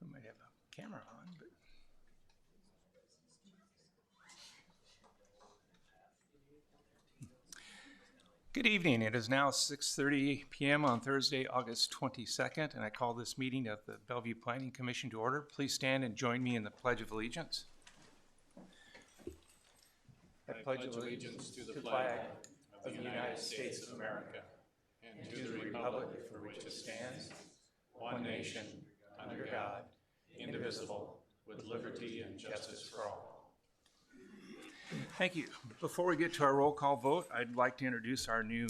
We might have a camera on, but. Good evening. It is now 6:30 p.m. on Thursday, August 22nd, and I call this meeting of the Bellevue Planning Commission to order. Please stand and join me in the Pledge of Allegiance. I pledge allegiance to the flag of the United States of America and to the republic for which it stands, one nation, under God, indivisible, with liberty and justice for all. Thank you. Before we get to our roll call vote, I'd like to introduce our new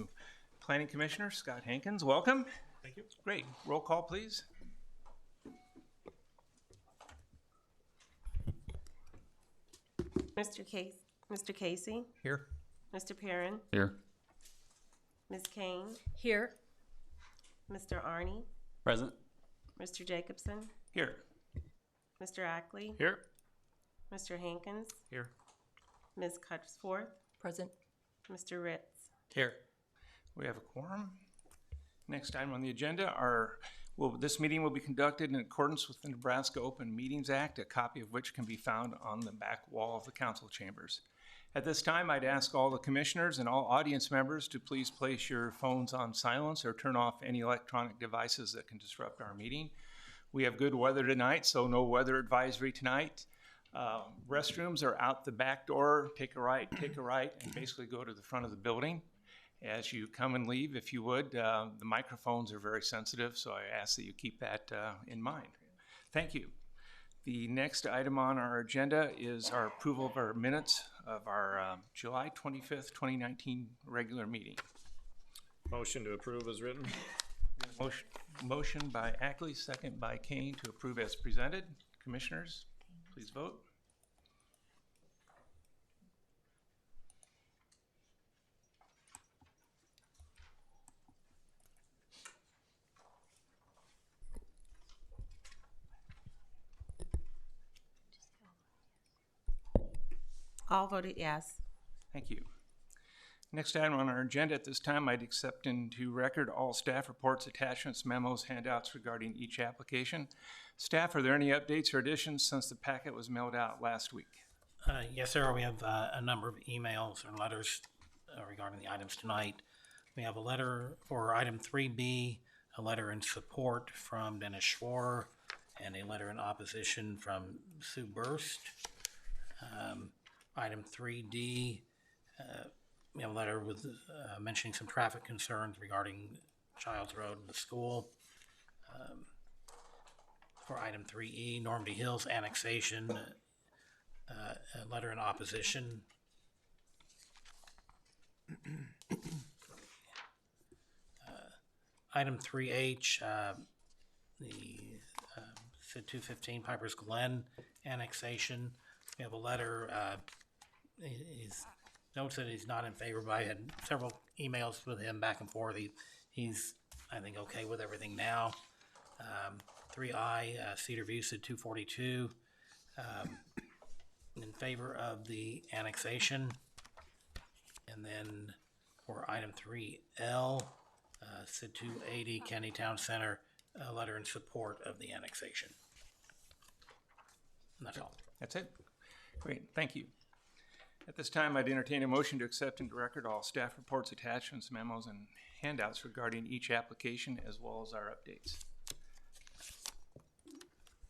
Planning Commissioner, Scott Hankins. Welcome. Thank you. Great. Roll call, please. Mr. Casey? Here. Mr. Perrin? Here. Ms. Kane? Here. Mr. Arney? Present. Mr. Jacobson? Here. Mr. Ackley? Here. Mr. Hankins? Here. Ms. Cutsforth? Present. Mr. Ritz? Here. We have a quorum. Next item on the agenda this meeting will be conducted in accordance with the Nebraska Open Meetings Act, a copy of which can be found on the back wall of the council chambers. At this time, I'd ask all the commissioners and all audience members to please place your phones on silence or turn off any electronic devices that can disrupt our meeting. We have good weather tonight, so no weather advisory tonight. Restrooms are out the back door. Take a right, and basically go to the front of the building. As you come and leave, if you would, the microphones are very sensitive, so I ask that you keep that in mind. Thank you. The next item on our agenda is our approval of our minutes of our July 25th, 2019 regular meeting. Motion to approve as written. Motion by Ackley, second by Kane to approve as presented. Commissioners, please vote. All voted yes. Thank you. Next item on our agenda at this time, I'd accept into record all staff reports, attachments, memos, handouts regarding each application. Staff, are there any updates or additions since the packet was mailed out last week? Yes, sir. We have a number of emails and letters regarding the items tonight. We have a letter for item 3B, a letter in support from Dennis Schwar, and a letter in opposition from Sue Burst. Item 3D, we have a letter with mentioning some traffic concerns regarding Childs Road and the school. For item 3E, Normandy Hills annexation, a letter in opposition. Item 3H, the SID 215 Piper's Glen annexation. We have a letter, he notes that he's not in favor, but I had several emails with him back and forth. He's, I think, okay with everything now. 3I, Cedar View, SID 242, in favor of the annexation. And then for item 3L, SID 280, Kenny Town Center, a letter in support of the annexation. And that's all. That's it. Great, thank you. At this time, I'd entertain a motion to accept into record all staff reports, attachments, memos, and handouts regarding each application, as well as our updates.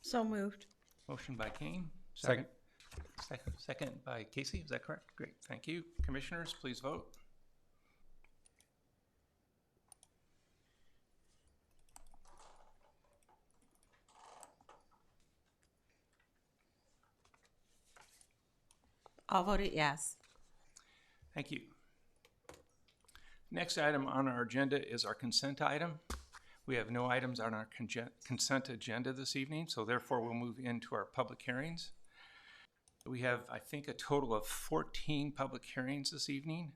So moved. Motion by Kane. Second. Second by Casey, is that correct? Great, thank you. Commissioners, please vote. All voted yes. Thank you. Next item on our agenda is our consent item. We have no items on our consent agenda this evening, so therefore we'll move into our public hearings. We have, I think, a total of 14 public hearings this evening.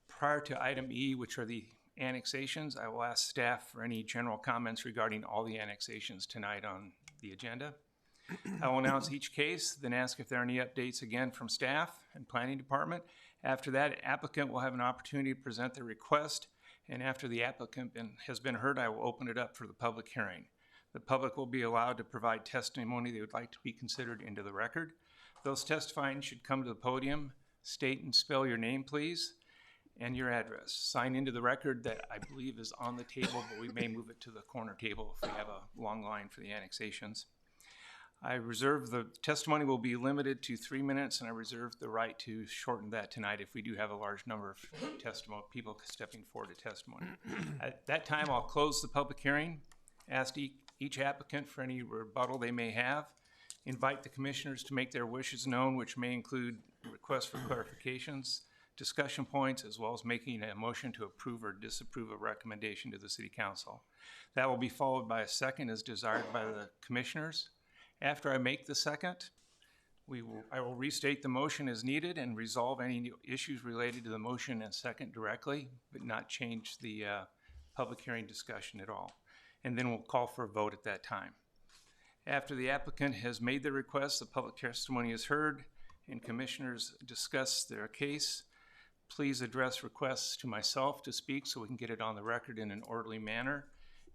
Prior to item E, which are the annexations, I will ask staff for any general comments regarding all the annexations tonight on the agenda. I will announce each case, then ask if there are any updates again from staff and planning department. After that, applicant will have an opportunity to present their request, and after the applicant has been heard, I will open it up for the public hearing. The public will be allowed to provide testimony they would like to be considered into the record. Those testifying should come to the podium, state and spell your name, please, and your address. Sign into the record that I believe is on the table, but we may move it to the corner table if we have a long line for the annexations. I reserve the testimony will be limited to 3 minutes, and I reserve the right to shorten that tonight if we do have a large number of people stepping forward to testimony. At that time, I'll close the public hearing, ask each applicant for any rebuttal they may have, invite the commissioners to make their wishes known, which may include requests for clarifications, discussion points, as well as making a motion to approve or disapprove a recommendation to the City Council. That will be followed by a second as desired by the commissioners. After I make the second, I will restate the motion as needed and resolve any issues related to the motion and second directly, but not change the public hearing discussion at all. And then we'll call for a vote at that time. After the applicant has made the request, the public testimony is heard, and commissioners discuss their case. Please address requests to myself to speak so we can get it on the record in an orderly manner.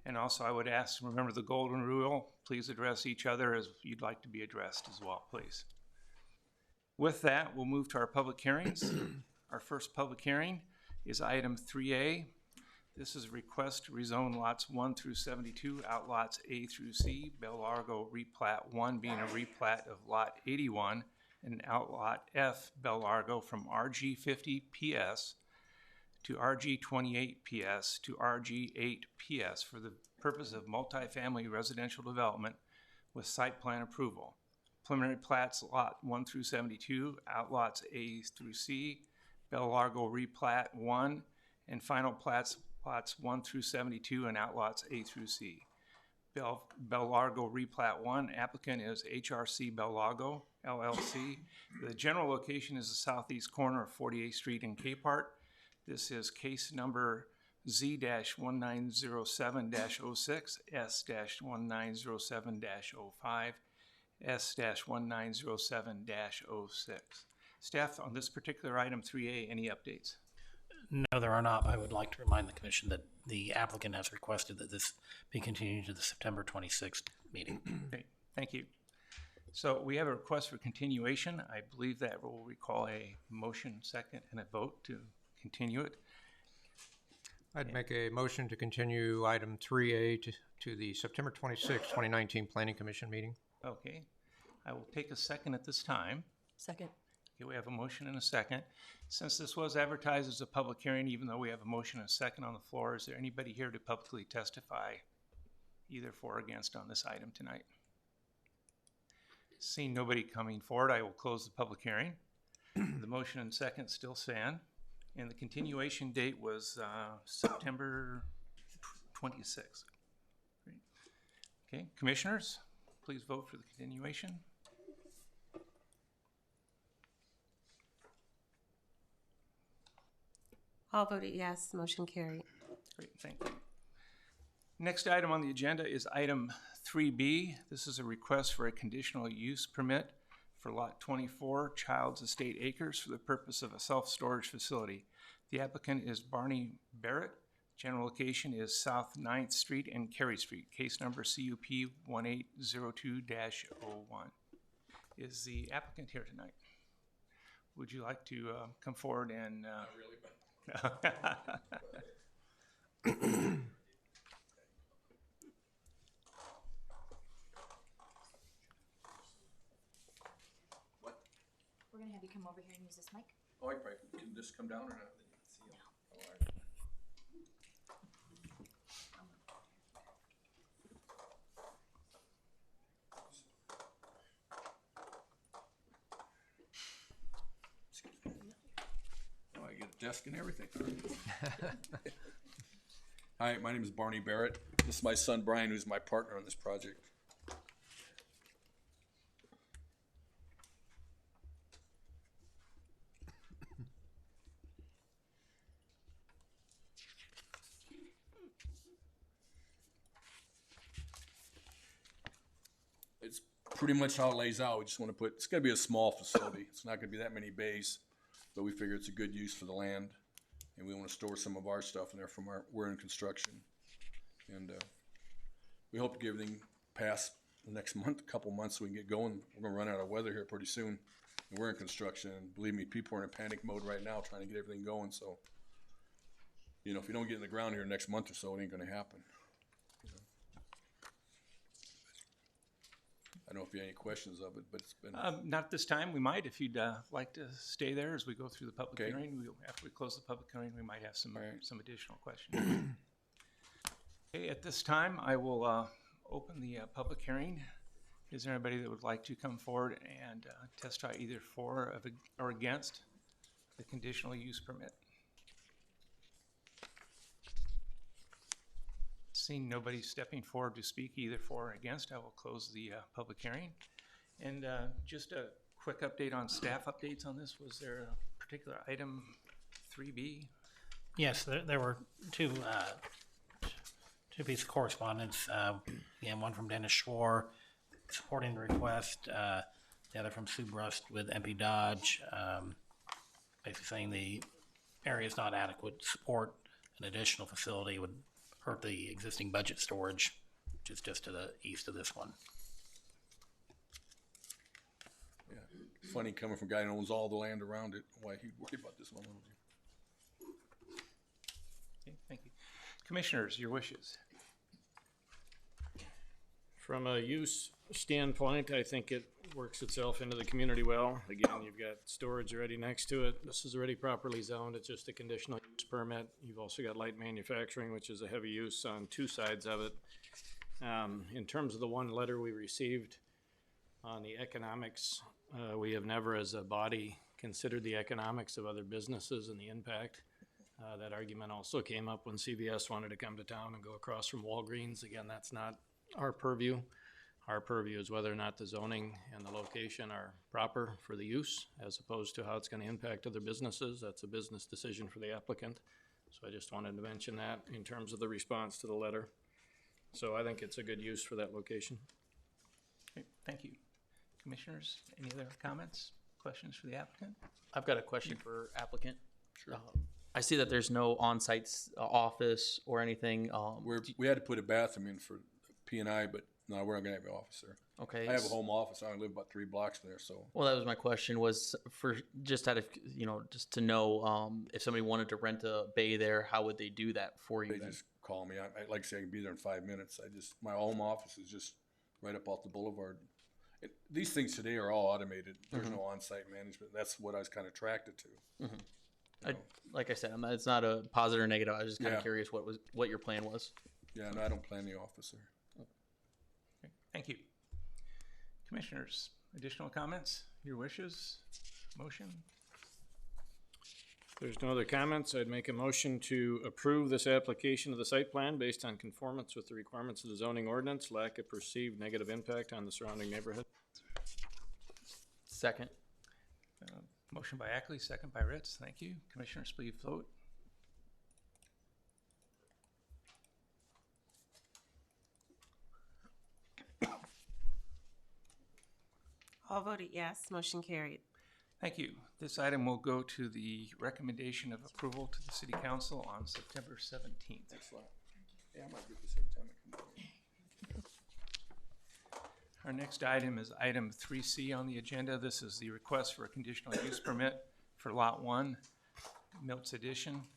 And also I would ask, remember the golden rule, please address each other as you'd like to be addressed as well, please. With that, we'll move to our public hearings. Our first public hearing is item 3A. This is a request to rezone lots 1 through 72, outlots A through C, Bell Largo replat 1 being a replat of lot 81, and outlot F, Bell Largo from RG 50 PS to RG 28 PS to RG 8 PS for the purpose of multifamily residential development with site plan approval. Preliminary plats lot 1 through 72, outlots A through C, Bell Largo replat 1, and final plats lots 1 through 72 and outlots A through C. Bell Largo replat 1, applicant is HRC Bell Largo LLC. The general location is the southeast corner of 48th Street in Capehart. This is case number Z-1907-06, S-1907-05, S-1907-06. Staff, on this particular item 3A, any updates? No, there are not. I would like to remind the commission that the applicant has requested that this be continued to the September 26th meeting. Great, thank you. So we have a request for continuation. I believe that will recall a motion, second, and a vote to continue it. I'd make a motion to continue item 3A to the September 26, 2019 Planning Commission meeting. Okay, I will take a second at this time. Second. Okay, we have a motion and a second. Since this was advertised as a public hearing, even though we have a motion and a second on the floor, is there anybody here to publicly testify either for or against on this item tonight? Seeing nobody coming forward, I will close the public hearing. The motion and second still stand. And the continuation date was September 26th. Great. Okay, commissioners, please vote for the continuation. All voted yes, motion carried. Great, thank you. Next item on the agenda is item 3B. This is a request for a conditional use permit for lot 24, Child's Estate Acres, for the purpose of a self-storage facility. The applicant is Barney Barrett. General location is South 9th Street and Carey Street. Case number CUP 1802-01. Is the applicant here tonight? Would you like to come forward and... Not really, but... We're gonna have you come over here and use this mic. Oh, I probably can just come down or not? See you. All right. Oh, I get a desk and everything. Hi, my name is Barney Barrett. This is my son Brian, who's my partner on this project. It's pretty much how it lays out. We just want to put, it's gonna be a small facility. It's not gonna be that many bays, but we figure it's a good use for the land. And we want to store some of our stuff in there from we're in construction. And, we hope to get everything passed the next month, a couple months so we can get going. We're gonna run out of weather here pretty soon. And we're in construction, and believe me, people are in a panic mode right now trying to get everything going, so. You know, if you don't get in the ground here next month or so, it ain't gonna happen. I don't know if you have any questions of it, but it's been, Not at this time. We might, if you'd like to stay there as we go through the public Okay. hearing. After we close the public hearing, we might have some All right. some additional questions. Okay, at this time, I will open the public hearing. Is there anybody that would like to come forward and testify either for or against the conditional use permit? Seeing nobody stepping forward to speak either for or against, I will close the public hearing. And just a quick update on staff updates on this. Was there a particular item 3B? Yes, there were two pieces of correspondence. Again, one from Dennis Schwar supporting the request, the other from Sue Brust with MP Dodge, basically saying the area is not adequate to support an additional facility, would hurt the existing budget storage, which is just to the east of this one. yeah, funny coming from a guy who owns all the land around it, why he'd worry about this one. Okay, thank you. Commissioners, your wishes. From a use standpoint, I think it works itself into the community well. Again, you've got storage already next to it. This is already properly zoned. It's just a conditional use permit. You've also got light manufacturing, which is a heavy use on two sides of it. In terms of the one letter we received on the economics, we have never as a body considered the economics of other businesses and the impact. That argument also came up when CVS wanted to come to town and go across from Walgreens. Again, that's not our purview. Our purview is whether or not the zoning and the location are proper for the use, as opposed to how it's gonna impact other businesses. That's a business decision for the applicant. So I just wanted to mention that in terms of the response to the letter. So I think it's a good use for that location. Okay, thank you. Commissioners, any other comments, questions for the applicant? I've got a question for applicant. Sure. I see that there's no on-site office or anything. We had to put a bathroom in for P&I, but no, we're not gonna have an office there. Okay. I have a home office. I only live about 3 blocks from there, so. Well, that was my question, was for just out of, just to know, if somebody wanted to rent a bay there, how would they do that for you They then? just call me. I like I say, I can be there in 5 minutes. My home office is just right up off the boulevard. These things today are all automated. There's no on-site management. That's what I was kind of attracted to. You know? Like I said, it's not a positive or negative. I was just kind of Yeah. curious what your plan was. Yeah, no, I don't plan the office there. Okay, thank you. Commissioners, additional comments, your wishes, motion? If there's no other comments, I'd make a motion to approve this application of the site plan based on conformance with the requirements of the zoning ordinance, lack of perceived negative impact on the surrounding neighborhood. Second. Motion by Ackley, second by Ritz. Thank you. Commissioners, please vote. All voted yes, motion carried. Thank you. This item will go to the recommendation of approval to the City Council on September 17th. Excellent. Yeah, I might get this every time I come down. Our next item is item 3C on the agenda. This is the request for a conditional use permit for Lot 1, Milt's Addition,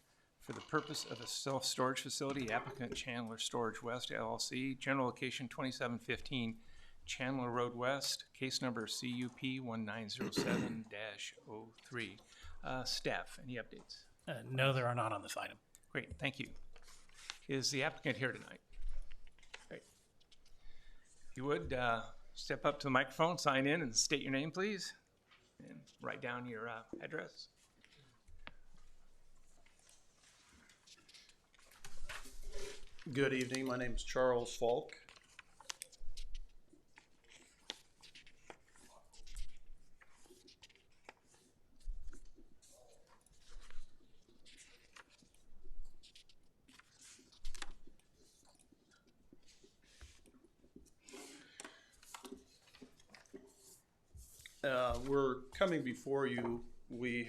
for the purpose of a self-storage facility, applicant Chandler Storage West LLC, general location 2715 Chandler Road West, case number CUP 1907-03. Staff, any updates? No, there are not on this item. Great, thank you. Is the applicant here tonight? Great. If you would, step up to the microphone, sign in, and state your name, please, and write down your address. Good evening, my name is Charles Falk. We're coming before you. We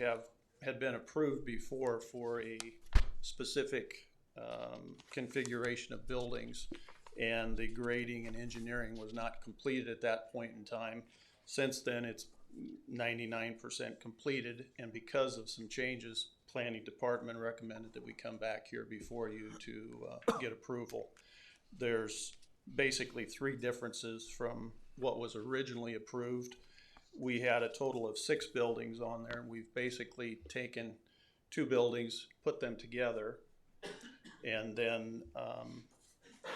had been approved before for a specific configuration of buildings, and the grading and engineering was not completed at that point in time. Since then, it's 99% completed, and because of some changes, Planning Department recommended that we come back here before you to get approval. There's basically three differences from what was originally approved. We had a total of 6 buildings on there. We've basically taken 2 buildings, put them together, and then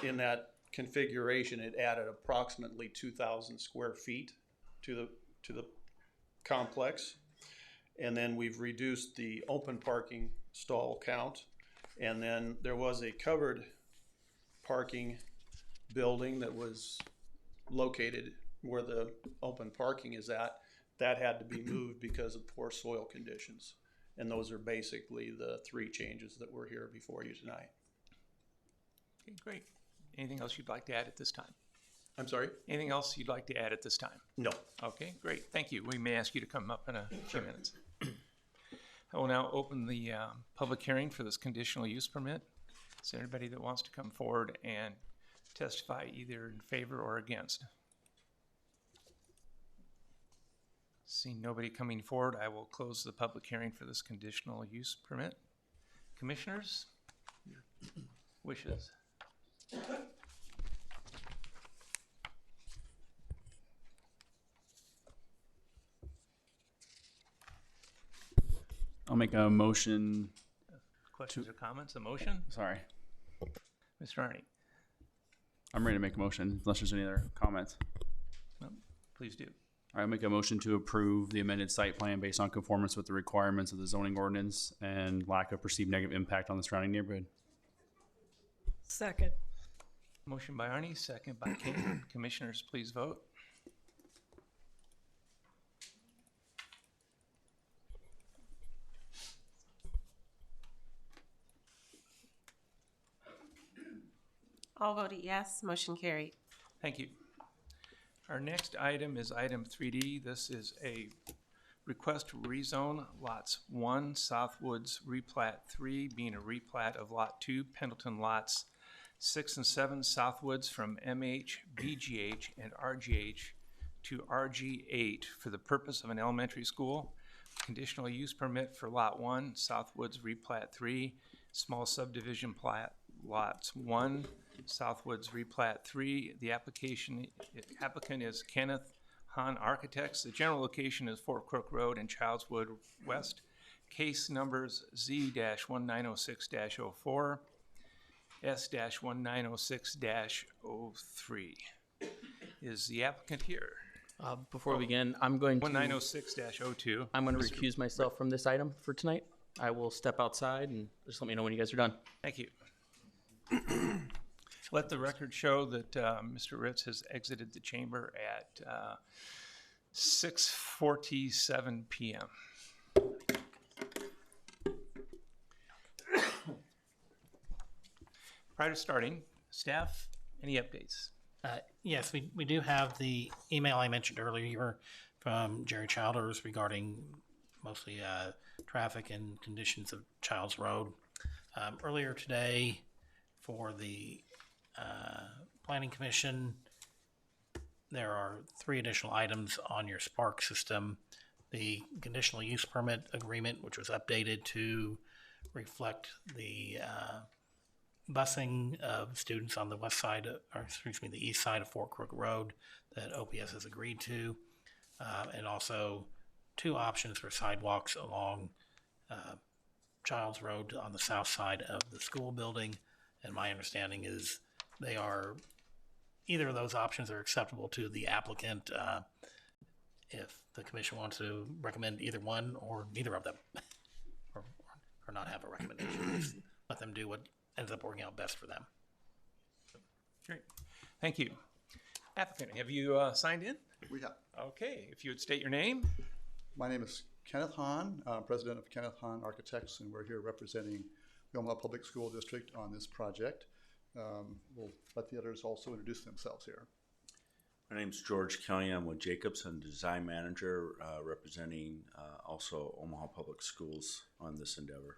in that configuration, it added approximately 2,000 square feet to the complex. And then we've reduced the open parking stall count. And then there was a covered parking building that was located where the open parking is at. That had to be moved because of poor soil conditions. And those are basically the 3 changes that we're here before you tonight. Okay, great. Anything else you'd like to add at this time? I'm sorry? Anything else you'd like to add at this time? No. Okay, great. Thank you. We may ask you to come up in a few minutes. I will now open the public hearing for this conditional use permit. Is there anybody that wants to come forward and testify either in favor or against? Seeing nobody coming forward, I will close the public hearing for this conditional use permit. Commissioners, your wishes. I'll make a motion. Questions or comments? A motion? Sorry, Mr. Arnie, I'm ready to make a motion unless there's any other comments. please do. All right, I'll make a motion to approve the amended site plan based on conformance with the requirements of the zoning ordinance and lack of perceived negative impact on the surrounding neighborhood. Second. Motion by Arnie, second by Kate. Commissioners, please vote. All voted yes, motion carried. Thank you. Our next item is item 3D. This is a request to rezone lots 1, Southwoods replat 3, being a replat of lot 2, Pendleton lots 6 and 7, Southwoods from MH, BGH, and RGH to RG8 for the purpose of an elementary school. Conditional use permit for lot 1, Southwoods replat 3, small subdivision plat lots 1, Southwoods replat 3. The applicant is Kenneth Hahn Architects. The general location is Fort Crook Road and Childswood West. Case numbers Z-1906-04, S-1906-03. Is the applicant here? Before we begin, I'm going to 1906-02. I'm going to recuse myself from this item for tonight. I will step outside and just let me know when you guys are done. Thank you. Let the record show that Mr. Ritz has exited the chamber at 6:47 p.m. Prior to starting, staff, any updates? Yes, we do have the email I mentioned earlier from Jerry Childers regarding mostly traffic and conditions of Childs Road. Earlier today, for the Planning Commission, there are 3 additional items on your Spark system. The conditional use permit agreement, which was updated to reflect the busing of students on the west side, the east side of Fort Crook Road that OPS has agreed to, and also 2 options for sidewalks along Childs Road on the south side of the school building. And my understanding is either of those options are acceptable to the applicant if the commission wants to recommend either one or neither of them, or not have a recommendation. Just let them do what ends up working out best for them. Great. Thank you. Applicant, have you signed in? We have. Okay, if you would state your name. My name is Kenneth Hahn, president of Kenneth Hahn Architects, and we're here representing the Omaha Public School District on this project. We'll let the others also introduce themselves here. My name's George Kelly. I'm with Jacobson, design manager, representing also Omaha Public Schools on this endeavor.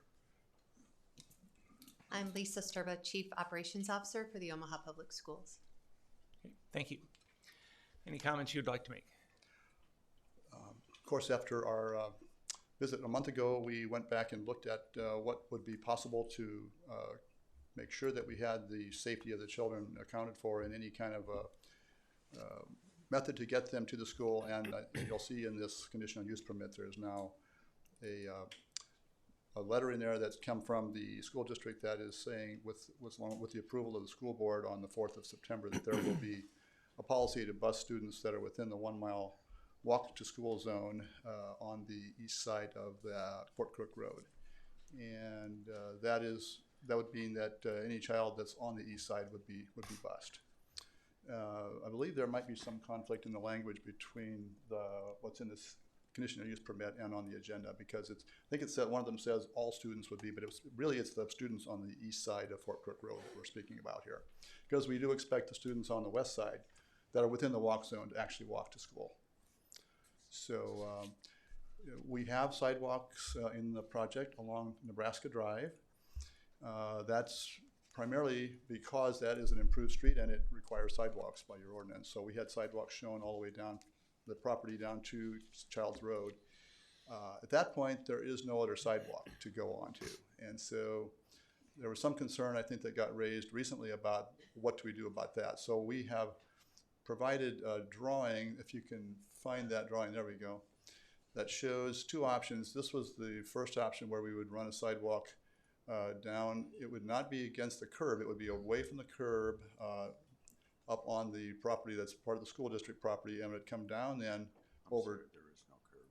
I'm Lisa Sturba, Chief Operations Officer for the Omaha Public Schools. Okay, thank you. Any comments you'd like to make? Of course, after our visit a month ago, we went back and looked at what would be possible to make sure that we had the safety of the children accounted for in any kind of method to get them to the school. And you'll see in this conditional use permit, there's now a letter in there that's come from the school district that is saying, with the approval of the school board on the 4th of September, that there will be a policy to bus students that are within the 1 mile walk to school zone on the east side of the Fort Crook Road. And that would mean that any child that's on the east side would be bused. I believe there might be some conflict in the language between what's in this conditional use permit and on the agenda, because I think it's one of them says all students would be, but it's the students on the east side of Fort Crook Road that we're speaking about here, because we do expect the students on the west side that are within the walk zone to actually walk to school. So we have sidewalks in the project along Nebraska Drive. That's primarily because that is an improved street and it requires sidewalks by your ordinance. So we had sidewalks shown all the way down the property down to Child's Road. At that point, there is no other sidewalk to go onto. And so there was some concern, I think, that got raised recently about what do we do about that. So we have provided a drawing, if you can find that drawing, there we go, that shows two options. This was the first option where we would run a sidewalk down. It would not be against the curb, it would be away from the curb, up on the property that's part of the school district property, and it would come down then over. There is no curb.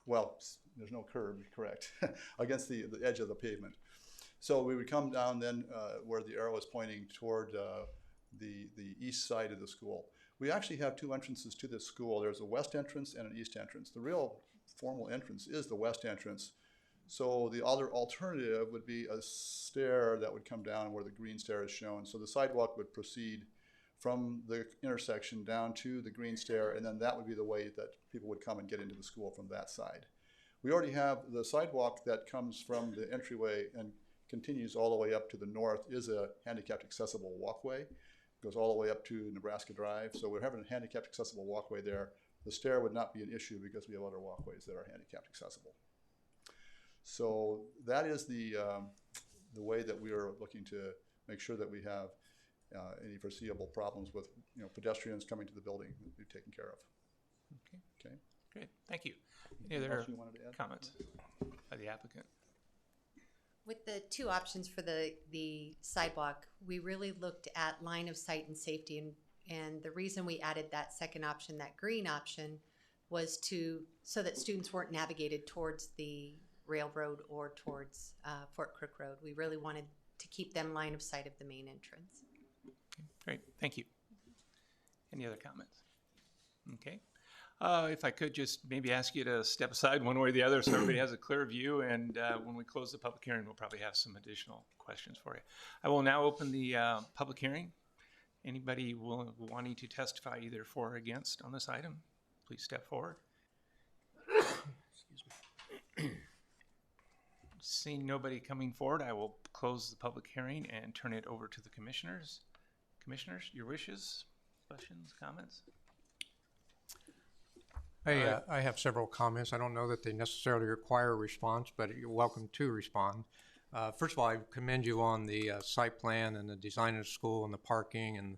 Well, there's no curb, correct, against the edge of the pavement. So we would come down then where the arrow is pointing toward the east side of the school. We actually have two entrances to this school. There's a west entrance and an east entrance. The real formal entrance is the west entrance. So the other alternative would be a stair that would come down where the green stair is shown. So the sidewalk would proceed from the intersection down to the green stair, and then that would be the way that people would come and get into the school from that side. We already have the sidewalk that comes from the entryway and continues all the way up to the north is a handicapped accessible walkway. Goes all the way up to Nebraska Drive. So we're having a handicapped accessible walkway there. The stair would not be an issue because we have other walkways that are handicapped accessible. So that is the way that we are looking to make sure that we have any foreseeable problems with pedestrians coming to the building be taken care of. Okay. Great, thank you. Any Anything other else you wanted to add? comments by the applicant? With the two options for the sidewalk, we really looked at line of sight and safety, and the reason we added that second option, that green option, was so that students weren't navigated towards the railroad or towards Fort Crook Road. We really wanted to keep them line of sight of the main entrance. Okay, great, thank you. Any other comments? Okay. If I could just maybe ask you to step aside one way or the other so everybody has a clear view, and when we close the public hearing, we'll probably have some additional questions for you. I will now open the public hearing. Anybody wanting to testify either for or against on this item, please step forward. Excuse me. Seeing nobody coming forward, I will close the public hearing and turn it over to the commissioners. Commissioners, your wishes, questions, comments? I have several comments. I don't know that they necessarily require a response, but you're welcome to respond. First of all, I commend you on the site plan and the design of the school and the parking and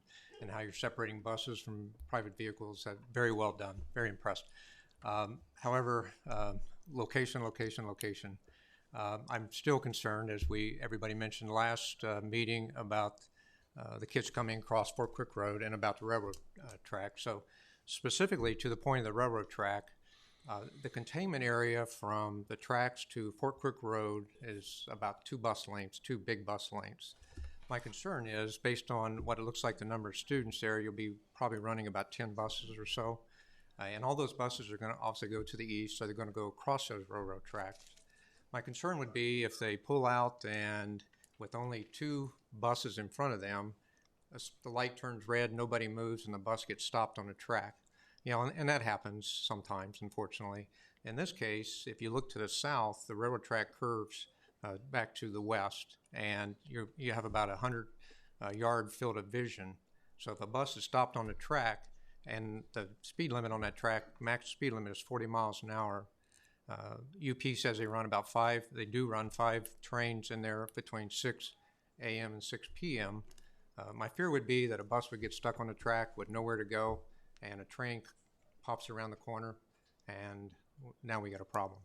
how you're separating buses from private vehicles. Very well done. Very impressed. However, location. I'm still concerned, as everybody mentioned last meeting, about the kids coming across Fort Crook Road and about the railroad track. So specifically to the point of the railroad track, the containment area from the tracks to Fort Crook Road is about two big bus lanes. My concern is, based on what it looks like the number of students there, you'll be probably running about 10 buses or so. And all those buses are going to also go to the east, so they're going to go across those railroad tracks. My concern would be if they pull out and with only 2 buses in front of them, the light turns red, nobody moves, and the bus gets stopped on the track. You know, and that happens sometimes, unfortunately. In this case, if you look to the south, the railroad track curves back to the west, and you have about 100 yard field of vision. So if a bus is stopped on the track, and the speed limit on that track, max speed limit is 40 miles an hour. UP says they run about 5 trains in there between 6 a.m. and 6 p.m. My fear would be that a bus would get stuck on the track with nowhere to go, and a train pops around the corner, and now we got a problem.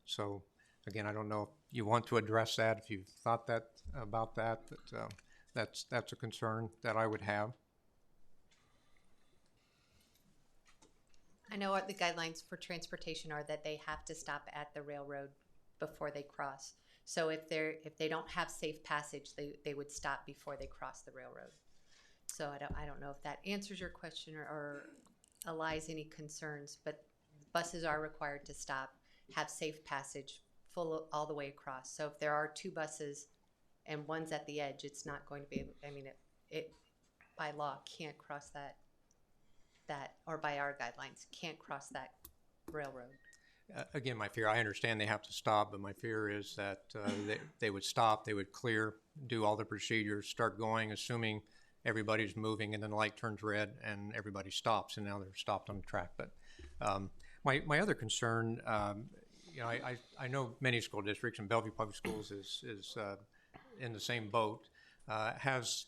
So again, I don't know if you want to address that, if you've thought that about that, but that's a concern that I would have. I know what the guidelines for transportation are, that they have to stop at the railroad before they cross. So if they don't have safe passage, they would stop before they cross the railroad. So I don't know if that answers your question or allies any concerns, but buses are required to stop, have safe passage all the way across. So if there are 2 buses and one's at the edge, it's not going to be able, I mean, it by law can't cross that, or by our guidelines, can't cross that railroad. Again, my fear, I understand they have to stop, but my fear is that they would stop, they would clear, do all the procedures, start going, assuming everybody's moving, and then the light turns red and everybody stops, and now they're stopped on the track. But my other concern, you know, I know many school districts, and Bellevue Public Schools is in the same boat, has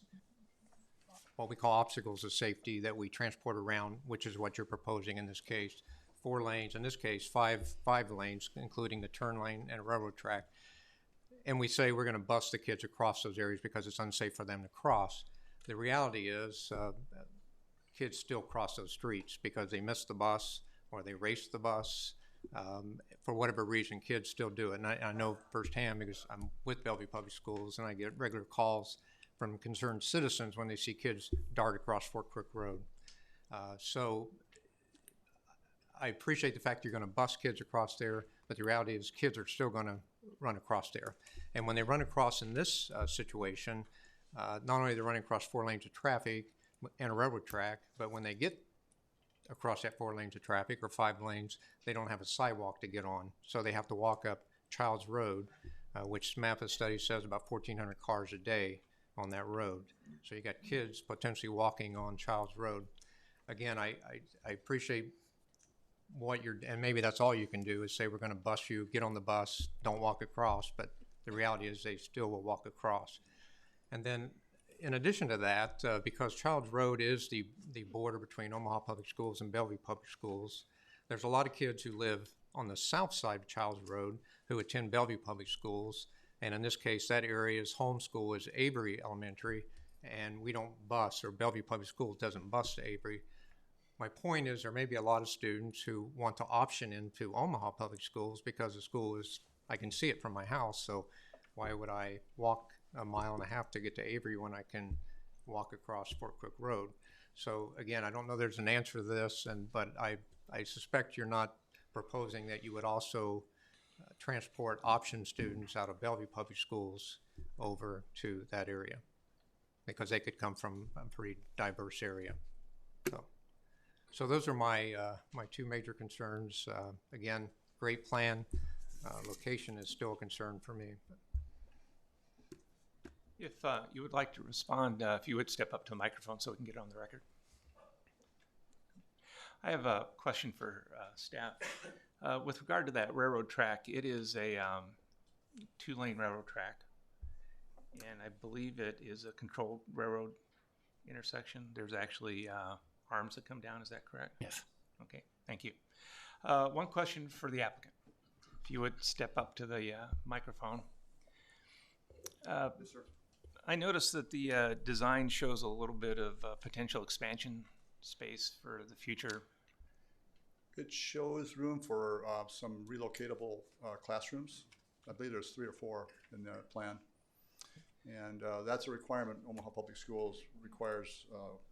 what we call obstacles of safety that we transport around, which is what you're proposing in this case. 4 lanes, in this case, five lanes, including the turn lane and a railroad track. And we say we're going to bus the kids across those areas because it's unsafe for them to cross. The reality is kids still cross those streets because they miss the bus or they race the bus. For whatever reason, kids still do it. And I know firsthand because I'm with Bellevue Public Schools, and I get regular calls from concerned citizens when they see kids dart across Fort Crook Road. So I appreciate the fact you're going to bus kids across there, but the reality is kids are still going to run across there. And when they run across in this situation, not only are they running across 4 lanes of traffic and a railroad track, but when they get across that 4 lanes of traffic or 5 lanes, they don't have a sidewalk to get on. So they have to walk up Childs Road, which MAPA study says about 1,400 cars a day on that road. So you got kids potentially walking on Childs Road. Again, I appreciate what and maybe that's all you can do is say we're going to bus you, get on the bus, don't walk across, but the reality is they still will walk across. And then in addition to that, because Childs Road is the border between Omaha Public Schools and Bellevue Public Schools, there's a lot of kids who live on the south side of Childs Road who attend Bellevue Public Schools. And in this case, that area's home school is Avery Elementary, and we don't bus, or Bellevue Public Schools doesn't bus to Avery. My point is there may be a lot of students who want to option into Omaha Public Schools because the school is, I can see it from my house, so why would I walk 1.5 miles to get to Avery when I can walk across Fort Crook Road? So again, I don't know there's an answer to this, but I suspect you're not proposing that you would also transport option students out of Bellevue Public Schools over to that area because they could come from a pretty diverse area. So those are my 2 major concerns. Again, great plan. Location is still a concern for me. If you would like to respond, if you would step up to a microphone so we can get it on the record. I have a question for staff. With regard to that railroad track, it is a 2-lane railroad track, and I believe it is a controlled railroad intersection. There's actually arms that come down, is that correct? Yes. Okay, thank you. One question for the applicant. If you would step up to the microphone. Yes, sir. I noticed that the design shows a little bit of potential expansion space for the future. It shows room for some relocatable classrooms. I believe there's 3 or 4 in the plan. And that's a requirement. Omaha Public Schools requires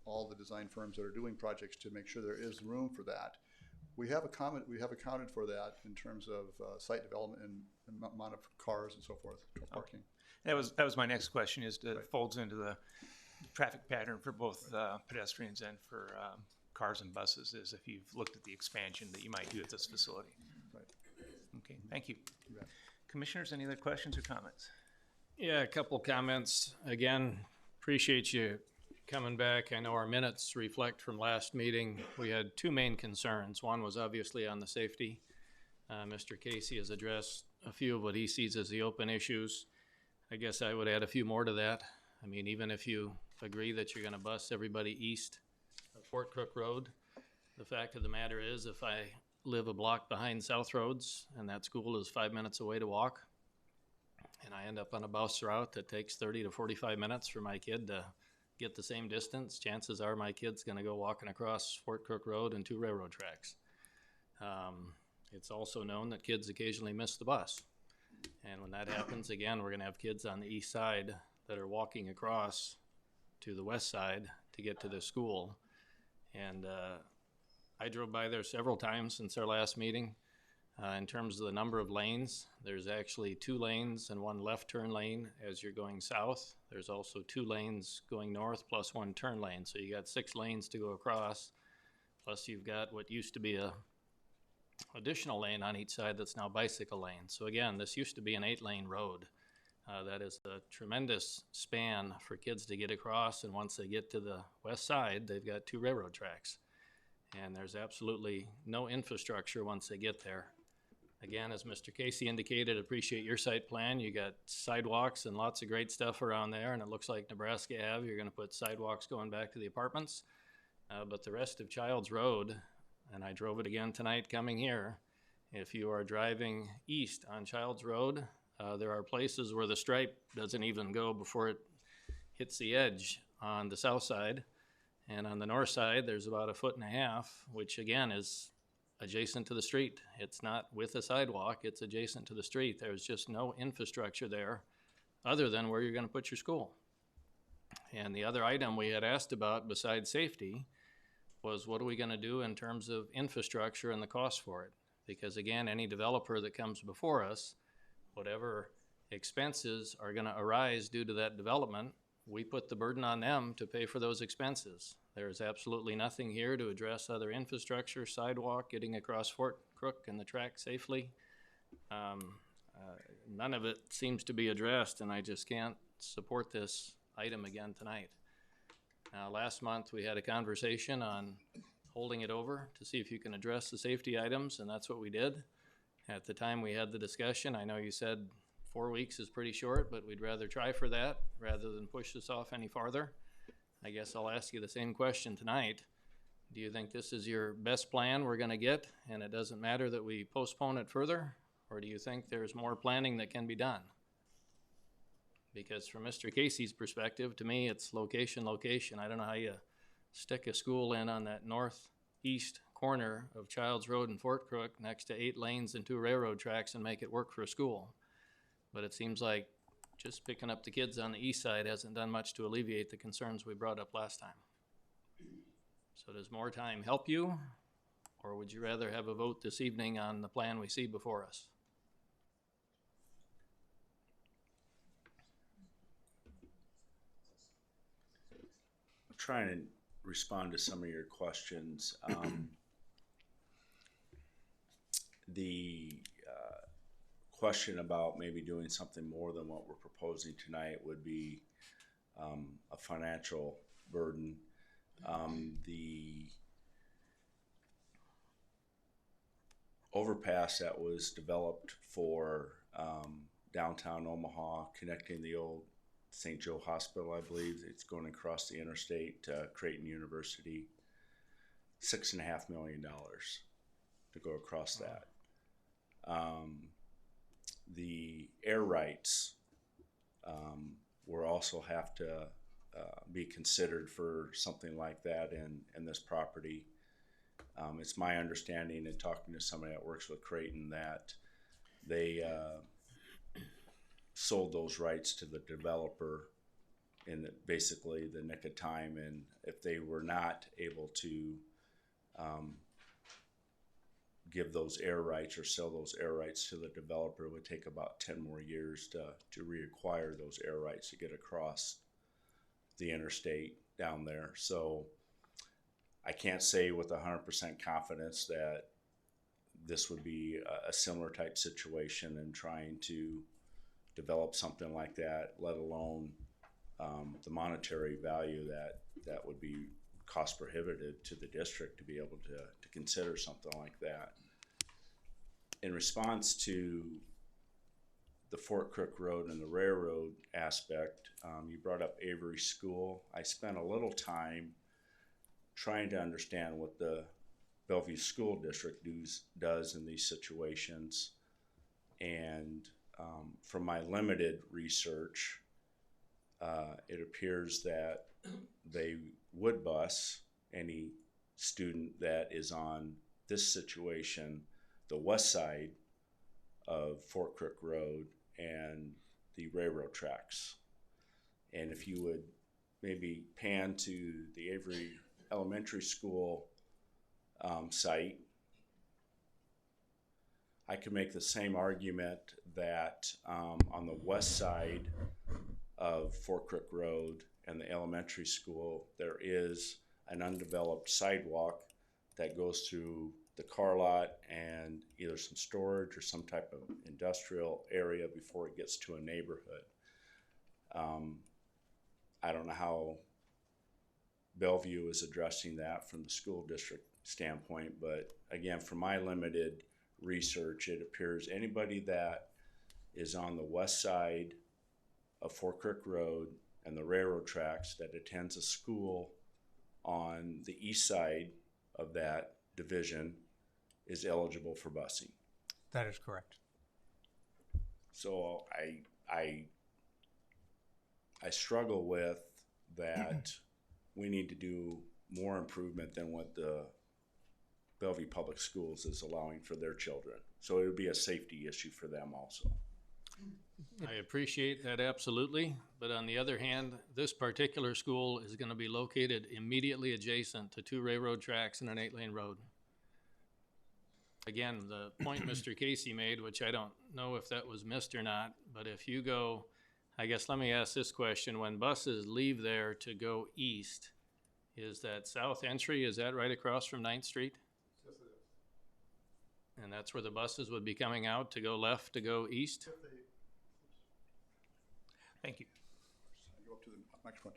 all the design firms that are doing projects to make sure there is room for that. We have accounted for that in terms of site development and amount of cars and so forth, parking. That was my next question, is it folds into the traffic pattern for both pedestrians and for cars and buses, is if you've looked at the expansion that you might do at this facility. Right. Okay, thank you. You bet. Commissioners, any other questions or comments? Yeah, a couple comments. Again, appreciate you coming back. I know our minutes reflect from last meeting. We had two main concerns. One was obviously on the safety. Mr. Casey has addressed a few of what he sees as the open issues. I guess I would add a few more to that. I mean, even if you agree that you're gonna bus everybody east of Fort Crook Road, the fact of the matter is, if I live a block behind South Roads and that school is 5 minutes away to walk, and I end up on a bus route that takes 30 to 45 minutes for my kid to get the same distance, chances are my kid's gonna go walking across Fort Crook Road and 2 railroad tracks. It's also known that kids occasionally miss the bus. And when that happens, again, we're gonna have kids on the east side that are walking across to the west side to get to the school. And I drove by there several times since our last meeting. In terms of the number of lanes, there's actually 2 lanes and 1 left turn lane as you're going south. There's also 2 lanes going north plus 1 turn lane. So you got 6 lanes to go across. Plus you've got what used to be a additional lane on each side that's now bicycle lane. So again, this used to be an 8-lane road. That is a tremendous span for kids to get across, and once they get to the west side, they've got 2 railroad tracks. And there's absolutely no infrastructure once they get there. Again, as Mr. Casey indicated, appreciate your site plan. You got sidewalks and lots of great stuff around there, and it looks like Nebraska Ave, you're gonna put sidewalks going back to the apartments. But the rest of Childs Road, and I drove it again tonight coming here, if you are driving east on Childs Road, there are places where the stripe doesn't even go before it hits the edge on the south side. And on the north side, there's about 1.5 feet, which again is adjacent to the street. It's not with a sidewalk, it's adjacent to the street. There's just no infrastructure there other than where you're gonna put your school. And the other item we had asked about besides safety was what are we gonna do in terms of infrastructure and the cost for it? Because again, any developer that comes before us, whatever expenses are gonna arise due to that development, we put the burden on them to pay for those expenses. There's absolutely nothing here to address other infrastructure, sidewalk, getting across Fort Crook and the track safely. None of it seems to be addressed, and I just can't support this item again tonight. Now, last month we had a conversation on holding it over to see if you can address the safety items, and that's what we did. At the time we had the discussion, I know you said 4 weeks is pretty short, but we'd rather try for that rather than push this off any farther. I guess I'll ask you the same question tonight. Do you think this is your best plan we're gonna get and it doesn't matter that we postpone it further? Or do you think there's more planning that can be done? Because from Mr. Casey's perspective, to me, it's location, location. I don't know how you stick a school in on that northeast corner of Childs Road and Fort Crook next to 8 lanes and 2 railroad tracks and make it work for a school. But it seems like just picking up the kids on the east side hasn't done much to alleviate the concerns we brought up last time. So does more time help you, or would you rather have a vote this evening on the plan we see before us? I'm trying to respond to some of your questions. The question about maybe doing something more than what we're proposing tonight would be a financial burden. The overpass that was developed for downtown Omaha, connecting the old St. Joe Hospital, I believe, it's going across the interstate to Creighton University, $6.5 million to go across that. The air rights will also have to be considered for something like that in this property. It's my understanding in talking to somebody that works with Creighton that they sold those rights to the developer in basically the nick of time, and if they were not able to give those air rights or sell those air rights to the developer, it would take about 10 more years to reacquire those air rights to get across the interstate down there. So I can't say with 100% confidence that this would be a similar type situation in trying to develop something like that, let alone the monetary value that would be cost prohibitive to the district to be able to consider something like that. In response to the Fort Crook Road and the railroad aspect, you brought up Avery School. I spent a little time trying to understand what the Bellevue School District does in these situations. And from my limited research, it appears that they would bus any student that is on this situation, the west side of Fort Crook Road and the railroad tracks. And if you would maybe pan to the Avery Elementary School site, I could make the same argument that on the west side of Fort Crook Road and the elementary school, there is an undeveloped sidewalk that goes through the car lot and either some storage or some type of industrial area before it gets to a neighborhood. I don't know how Bellevue is addressing that from the school district standpoint, but again, from my limited research, it appears anybody that is on the west side of Fort Crook Road and the railroad tracks that attends a school on the east side of that division is eligible for busing. That is correct. So I struggle with that. We need to do more improvement than what the Bellevue Public Schools is allowing for their children. So it would be a safety issue for them also. I appreciate that absolutely, but on the other hand, this particular school is going to be located immediately adjacent to 2 railroad tracks and an 8-lane road. Again, the point Mr. Casey made, which I don't know if that was missed or not, but if you go, I guess let me ask this question. When buses leave there to go east, is that south entry, is that right across from 9th Street? Yes, it is. And that's where the buses would be coming out to go left to go east? Thank you. Go up to the microphone.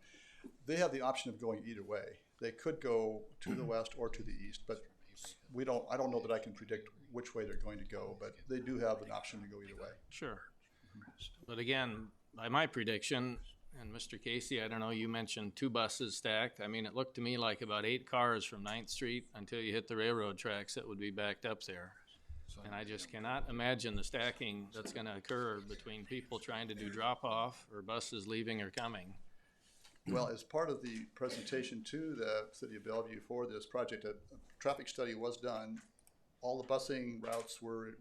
They have the option of going either way. They could go to the west or to the east, but I don't know that I can predict which way they're going to go, but they do have an option to go either way. Sure. But again, by my prediction, and Mr. Casey, I don't know, you mentioned 2 buses stacked. I mean, it looked to me like about 8 cars from 9th Street until you hit the railroad tracks that would be backed up there. And I just cannot imagine the stacking that's going to occur between people trying to do drop-off or buses leaving or coming. Well, as part of the presentation to the City of Bellevue for this project, a traffic study was done. All the busing routes were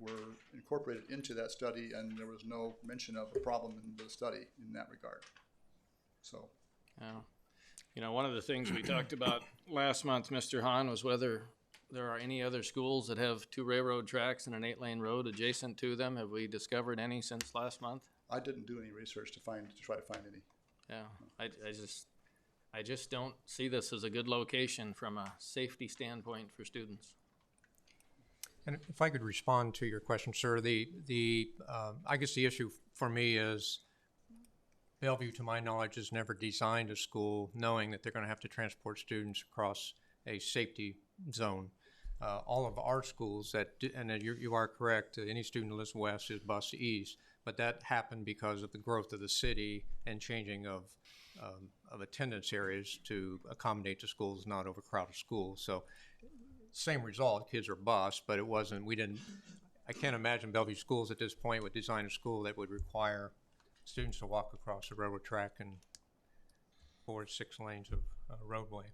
incorporated into that study, and there was no mention of a problem in the study in that regard. So, you know, one of the things we talked about last month, Mr. Hahn, was whether there are any other schools that have 2 railroad tracks and an 8-lane road adjacent to them. Have we discovered any since last month? I didn't do any research to try to find any. Yeah, I just don't see this as a good location from a safety standpoint for students. And if I could respond to your question, sir, I guess the issue for me is Bellevue, to my knowledge, has never designed a school knowing that they're going to have to transport students across a safety zone. All of our schools you are correct, any student who lives west is bused east, but that happened because of the growth of the city and changing of attendance areas to accommodate the schools, not overcrowded schools. So same result, kids are bused, but I can't imagine Bellevue schools at this point would design a school that would require students to walk across the railroad track and 4 to 6 lanes of roadway.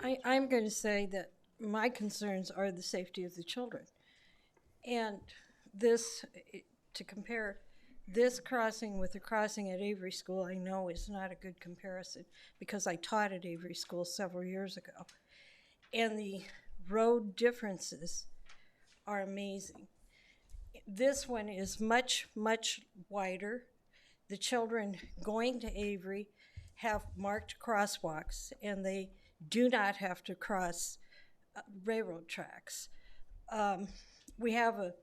And I'm going to say that my concerns are the safety of the children. And this to compare this crossing with the crossing at Avery School, I know is not a good comparison because I taught at Avery School several years ago. And the road differences are amazing. This one is much, much wider. The children going to Avery have marked crosswalks, and they do not have to cross railroad tracks. We have a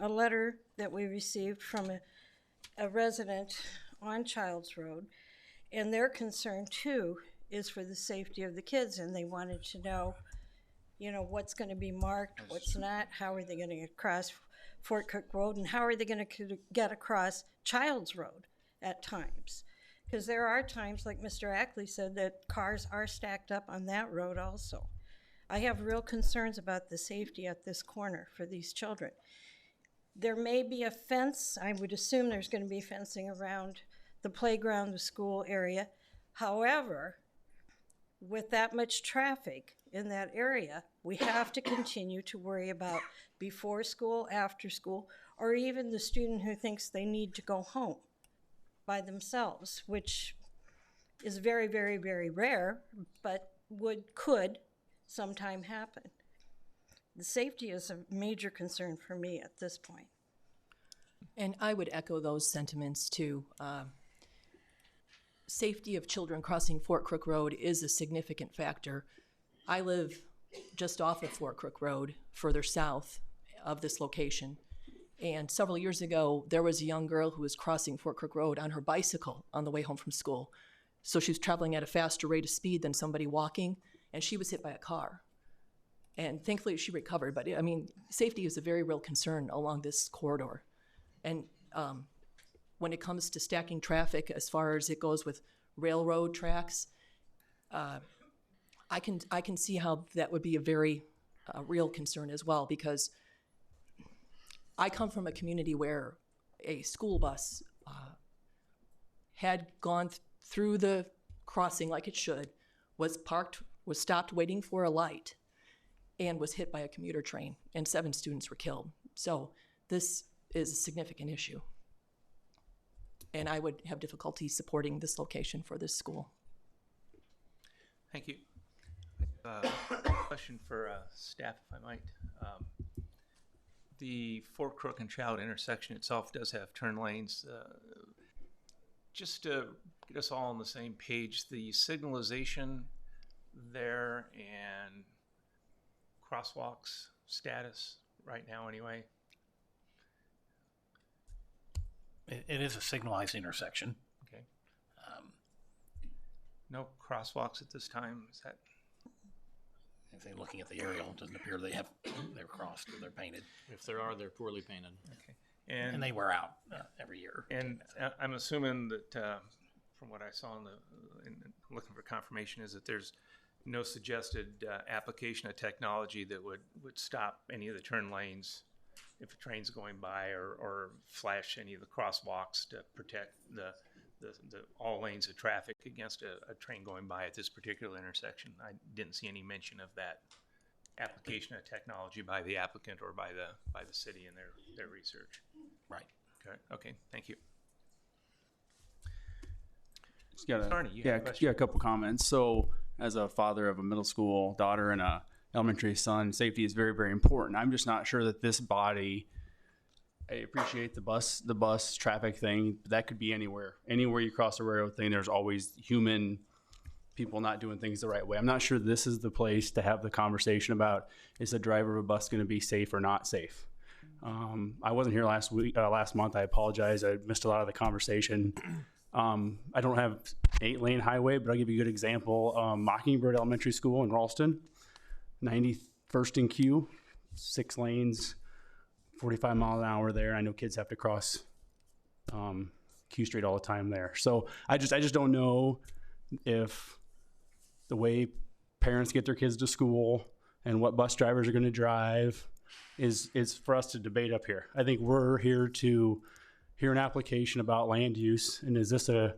letter that we received from a resident on Childs Road, and their concern too is for the safety of the kids, and they wanted to know, what's going to be marked, what's not, how are they going to get across Fort Cook Road, and how are they going to get across Childs Road at times. Because there are times, like Mr. Ackley said, that cars are stacked up on that road also. I have real concerns about the safety at this corner for these children. There may be a fence. I would assume there's going to be fencing around the playground, the school area. However, with that much traffic in that area, we have to continue to worry about before school, after school, or even the student who thinks they need to go home by themselves, which is very, very, very rare, but could sometime happen. The safety is a major concern for me at this point. And I would echo those sentiments too. Safety of children crossing Fort Crook Road is a significant factor. I live just off of Fort Crook Road, further south of this location. And several years ago, there was a young girl who was crossing Fort Crook Road on her bicycle on the way home from school. So she was traveling at a faster rate of speed than somebody walking, and she was hit by a car. And thankfully she recovered, but I mean, safety is a very real concern along this corridor. And when it comes to stacking traffic, as far as it goes with railroad tracks, I can see how that would be a very real concern as well, because I come from a community where a school bus had gone through the crossing like it should, was stopped waiting for a light, and was hit by a commuter train, and 7 students were killed. So this is a significant issue. And I would have difficulty supporting this location for this school. Thank you. Question for staff, if I might. The Fort Crook and Child intersection itself does have turn lanes. Just to get us all on the same page, the signalization there and crosswalks status right now anyway? It is a signalized intersection. Okay. No crosswalks at this time, is that? If they're looking at the aerial, it doesn't appear they're crossed or they're painted. If there are, they're poorly painted. Okay. And they wear out every year. And I'm assuming that from what I saw in looking for confirmation is that there's no suggested application of technology that would stop any of the turn lanes if a train's going by, or flash any of the crosswalks to protect the all lanes of traffic against a train going by at this particular intersection. I didn't see any mention of that application of technology by the applicant or by the city in their research. Right. Okay. Thank you. Just got Arnie, you have a question? a couple comments. So, as a father of a middle school daughter and a elementary son, safety is very, very important. I'm just not sure that this body. I appreciate the bus traffic thing, but that could be anywhere. Anywhere you cross the railroad thing, there's always human people not doing things the right way. I'm not sure this is the place to have the conversation about, is the driver of a bus going to be safe or not safe? I wasn't here last month. I apologize. I missed a lot of the conversation. I don't have 8-lane highway, but I'll give you a good example. Mockingbird Elementary School in Ralston, 91st and Q, 6 lanes. 45 miles an hour there. I know kids have to cross Q Street all the time there. So I just don't know if the way parents get their kids to school and what bus drivers are going to drive is for us to debate up here. I think we're here to hear an application about land use, and is this a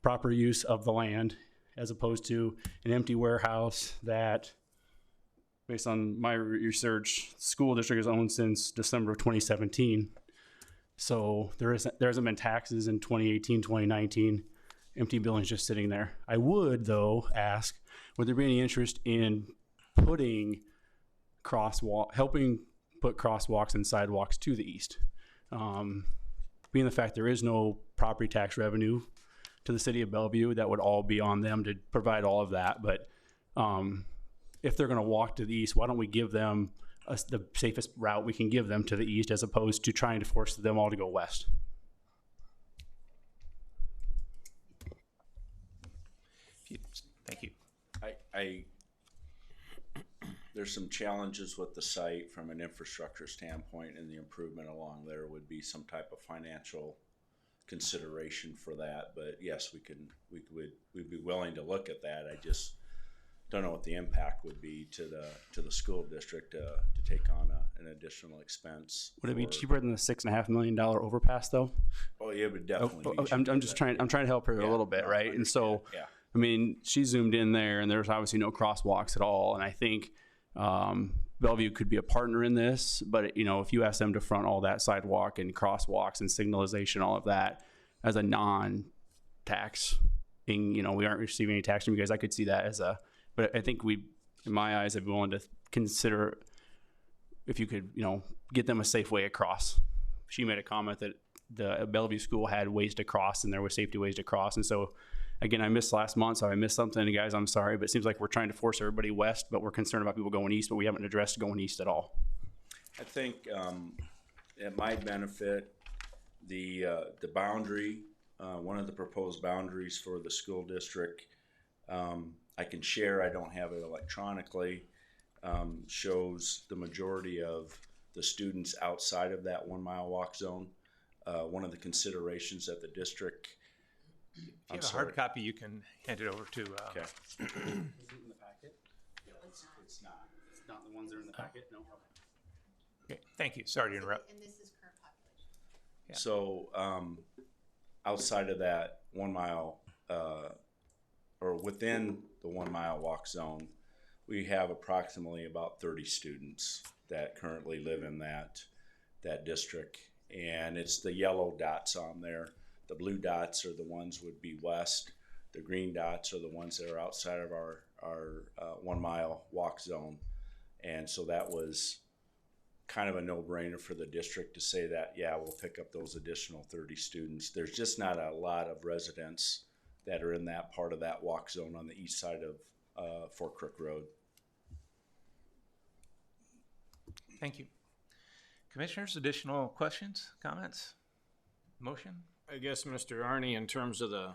proper use of the land, as opposed to an empty warehouse that, based on my research, the school district has owned since December of 2017. So there hasn't been taxes in 2018, 2019. Empty buildings just sitting there. I would, though, ask, would there be any interest in putting helping put crosswalks and sidewalks to the east? Being the fact there is no property tax revenue to the city of Bellevue, that would all be on them to provide all of that. But if they're going to walk to the east, why don't we give them the safest route we can give them to the east, as opposed to trying to force them all to go west? Thank you. There's some challenges with the site from an infrastructure standpoint, and the improvement along there would be some type of financial consideration for that. But yes, we'd be willing to look at that. I just don't know what the impact would be to the school district to take on an additional expense. Would it be cheaper than the $6.5 million overpass, though? Oh, it would definitely be I'm cheaper just trying to help her a little bit, no, right? And so, yeah. I mean, she zoomed in there, and there's obviously no crosswalks at all. And I think Bellevue could be a partner in this, but if you ask them to front all that sidewalk and crosswalks and signalization, all of that as a non-tax thing, we aren't receiving any tax from you guys. I could see that but I think in my eyes, I'd be willing to consider if you could, get them a safe way across. She made a comment that the Bellevue school had ways to cross, and there were safety ways to cross. And so, again, I missed last month, so I missed something. And guys, I'm sorry, but it seems like we're trying to force everybody west, but we're concerned about people going east, but we haven't addressed going east at all. I think it might benefit the boundary, one of the proposed boundaries for the school district. I can share, I don't have it electronically, shows the majority of the students outside of that 1 mile walk zone. One of the considerations that the district, If you have a hard copy, you can hand it over to. Okay. Is it in the packet? It's not. It's not the ones that are in the packet? No. Okay, thank you. Sorry to interrupt. And this is current population. Yeah. So outside of that 1 mile, or within the 1 mile walk zone, we have approximately about 30 students that currently live in that district. And it's the yellow dots on there. The blue dots are the ones would be west. The green dots are the ones that are outside of our 1 mile walk zone. And so that was kind of a no-brainer for the district to say that, yeah, we'll pick up those additional 30 students. There's just not a lot of residents that are in that part of that walk zone on the east side of Fort Crook Road. Thank you. Commissioners, additional questions, comments, motion? I guess, Mr. Arney, in terms of the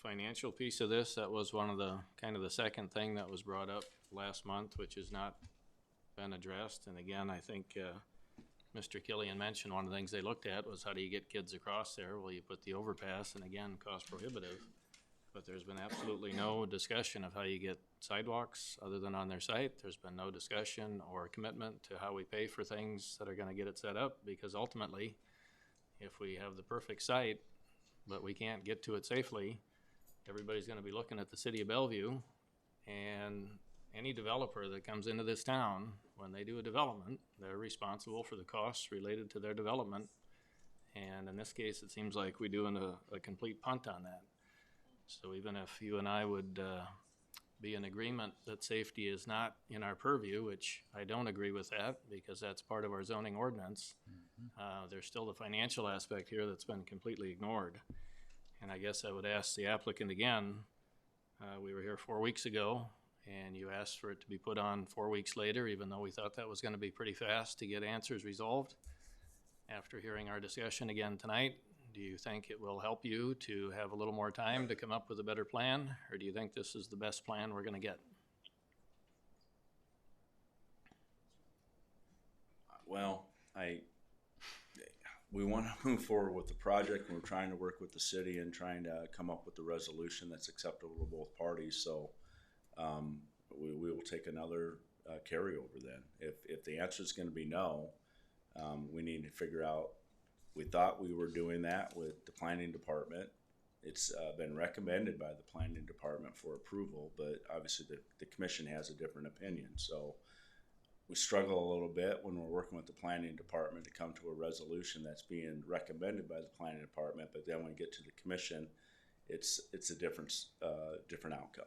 financial piece of this, that was one of the second thing that was brought up last month, which has not been addressed. And again, I think Mr. Killian mentioned one of the things they looked at was how do you get kids across there? Well, you put the overpass, and again, cost prohibitive. But there's been absolutely no discussion of how you get sidewalks other than on their site. There's been no discussion or commitment to how we pay for things that are going to get it set up, because ultimately, if we have the perfect site, but we can't get to it safely, everybody's going to be looking at the city of Bellevue, and any developer that comes into this town, when they do a development, they're responsible for the costs related to their development. And in this case, it seems like we're doing a complete punt on that. So even if you and I would be in agreement that safety is not in our purview, which I don't agree with that because that's part of our zoning ordinance, there's still the financial aspect here that's been completely ignored. And I guess I would ask the applicant again, we were here 4 weeks ago, and you asked for it to be put on 4 weeks later, even though we thought that was going to be pretty fast to get answers resolved. After hearing our discussion again tonight, do you think it will help you to have a little more time to come up with a better plan, or do you think this is the best plan we're going to get? Well, we want to move forward with the project, and we're trying to work with the city and trying to come up with a resolution that's acceptable to both parties. So we will take another carryover then. If the answer is going to be no, we need to figure out. We thought we were doing that with the planning department. It's been recommended by the planning department for approval, but obviously the commission has a different opinion. So we struggle a little bit when we're working with the planning department to come to a resolution that's being recommended by the planning department, but then when we get to the commission, it's a different outcome.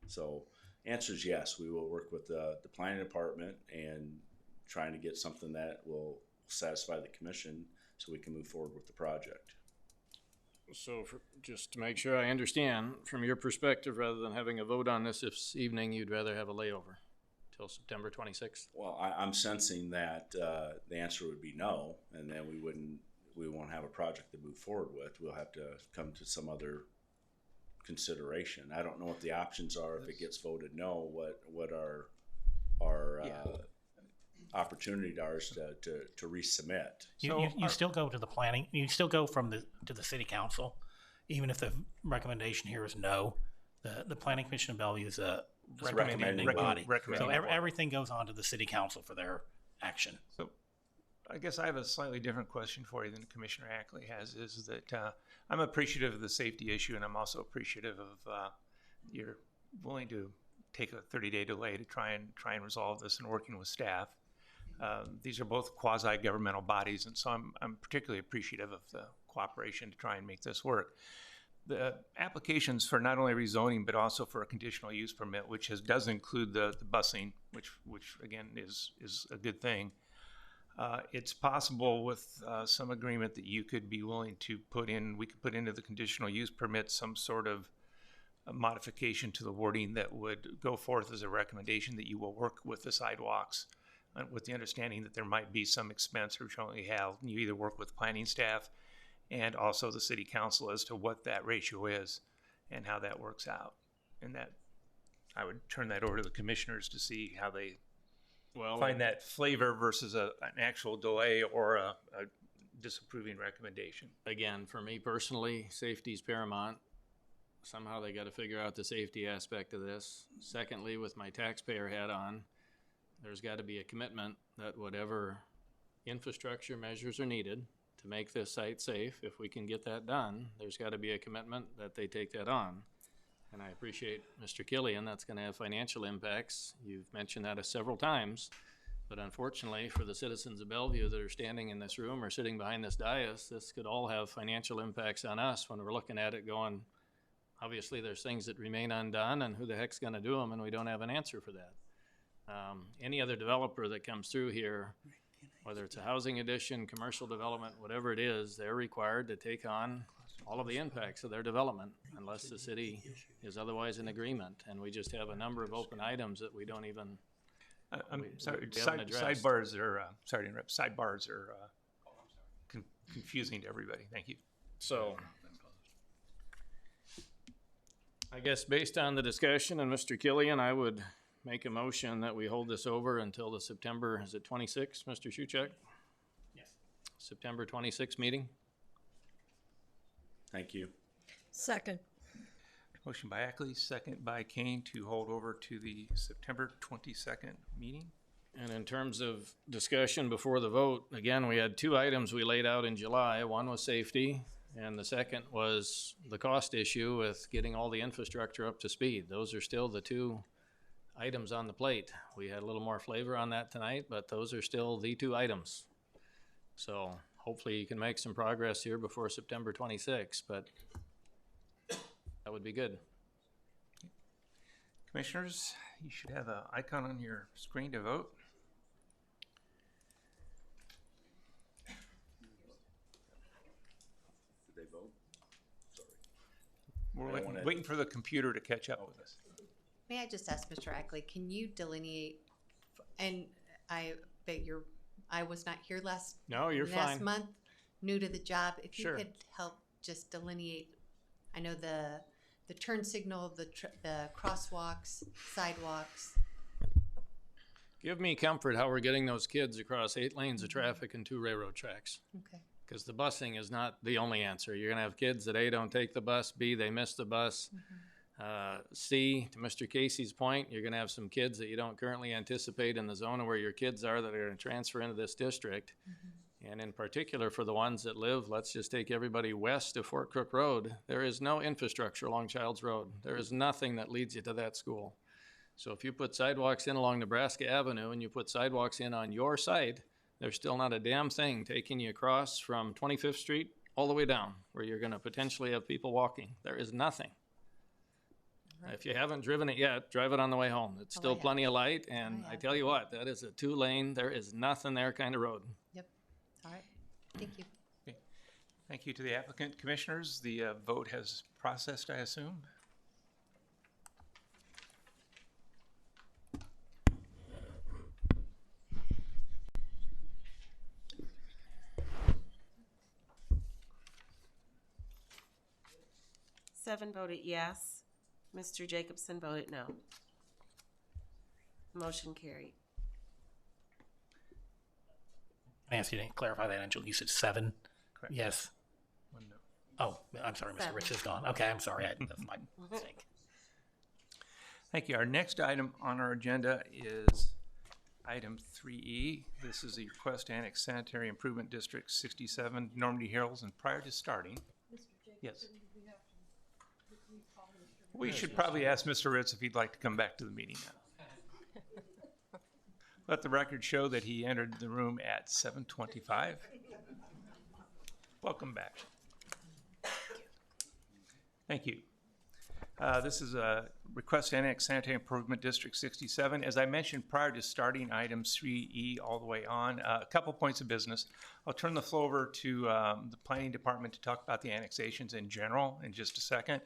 So answer is yes, we will work with the planning department and trying to get something that will satisfy the commission so we can move forward with the project. So just to make sure I understand, from your perspective, rather than having a vote on this evening, you'd rather have a layover till September 26th? Well, I'm sensing that the answer would be no, and then we won't have a project to move forward with. We'll have to come to some other consideration. I don't know what the options are if it gets voted no, what our opportunity are to resubmit. You still go to the planning, you still go to the city council, even if the recommendation here is no. The planning commission of Bellevue is a recommending body. So everything goes on to the city council for their action. So I guess I have a slightly different question for you than Commissioner Ackley has, is that I'm appreciative of the safety issue, and I'm also appreciative of you're willing to take a 30-day delay to try and resolve this and working with staff. These are both quasi-governmental bodies, and so I'm particularly appreciative of the cooperation to try and make this work. The applications for not only rezoning but also for a conditional use permit, which does include the busing, which again is a good thing. It's possible with some agreement that you could be willing to we could put into the conditional use permit some sort of a modification to the wording that would go forth as a recommendation that you will work with the sidewalks, with the understanding that there might be some expense or jointly have. You either work with planning staff and also the city council as to what that ratio is and how that works out. And that I would turn that over to the commissioners to see how they find that flavor versus an actual delay or a disapproving recommendation. Again, for me personally, safety is paramount. Somehow they got to figure out the safety aspect of this. Secondly, with my taxpayer hat on, there's got to be a commitment that whatever infrastructure measures are needed to make this site safe, if we can get that done, there's got to be a commitment that they take that on. And I appreciate Mr. Killian, that's going to have financial impacts. You've mentioned that several times, but unfortunately for the citizens of Bellevue that are standing in this room or sitting behind this dais, this could all have financial impacts on us when we're looking at it going, obviously there's things that remain undone and who the heck's going to do them, and we don't have an answer for that. Any other developer that comes through here, whether it's a housing addition, commercial development, whatever it is, they're required to take on all of the impacts of their development unless the city is otherwise in agreement. And we just have a number of open items that we don't even I'm sorry, sidebars are, sorry to interrupt, sidebars are confusing to everybody. Thank you. So I guess based on the discussion and Mr. Killian, I would make a motion that we hold this over until the September, is it 26, Mr. Shuchek? Yes. September 26 meeting. Thank you. Second. Motion by Ackley, second by Kane to hold over to the September 22nd meeting. And in terms of discussion before the vote, again, we had two items we laid out in July. One was safety, and the second was the cost issue with getting all the infrastructure up to speed. Those are still the two items on the plate. We had a little more flavor on that tonight, but those are still the two items. So hopefully you can make some progress here before September 26th, but that would be good. Commissioners, you should have an icon on your screen to vote. Did they vote? Sorry. We're waiting for the computer to catch up with us. May I just ask Mr. Ackley, can you delineate, and I bet I was not here last month, new to the job. If Sure. you could help just delineate, I know the turn signal, the crosswalks, sidewalks. Give me comfort how we're getting those kids across 8 lanes of traffic and 2 railroad tracks. Okay. Because the busing is not the only answer. You're going to have kids that A, don't take the bus, B, they miss the bus. C, to Mr. Casey's point, you're going to have some kids that you don't currently anticipate in the zone where your kids are that are going to transfer into this district. And in particular for the ones that live, let's just take everybody west of Fort Crook Road. There is no infrastructure along Childs Road. There is nothing that leads you to that school. So if you put sidewalks in along Nebraska Avenue and you put sidewalks in on your side, there's still not a damn thing taking you across from 25th Street all the way down, where you're gonna potentially have people walking. There is nothing. If you haven't driven it yet, drive it on the way home. It's still plenty of light, and I tell you what, that is a 2-lane, there is nothing there kind of road. Yep. All right. Thank you. Okay. Thank you to the applicant. Commissioners, the vote has processed, I assume? Seven voted yes. Mr. Jacobson voted no. Motion carried. Nancy didn't clarify that, Angela. You said 7? Correct. Yes. One no. Oh, I'm sorry, Mr. Rich is gone. Okay, I'm sorry. That's my mistake. Thank you. Our next item on our agenda is item 3E. This is the request to annex Sanitary Improvement District 67, Normandy Hills, and prior to starting. Yes. We should probably ask Mr. Ritz if he'd like to come back to the meeting now. Let the record show that he entered the room at 7:25. Welcome back. Thank you. This is a request to annex Sanitary Improvement District 67. As I mentioned prior to starting items 3E all the way on, a couple points of business. I'll turn the floor over to the Planning Department to talk about the annexations in general in just a second.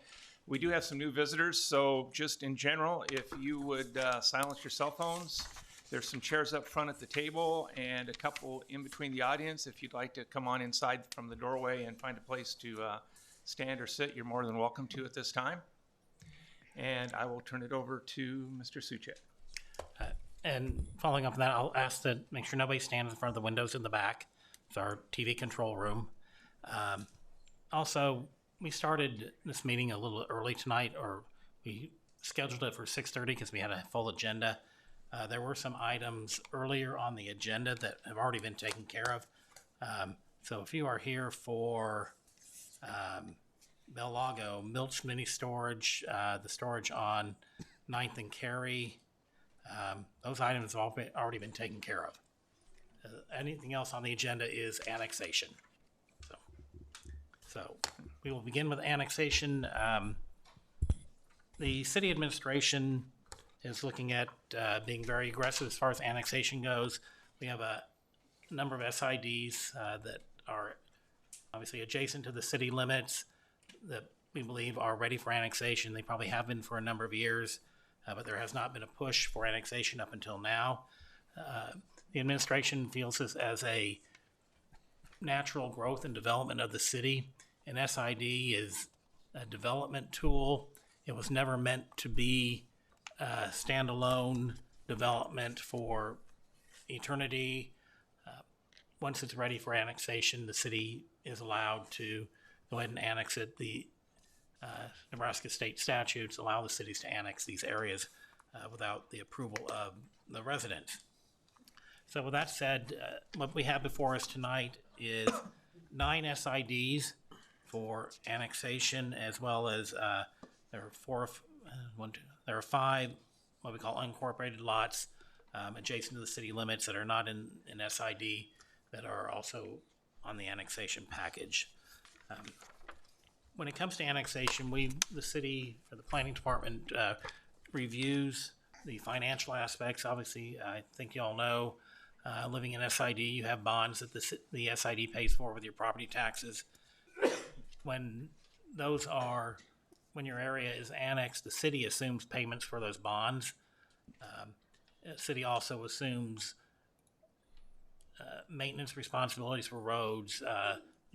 We do have some new visitors, so just in general, if you would silence your cell phones. There's some chairs up front at the table and a couple in between the audience. If you'd like to come on inside from the doorway and find a place to stand or sit, you're more than welcome to at this time. And I will turn it over to Mr. Suchek. And following up on that, I'll ask to make sure nobody stands in front of the windows in the back. It's our TV control room. Also, we started this meeting a little early tonight, or we scheduled it for 6:30 because we had a full agenda. There were some items earlier on the agenda that have already been taken care of. So if you are here for Bell Lago, Milch Mini Storage, the storage on 9th and Cary, those items have already been taken care of. Anything else on the agenda is annexation. So we will begin with annexation. The city administration is looking at being very aggressive as far as annexation goes. We have a number of SIDs that are obviously adjacent to the city limits that we believe are ready for annexation. They probably have been for a number of years, but there has not been a push for annexation up until now. The administration feels this as a natural growth and development of the city. An SID is a development tool. It was never meant to be a standalone development for eternity. Once it's ready for annexation, the city is allowed to go ahead and annex it. The Nebraska state statutes allow the cities to annex these areas without the approval of the residents. So with that said, what we have before us tonight is 9 SIDs for annexation, as well as there are 5 what we call unincorporated lots adjacent to the city limits that are not in SID that are also on the annexation package. When it comes to annexation, the city, or the planning department, reviews the financial aspects. Obviously, I think you all know, living in SID, you have bonds that the SID pays for with your property taxes. When your area is annexed, the city assumes payments for those bonds. The city also assumes maintenance responsibilities for roads,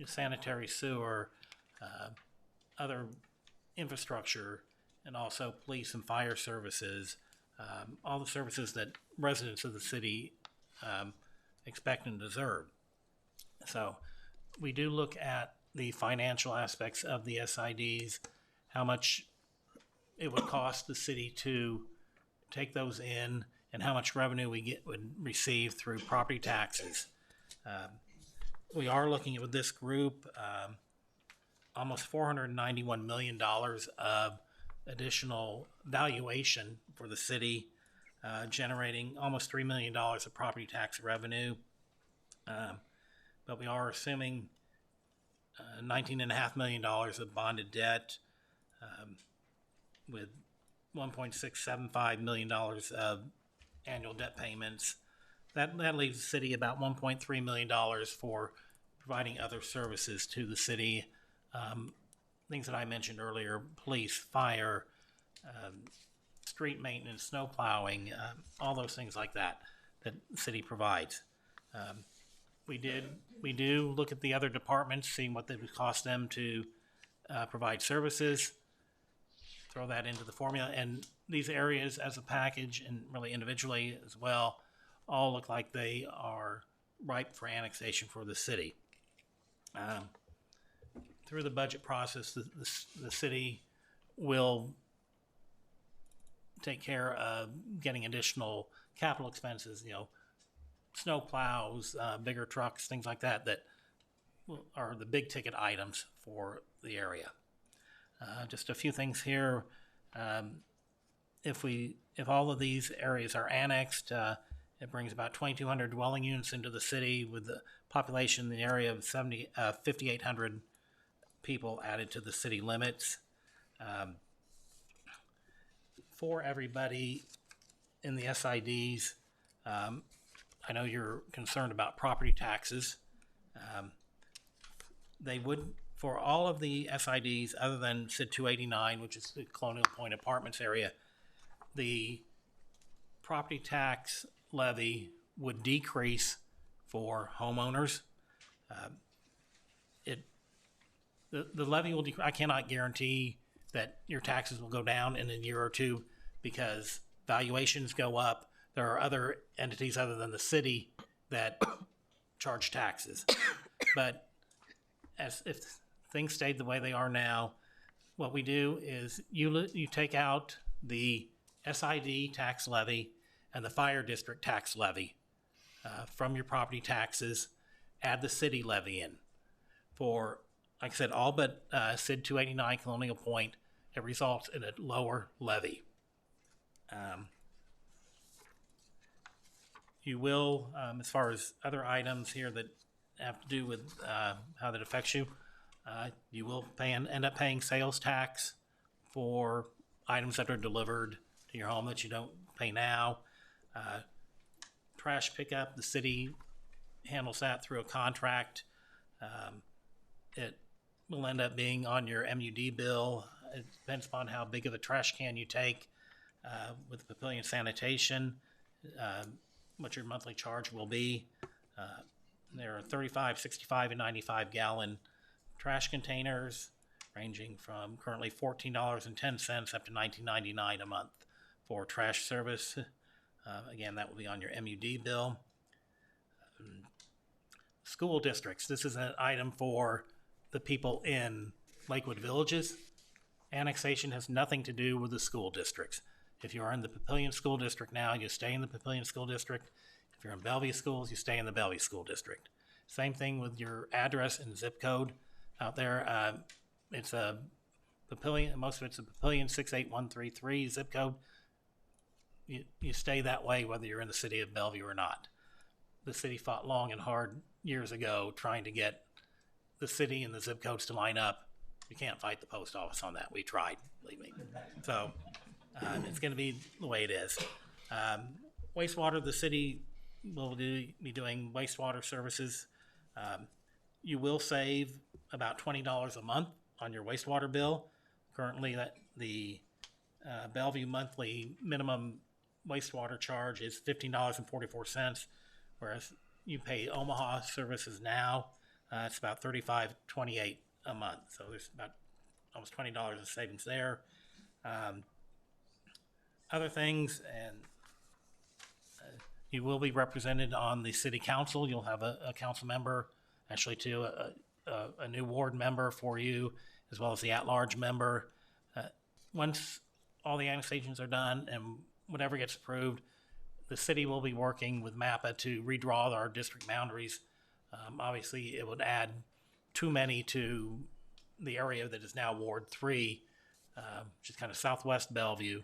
sanitary sewer, other infrastructure, and also police and fire services, all the services that residents of the city expect and deserve. So we do look at the financial aspects of the SIDs, how much it would cost the city to take those in, and how much revenue we would receive through property taxes. We are looking at, with this group, almost $491 million of additional valuation for the city, generating almost $3 million of property tax revenue. But we are assuming $19.5 million of bonded debt, with $1.675 million of annual debt payments. That leaves the city about $1.3 million for providing other services to the city. Things that I mentioned earlier: police, fire, street maintenance, snow plowing, all those things like that the city provides. We do look at the other departments, seeing what it would cost them to provide services, throw that into the formula, and these areas as a package and really individually as well all look like they are ripe for annexation for the city. Through the budget process, the city will take care of getting additional capital expenses, snow plows, bigger trucks, things like that, that are the big ticket items for the area. Just a few things here. If all of these areas are annexed, it brings about 2,200 dwelling units into the city, with the population in the area of 5,800 people added to the city limits. For everybody in the SIDs, I know you're concerned about property taxes. They would, for all of the SIDs other than SID 289, which is the Colonial Point Apartments area, the property tax levy would decrease for homeowners. The levy will I cannot guarantee that your taxes will go down in a year or two, because valuations go up. There are other entities other than the city that charge taxes. But if things stayed the way they are now, what we do is you take out the SID tax levy and the fire district tax levy from your property taxes, add the city levy in. For, like I said, all but SID 289 Colonial Point, it results in a lower levy. You will, as far as other items here that have to do with how that affects you, you will end up paying sales tax for items that are delivered to your home that you don't pay now. Trash pickup, the city handles that through a contract. It will end up being on your MUD bill. It depends upon how big of a trash can you take. With Papillion Sanitation, what your monthly charge will be. There are 35, 65, and 95 gallon trash containers, ranging from currently $14.10 up to $19.99 a month for trash service. Again, that will be on your MUD bill. School districts. This is an item for the people in Lakewood Villages. Annexation has nothing to do with the school districts. If you're in the Papillion School District now, you stay in the Papillion School District. If you're in Bellevue schools, you stay in the Bellevue School District. Same thing with your address and zip code out there. It's a Papillion, most of it's a Papillion 68133 zip code. You stay that way whether you're in the city of Bellevue or not. The city fought long and hard years ago trying to get the city and the zip codes to line up. You can't fight the post office on that. We tried, believe me. So it's going to be the way it is. Wastewater, the city will be doing wastewater services. You will save about $20 a month on your wastewater bill. Currently, the Bellevue monthly minimum wastewater charge is $15.44, whereas you pay Omaha services now. It's about $35.28 a month. So there's about almost $20 of savings there. Other things, and you will be represented on the city council. You'll have a council member, actually two, a new ward member for you, as well as the at-large member. Once all the annexations are done and whatever gets approved, the city will be working with MAPPA to redraw our district boundaries. Obviously, it would add too many to the area that is now Ward 3 which is kind of southwest Bellevue.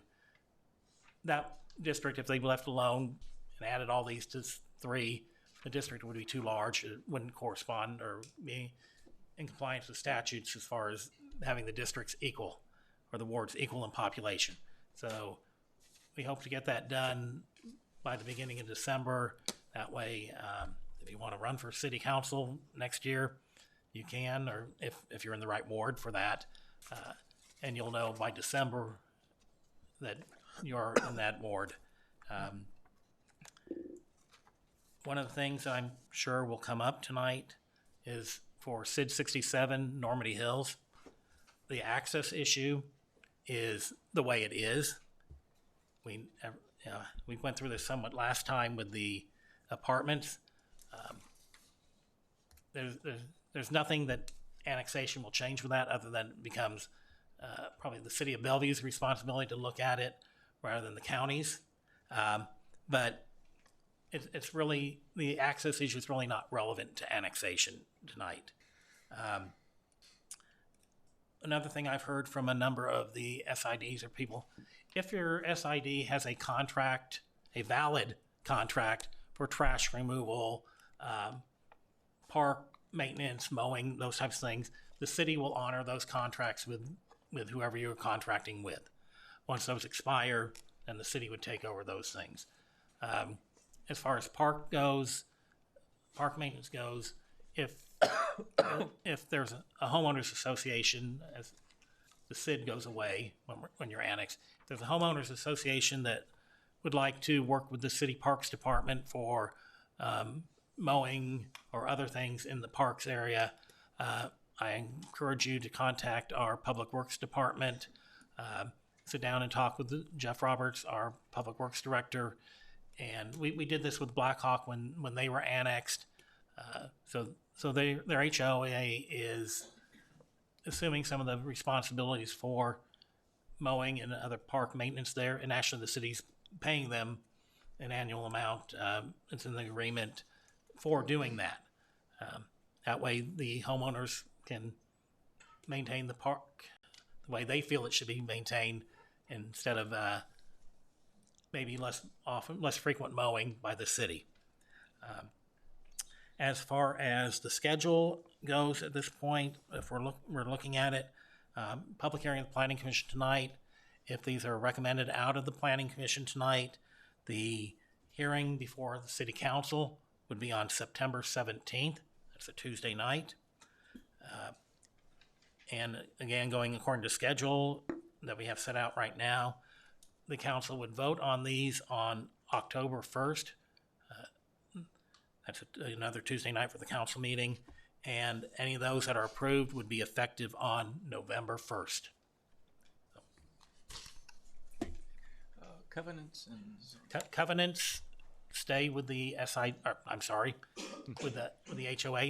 That district, if they left alone and added all these to 3, the district would be too large. It wouldn't correspond or be in compliance with statutes as far as having the districts equal or the wards equal in population. So we hope to get that done by the beginning of December. That way, if you want to run for city council next year, you can, or if you're in the right ward for that. And you'll know by December that you're in that ward. One of the things I'm sure will come up tonight is for SID 67 Normandy Hills. The access issue is the way it is. We went through this somewhat last time with the apartments. There's nothing that annexation will change with that other than it becomes probably the city of Bellevue's responsibility to look at it rather than the county's. But it's really, the access issue is really not relevant to annexation tonight. Another thing I've heard from a number of the SIDs or people, if your SID has a contract, a valid contract for trash removal, park maintenance, mowing, those types of things, the city will honor those contracts with whoever you're contracting with. Once those expire, then the city would take over those things. As far as park maintenance goes, if there's a homeowners association, as the SID goes away when you're annexed, if there's a homeowners association that would like to work with the city parks department for mowing or other things in the parks area, I encourage you to contact our public works department, sit down and talk with Jeff Roberts, our public works director. And we did this with Blackhawk when they were annexed. So their HOA is assuming some of the responsibilities for mowing and other park maintenance there, and actually the city's paying them an annual amount. It's in the agreement for doing that. That way the homeowners can maintain the park the way they feel it should be maintained instead of maybe less frequent mowing by the city. As far as the schedule goes at this point, if we're looking at it, public hearing of the Planning Commission tonight. If these are recommended out of the Planning Commission tonight, the hearing before the City Council would be on September 17th. That's a Tuesday night. And again, going according to schedule that we have set out right now, the council would vote on these on October 1st. That's another Tuesday night for the council meeting. And any of those that are approved would be effective on November 1st. Covenants and Covenants stay with the with the HOA.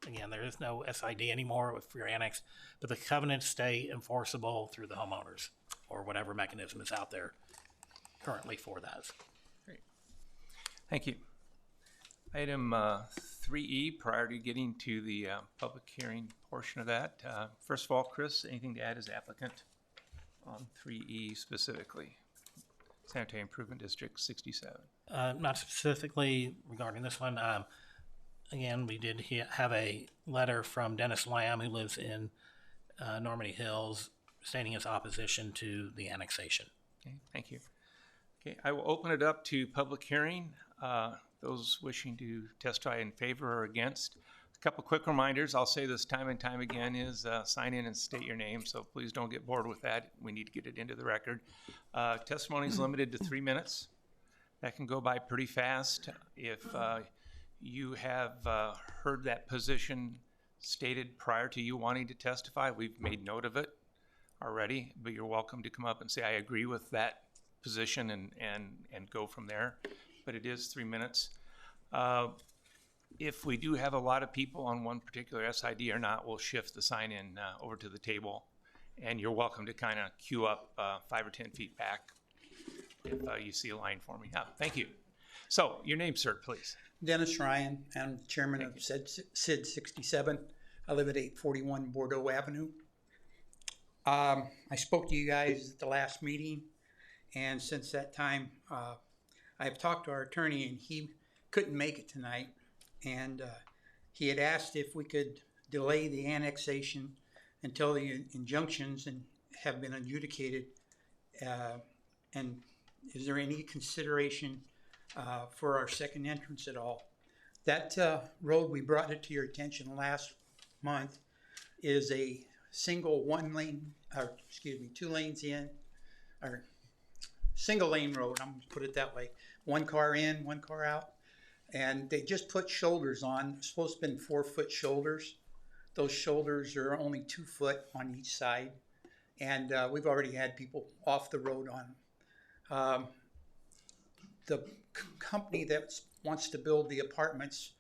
Again, there is no SID anymore if you're annexed, but the covenants stay enforceable through the homeowners or whatever mechanism is out there currently for that. Great. Thank you. Item 3E, prior to getting to the public hearing portion of that. First of all, Chris, anything to add as applicant on 3E specifically? Sanitary Improvement District 67. Not specifically regarding this one. Again, we did have a letter from Dennis Lamb, who lives in Normandy Hills, stating his opposition to the annexation. Okay, thank you. Okay, I will open it up to public hearing. Those wishing to testify in favor or against. A couple quick reminders, I'll say this time and time again, is sign in and state your name, so please don't get bored with that. We need to get it into the record. Testimony is limited to 3 minutes. That can go by pretty fast. If you have heard that position stated prior to you wanting to testify, we've made note of it already, but you're welcome to come up and say, I agree with that position and go from there. But it is 3 minutes. If we do have a lot of people on one particular SID or not, we'll shift the sign-in over to the table, and you're welcome to kind of queue up 5 or 10 feet back if you see a line for me. Thank you. So, your name, sir, please. Dennis Ryan. I'm chairman of SID 67. I live at 841 Bordeaux Avenue. I spoke to you guys at the last meeting, and since that time, I've talked to our attorney, and he couldn't make it tonight. And he had asked if we could delay the annexation until the injunctions have been adjudicated. And is there any consideration for our second entrance at all? That road, we brought it to your attention last month, is a single two lanes in, or single lane road, I'm gonna put it that way. One car in, one car out. And they just put shoulders on. It's supposed to have been 4-foot shoulders. Those shoulders are only 2 foot on each side. And we've already had people off the road on them. The company that wants to build the apartments,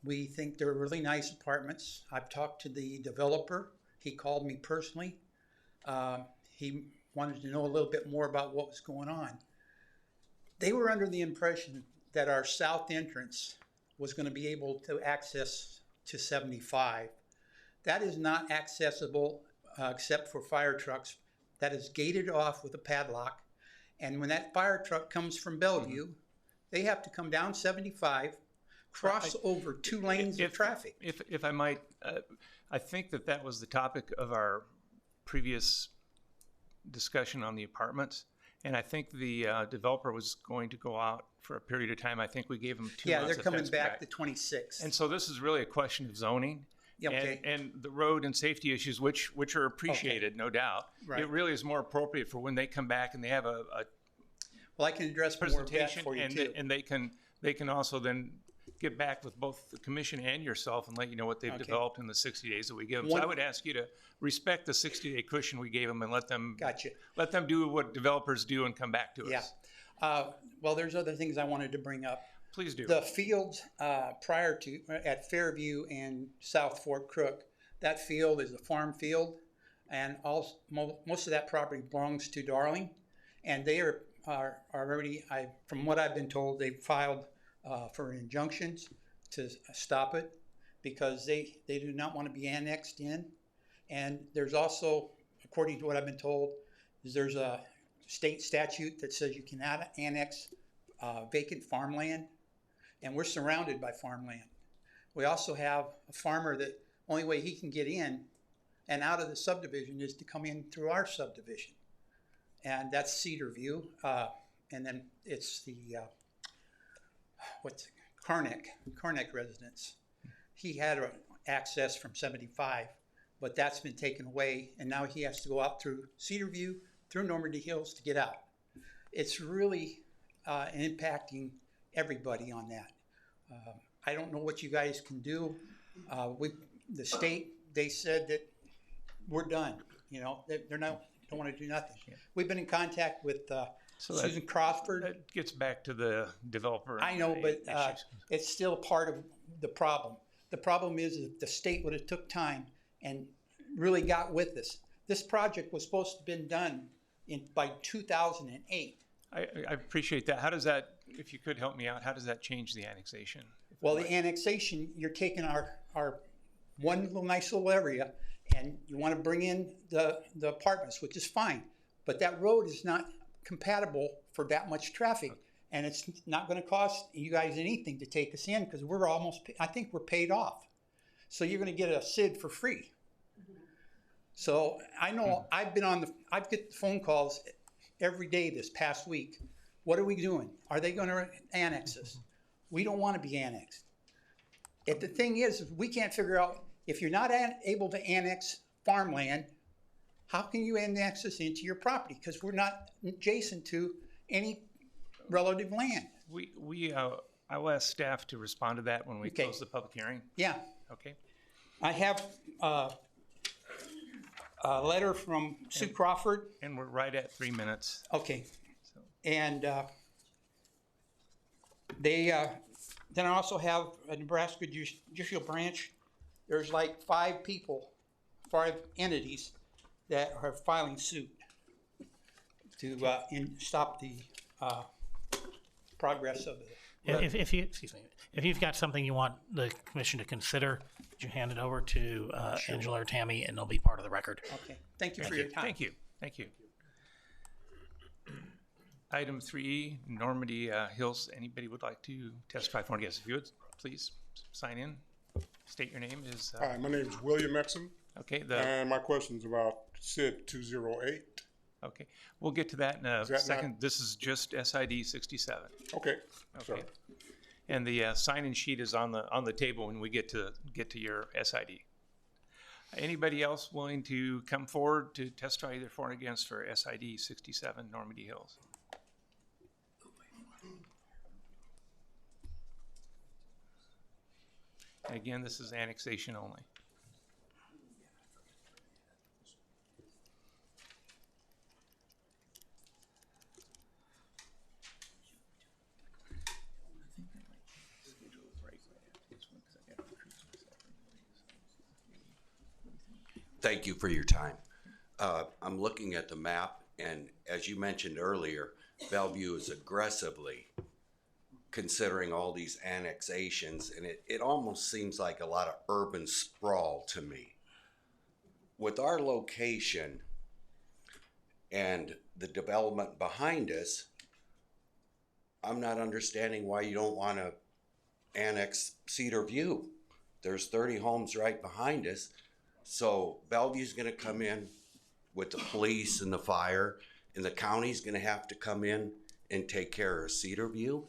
we think they're really nice apartments. I've talked to the developer. He called me personally. He wanted to know a little bit more about what was going on. They were under the impression that our south entrance was going to be able to access to 75. That is not accessible except for fire trucks. That is gated off with a padlock. And when that fire truck comes from Bellevue, they have to come down 75, cross over 2 lanes of traffic. If I might, I think that was the topic of our previous discussion on the apartments. And I think the developer was going to go out for a period of time. I think we gave them 2 months. Yeah, they're coming back the 26th. And so this is really a question of zoning. Yeah, okay. And the road and safety issues, which are appreciated, no doubt. Right. It really is more appropriate for when they come back and they have a well, I can address more of that for you and too. And they can also then get back with both the commission and yourself and let you know what they've developed in the 60 days that we give them. So I would ask you to respect the 60-day cushion we gave them and let them do what developers do and come back to us. Yeah. Well, there's other things I wanted to bring up. Please do. The fields prior to at Fairview and South Fort Crook, that field is a farm field, and most of that property belongs to Darling, and they are already. From what I've been told, they've filed for injunctions to stop it because they do not want to be annexed in. And there's also, according to what I've been told, there's a state statute that says you cannot annex vacant farmland, and we're surrounded by farmland. We also have a farmer that only way he can get in and out of the subdivision is to come in through our subdivision, and that's Cedar View, and then it's the Carneck residence. He had access from 75, but that's been taken away, and now he has to go out through Cedar View, through Normandy Hills to get out. It's really impacting everybody on that. I don't know what you guys can do. The state, they said that we're done. You know, don't want to do nothing. We've been in contact with Susan Crawford. That gets back to the developer. I know, but it's still part of the problem. The problem is that the state would have took time and really got with us. This project was supposed to have been done by 2008. I appreciate that. How does that, if you could help me out, how does that change the annexation? Well, the annexation, you're taking our one little nice little area and you want to bring in the apartments, which is fine. But that road is not compatible for that much traffic. And it's not going to cost you guys anything to take us in because we're I think we're paid off. So you're going to get a SID for free. So I know I get phone calls every day this past week. What are we doing? Are they going to annex us? We don't want to be annexed. The thing is, we can't figure out, if you're not able to annex farmland, how can you annex us into your property? Because we're not adjacent to any relative land. I will ask staff to respond to that when we close the public hearing. Yeah. Okay. I have a letter from Sue Crawford. And we're right at 3 minutes. Okay. So. And then I also have a Nebraska Judicial Branch. There's like 5 entities that are filing suit to stop the progress of If you, excuse me, if you've got something you want the commission to consider, would you hand it over to Angela or Tammy, and they'll be part of the record. Okay, thank you for your time. Thank you. Thank you. Item 3E, Normandy Hills. Anybody would like to testify for and against? If you would, please sign in. State your name is. Hi, my name is William Exum. Okay. And my question is about SID 208. Okay, we'll get to that in a Is that second. not- This is just SID 67. Okay. Okay. Sorry. And the sign-in sheet is on the table when we get to your SID. Anybody else willing to come forward to testify either for and against for SID 67 Normandy Hills? And again, this is annexation only. Thank you for your time. I'm looking at the map, and as you mentioned earlier, Bellevue is aggressively considering all these annexations, and it almost seems like a lot of urban sprawl to me. With our location and the development behind us, I'm not understanding why you don't want to annex Cedar View. There's 30 homes right behind us. So Bellevue's gonna come in with the police and the fire, and the county's gonna have to come in and take care of Cedar View?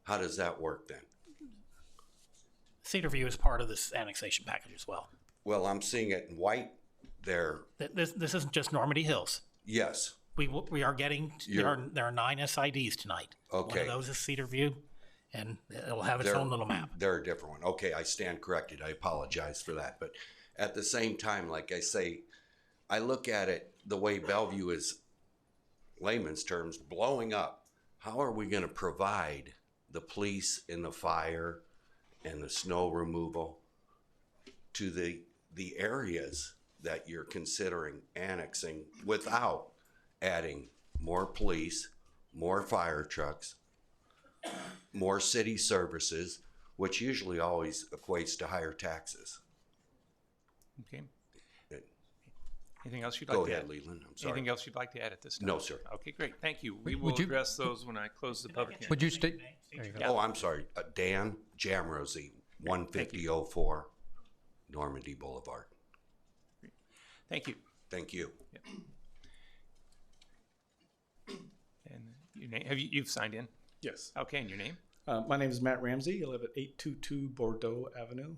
How does that work then? Cedar View is part of this annexation package as well. Well, I'm seeing it in white there. This isn't just Normandy Hills. Yes. We are getting, there are 9 SIDs tonight. Okay. One of those is Cedar View, and it'll have its own little map. They're a different one. Okay, I stand corrected. I apologize for that. But at the same time, like I say, I look at it the way Bellevue is, layman's terms, blowing up. How are we going to provide the police and the fire and the snow removal to the areas that you're considering annexing without adding more police, more fire trucks, more city services, which usually always equates to higher taxes? Okay. Anything else you'd like Go to ahead, add? Leland. I'm sorry. Anything else you'd like to add at this time? No, sir. Okay, great. Thank you. We will Would you- address those when I close the public hearing. Would you state? There you go. Oh, I'm sorry. Dan Jamrosi, 15004 Normandy Boulevard. Thank you. Thank you. And your name, you've signed in? Yes. Okay, and your name? My name is Matt Ramsey. I live at 822 Bordeaux Avenue.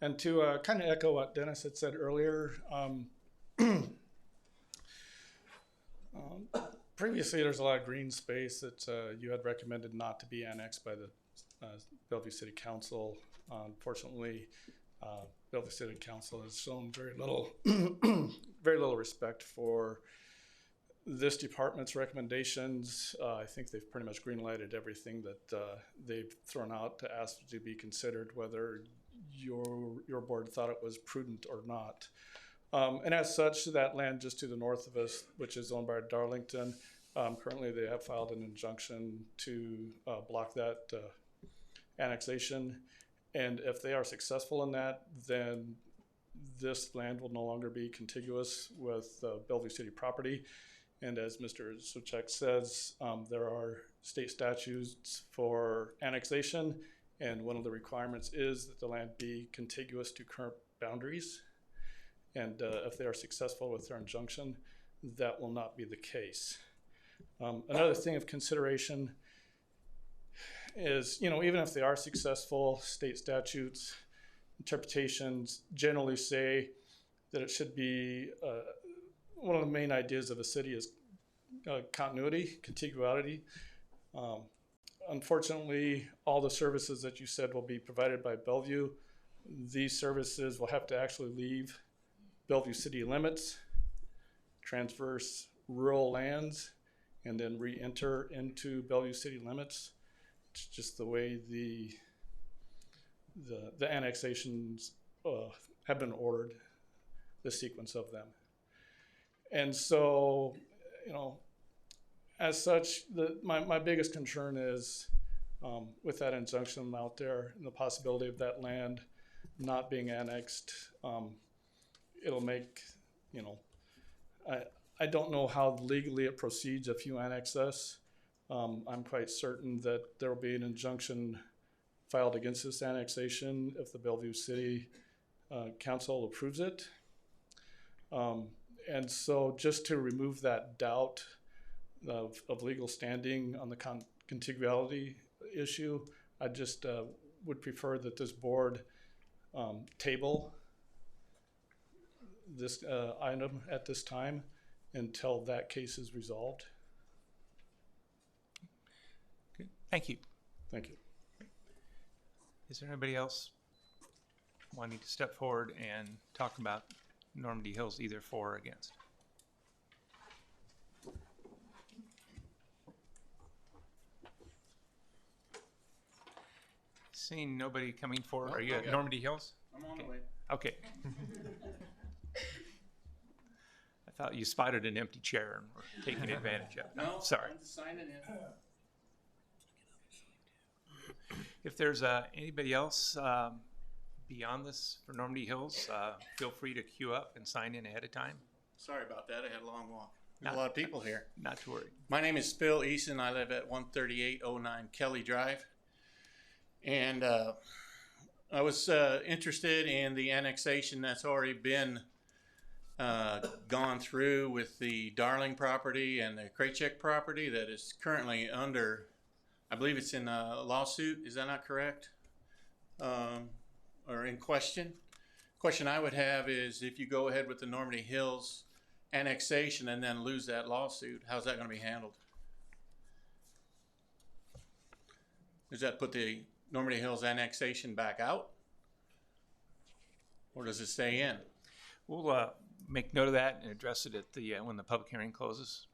And to kind of echo what Dennis had said earlier, previously there's a lot of green space that you had recommended not to be annexed by the Bellevue City Council. Unfortunately, Bellevue City Council has shown very little, very little respect for this department's recommendations. I think they've pretty much green-lighted everything that they've thrown out to ask to be considered, whether your board thought it was prudent or not. And as such, that land just to the north of us, which is owned by Darlington, currently they have filed an injunction to block that annexation. And if they are successful in that, then this land will no longer be contiguous with Bellevue City property. And as Mr. Suchek says, there are state statutes for annexation, and one of the requirements is that the land be contiguous to current boundaries. And if they are successful with their injunction, that will not be the case. Another thing of consideration is, even if they are successful, state statutes, interpretations generally say that it should be, one of the main ideas of a city is continuity, contiguity. Unfortunately, all the services that you said will be provided by Bellevue, these services will have to actually leave Bellevue city limits, transverse rural lands, and then re-enter into Bellevue city limits. It's just the way the annexations have been ordered, the sequence of them. And so, as such, my biggest concern is with that injunction out there and the possibility of that land not being annexed. It'll make, you know, I don't know how legally it proceeds if you annex us. I'm quite certain that there will be an injunction filed against this annexation if the Bellevue City Council approves it. And so just to remove that doubt of legal standing on the contiguity issue, I just would prefer that this board table this item at this time until that case is resolved. Okay. Thank you. Thank you. Is there anybody else wanting to step forward and talk about Normandy Hills either for or against? Seeing nobody coming forward, are you at Normandy Hills? I'm on the way. Okay. I thought you spotted an empty chair and were taking advantage of it. No, Sorry. I'm just signing in. If there's anybody else beyond this for Normandy Hills, feel free to queue up and sign in ahead of time. Sorry about that. I had a long walk. There's Not- a lot of people here. Not to worry. My name is Phil Eason. I live at 13809 Kelly Drive. And I was interested in the annexation that's already been gone through with the Darling property and the Kraychik property that is currently under, I believe it's in a lawsuit. Is that not correct? Or in question? Question I would have is if you go ahead with the Normandy Hills annexation and then lose that lawsuit, how's that going to be handled? Does that put the Normandy Hills annexation back out? Or does it stay in? We'll make note of that and address it at the when the public hearing closes.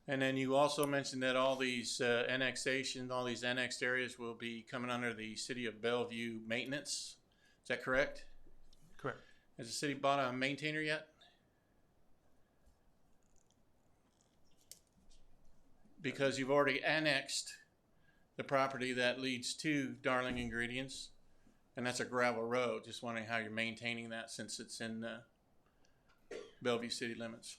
And then you also mentioned that all these annexations, all these annexed areas will be coming under the City of Bellevue maintenance. Is that correct? Correct. Has the city bought a maintainer yet? Because you've already annexed the property that leads to Darling Ingredients, and that's a gravel road. Just wondering how you're maintaining that since it's in Bellevue city limits.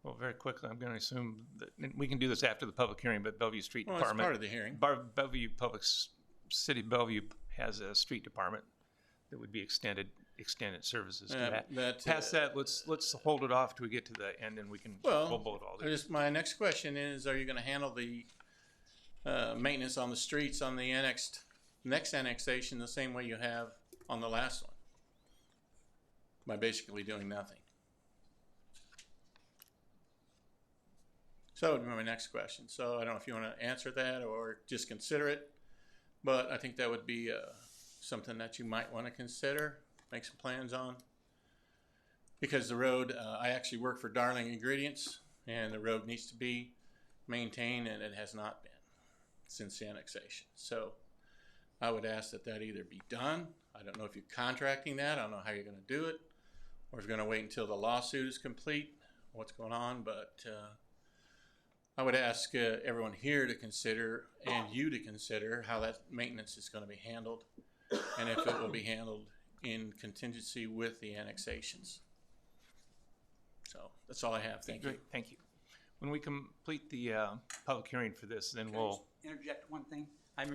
Well, very quickly, I'm going to assume that and we can do this after the public hearing, but Bellevue Street Well, it's Department. part of the hearing. Bellevue City of Bellevue has a street department that would be extended services to that. Past that, let's hold it off till we get to the end, and we can we'll vote all this. My next question is: are you going to handle the maintenance on the streets on the next annexation the same way you have on the last one, by basically doing nothing? So that would be my next question. So I don't know if you want to answer that or just consider it, but I think that would be something that you might want to consider, make some plans on. Because the road, I actually work for Darling Ingredients, and the road needs to be maintained, and it has not been since the annexation. So I would ask that that either be done. I don't know if you're contracting that. I don't know how you're going to do it, or if you're going to wait until the lawsuit is complete, what's going on. But I would ask everyone here to consider, and you to consider, how that maintenance is going to be handled, and if it will be handled in contingency with the annexations. So that's all I have. Thank you. Great, thank you. When we complete the public hearing for this, then we'll Interject one thing. I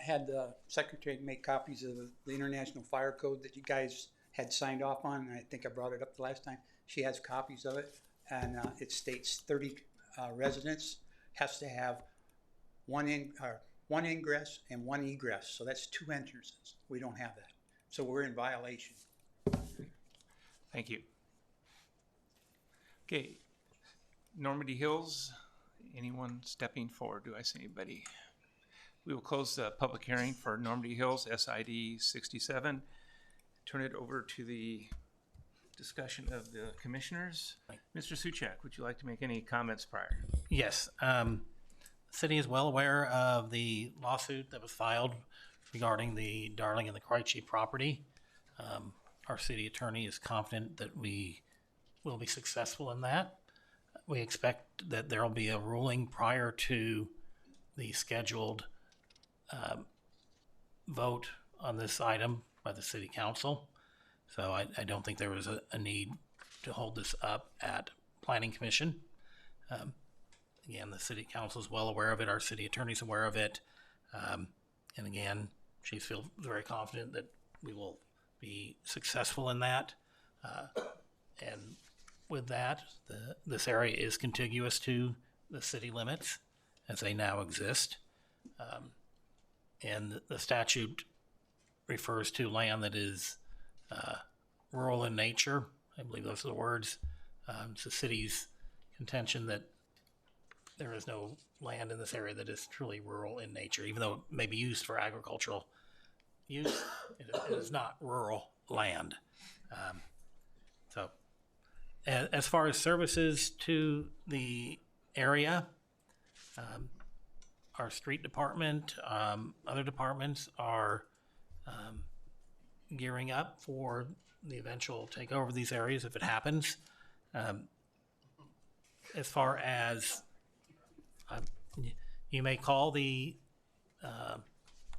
had the secretary make copies of the International Fire Code that you guys had signed off on, and I think I brought it up the last time. She has copies of it, and it states 30 residents has to have one ingress and one egress. So that's 2 entrances. We don't have that. So we're in violation. thank you. Okay, Normandy Hills, anyone stepping forward? Do I see anybody? We will close the public hearing for Normandy Hills, SID 67. Turn it over to the discussion of the commissioners. Mr. Suchak, would you like to make any comments prior? Yes. The city is well aware of the lawsuit that was filed regarding the Darling and the Kraychik property. Our city attorney is confident that we will be successful in that. we expect that there will be a ruling prior to the scheduled vote on this item by the city council. So I don't think there was a need to hold this up at planning commission. Again, the city council is well aware of it. Our city attorney's aware of it. And again, she feels very confident that we will be successful in that. And with that, this area is contiguous to the city limits as they now exist. And the statute refers to land that is rural in nature. I believe those are the words. It's the city's contention that there is no land in this area that is truly rural in nature, even though it may be used for agricultural use. It is not rural land. So as far as services to the area, our street department, other departments are gearing up for the eventual takeover of these areas if it happens. As far as you may call the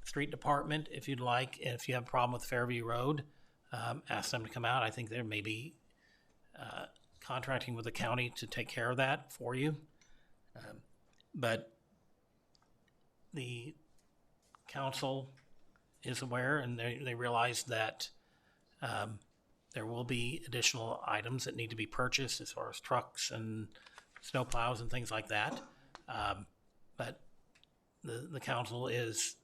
street department if you'd like, and if you have a problem with Fairview Road, ask them to come out. I think there may be contracting with the county to take care of that for you. But the council is aware, and they realize that there will be additional items that need to be purchased as far as trucks and snow plows and things like that. But the council is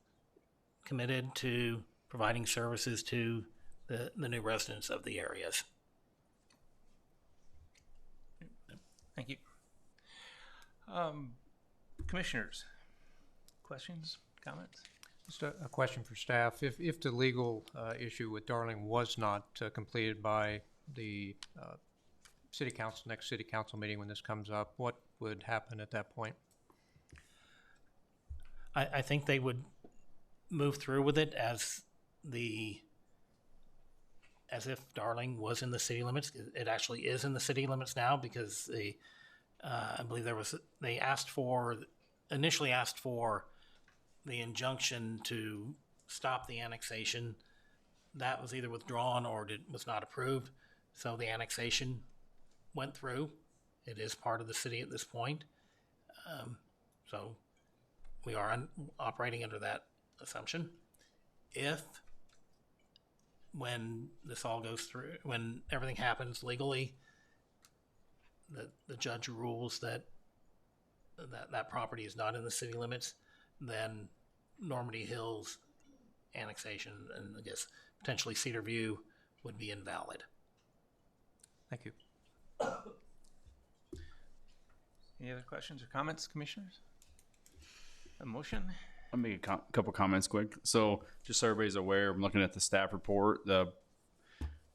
committed to providing services to the new residents of the areas. Thank you. Commissioners, questions, comments? Just a question for staff. If the legal issue with Darling was not completed by the city council, next city council meeting when this comes up, what would happen at that point? I think they would move through with it as if Darling was in the city limits. It actually is in the city limits now because I believe they initially asked for the injunction to stop the annexation. That was either withdrawn or was not approved. So the annexation went through. It is part of the city at this point. So we are operating under that assumption. When this all goes through, when everything happens legally, the judge rules that property is not in the city limits, then Normandy Hills annexation and I guess potentially Cedar View would be invalid. Thank you. Any other questions or comments, commissioners? A motion? I'll make a couple comments quick. So just so everybody's aware, I'm looking at the staff report. The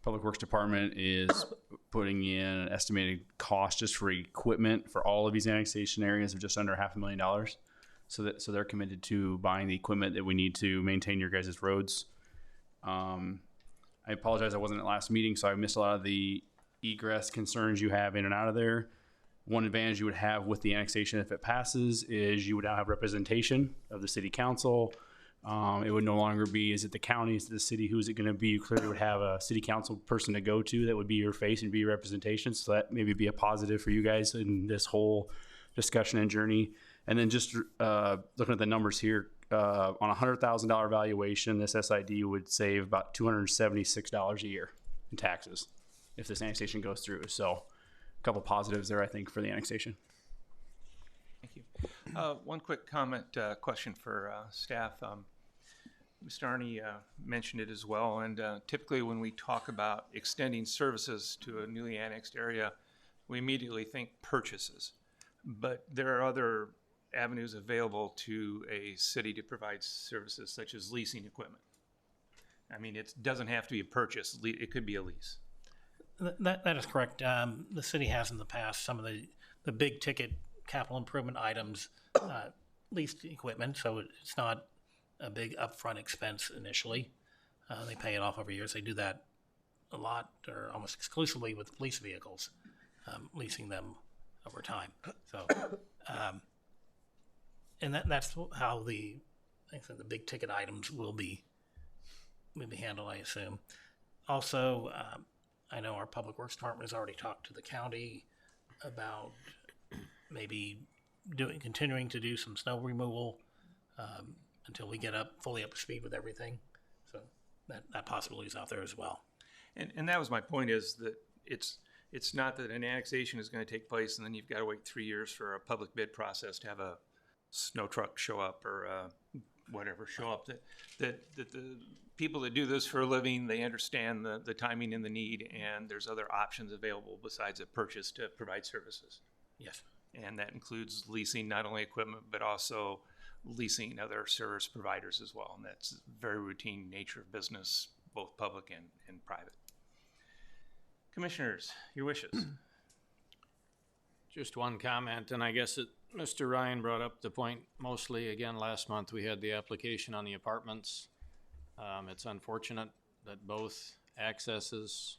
Public Works Department is putting in an estimated cost just for equipment for all of these annexation areas of just under $500,000. So they're committed to buying the equipment that we need to maintain your guys' roads. I apologize, I wasn't at last meeting, so I missed a lot of the egress concerns you have in and out of there. One advantage you would have with the annexation if it passes is you would now have representation of the city council. It would no longer be, is it the county, is it the city, who is it going to be? You clearly would have a city council person to go to that would be your face and be your representation. So that maybe be a positive for you guys in this whole discussion and journey. And then just looking at the numbers here, on a $100,000 valuation, this SID would save about $276 a year in taxes if this annexation goes through. So a couple positives there, I think, for the annexation. Thank you. One quick comment, question for staff. Mr. Arney mentioned it as well, and typically when we talk about extending services to a newly annexed area, we immediately think purchases. But there are other avenues available to a city to provide services such as leasing equipment. I mean, it doesn't have to be a purchase. It could be a lease. That is correct. The city has in the past some of the big ticket capital improvement items leased equipment, so it's not a big upfront expense initially. They pay it off over years. They do that a lot or almost exclusively with police vehicles, leasing them over time. So, and that's how I think the big ticket items will be handled, I assume. Also, I know our Public Works Department has already talked to the county about maybe continuing to do some snow removal until we get fully up to speed with everything. So that possibility is out there as well. And that was my point, is that it's not that an annexation is going to take place and then you've got to wait 3 years for a public bid process to have a snow truck show up or whatever show up. That the people that do this for a living, they understand the timing and the need, and there's other options available besides a purchase to provide services. Yes. And that includes leasing not only equipment, but also leasing other service providers as well. And that's very routine nature of business, both public and private. Commissioners, your wishes. Just one comment, and I guess Mr. Ryan brought up the point mostly, again, last month we had the application on the apartments. It's unfortunate that both accesses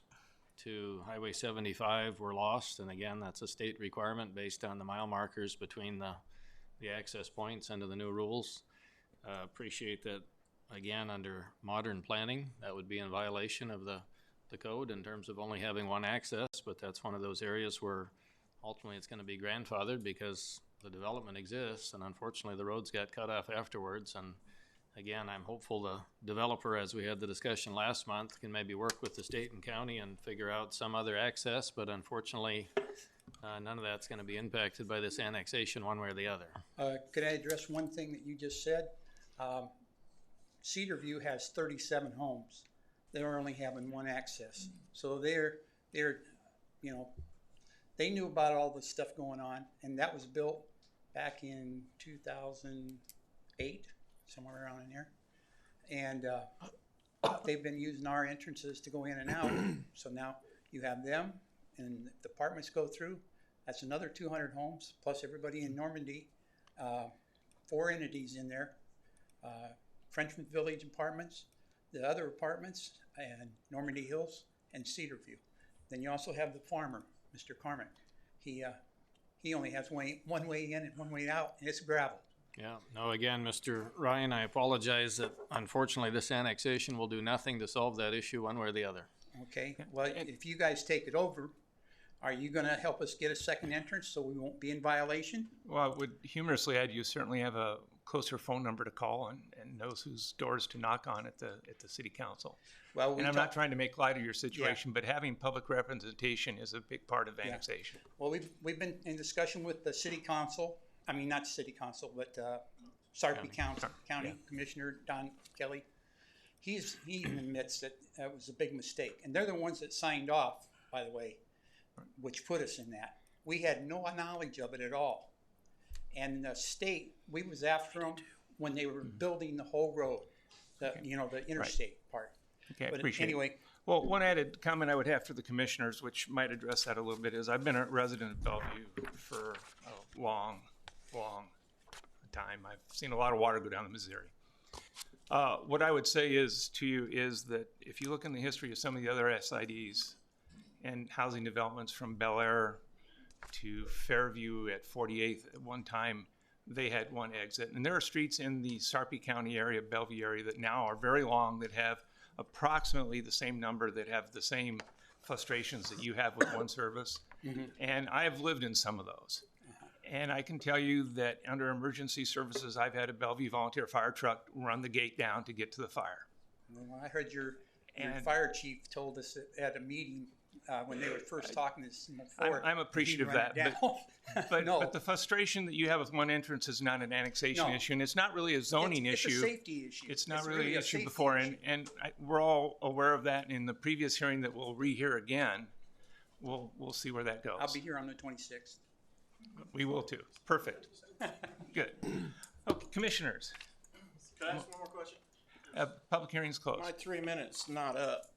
to Highway 75 were lost, and again, that's a state requirement based on the mile markers between the access points under the new rules. Appreciate that, again, under modern planning, that would be in violation of the code in terms of only having one access, but that's one of those areas where ultimately it's going to be grandfathered because the development exists, and unfortunately the roads got cut off afterwards. And again, I'm hopeful the developer, as we had the discussion last month, can maybe work with the state and county and figure out some other access, but unfortunately none of that's going to be impacted by this annexation one way or the other. Could I address one thing that you just said? Cedarview has 37 homes. They're only having one access. So they're, you know, they knew about all the stuff going on, and that was built back in 2008, somewhere around in there. And they've been using our entrances to go in and out. So now you have them, and the apartments go through. That's another 200 homes, plus everybody in Normandy. 4 entities in there. Frenchman Village Apartments, the other apartments, and Normandy Hills, and Cedarview. Then you also have the farmer, Mr. Carmen. He only has one way in and one way out, and it's gravel. Yeah, no, again, Mr. Ryan, I apologize that unfortunately this annexation will do nothing to solve that issue one way or the other. Okay, well, if you guys take it over, are you gonna help us get a second entrance so we won't be in violation? Well, I would humorously add, you certainly have a closer phone number to call and knows whose doors to knock on at the city council. Well, and I'm not trying to make light of your situation, but having public representation is a big part of annexation. Well, we've been in discussion with the city council. I mean, not city council, but Sarpy County Commissioner Don Kelly. He even admits that that was a big mistake, and they're the ones that signed off, by the way, which put us in that. We had no knowledge of it at all. And the state, we was after them when they were building the whole road, the interstate part. Okay, I but appreciate anyway. it. Well, one added comment I would have for the commissioners, which might address that a little bit, is I've been a resident of Bellevue for a long time. I've seen a lot of water go down the Missouri. What I would say is to you is that if you look in the history of some of the other SIDs and housing developments from Bel Air to Fairview at 48th, at one time they had one exit. And there are streets in the Sarpy County area, Bellevue area, that now are very long, that have approximately the same number, that have the same frustrations that you have with one service. Mm-hmm. And I have lived in some of those. And I can tell you that under emergency services, I've had a Bellevue volunteer fire truck run the gate down to get to the fire. Well, I heard your fire chief told us at a meeting when they were first talking to us before. I'm appreciative of that, but the frustration that you have with one entrance is not an annexation issue, and it's not really a zoning issue. It's a safety issue. It's not really an issue before, and we're all aware of that. In the previous hearing that we'll rehear again, we'll see where that goes. I'll be here on the 26th. We will too. Perfect. Good. Okay, commissioners. Can I ask one more question? Public hearing's closed. My 3 minutes not up.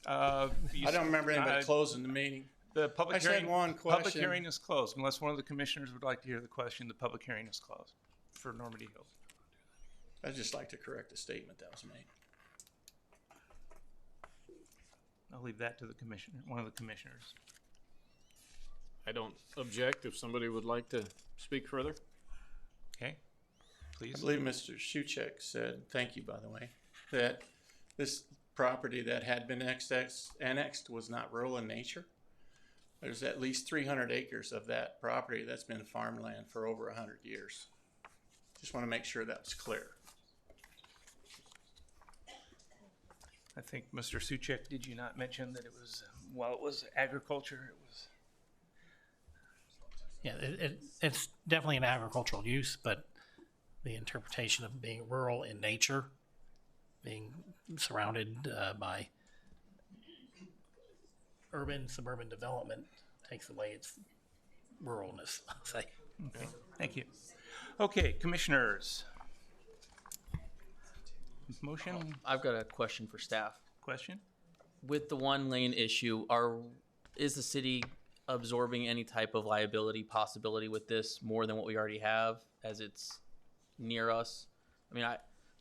I don't remember anybody closing the meeting. The public hearing. One question. Public hearing is closed. Unless one of the commissioners would like to hear the question, the public hearing is closed for Normandy Hills. I'd just like to correct a statement that was made. I'll leave that to the commissioner, one of the commissioners. I don't object if somebody would like to speak further. Okay, please. I believe Mr. Shuchek said, thank you, by the way, that this property that had been annexed was not rural in nature. There's at least 300 acres of that property that's been farmland for over 100 years. Just want to make sure that's clear. I think, Mr. Suchek, did you not mention that it was, while it was agriculture, it was? Yeah, it's definitely an agricultural use, but the interpretation of being rural in nature, being surrounded by urban, suburban development takes away its ruralness, I'll say. Okay, thank you. Okay, commissioners. Motion, I've got a question for staff. question? With the one lane issue, is the city absorbing any type of liability possibility with this more than what we already have as it's near us? I mean,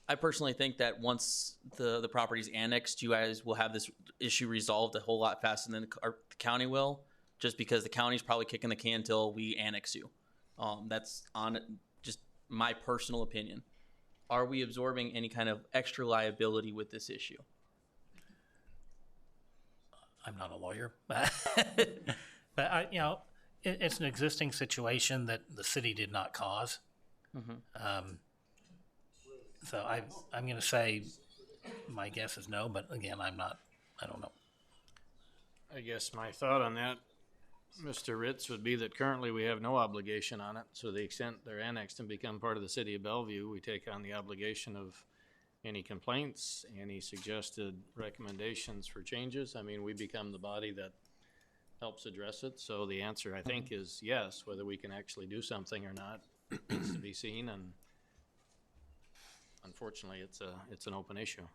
I personally think that once the property's annexed, you guys will have this issue resolved a whole lot faster than the county will, just because the county's probably kicking the can until we annex you. That's on just my personal opinion. Are we absorbing any kind of extra liability with this issue? I'm not a lawyer, but it's an existing situation that the city did not cause. Mm-hmm. So I'm going to say my guess is no, but again, I don't know. I guess my thought on that, Mr. Ritz, would be that currently we have no obligation on it. So to the extent they're annexed and become part of the city of Bellevue, we take on the obligation of any complaints, any suggested recommendations for changes. I mean, we become the body that helps address it. So the answer, I think, is yes. Whether we can actually do something or not needs to be seen. And unfortunately, it's an open issue.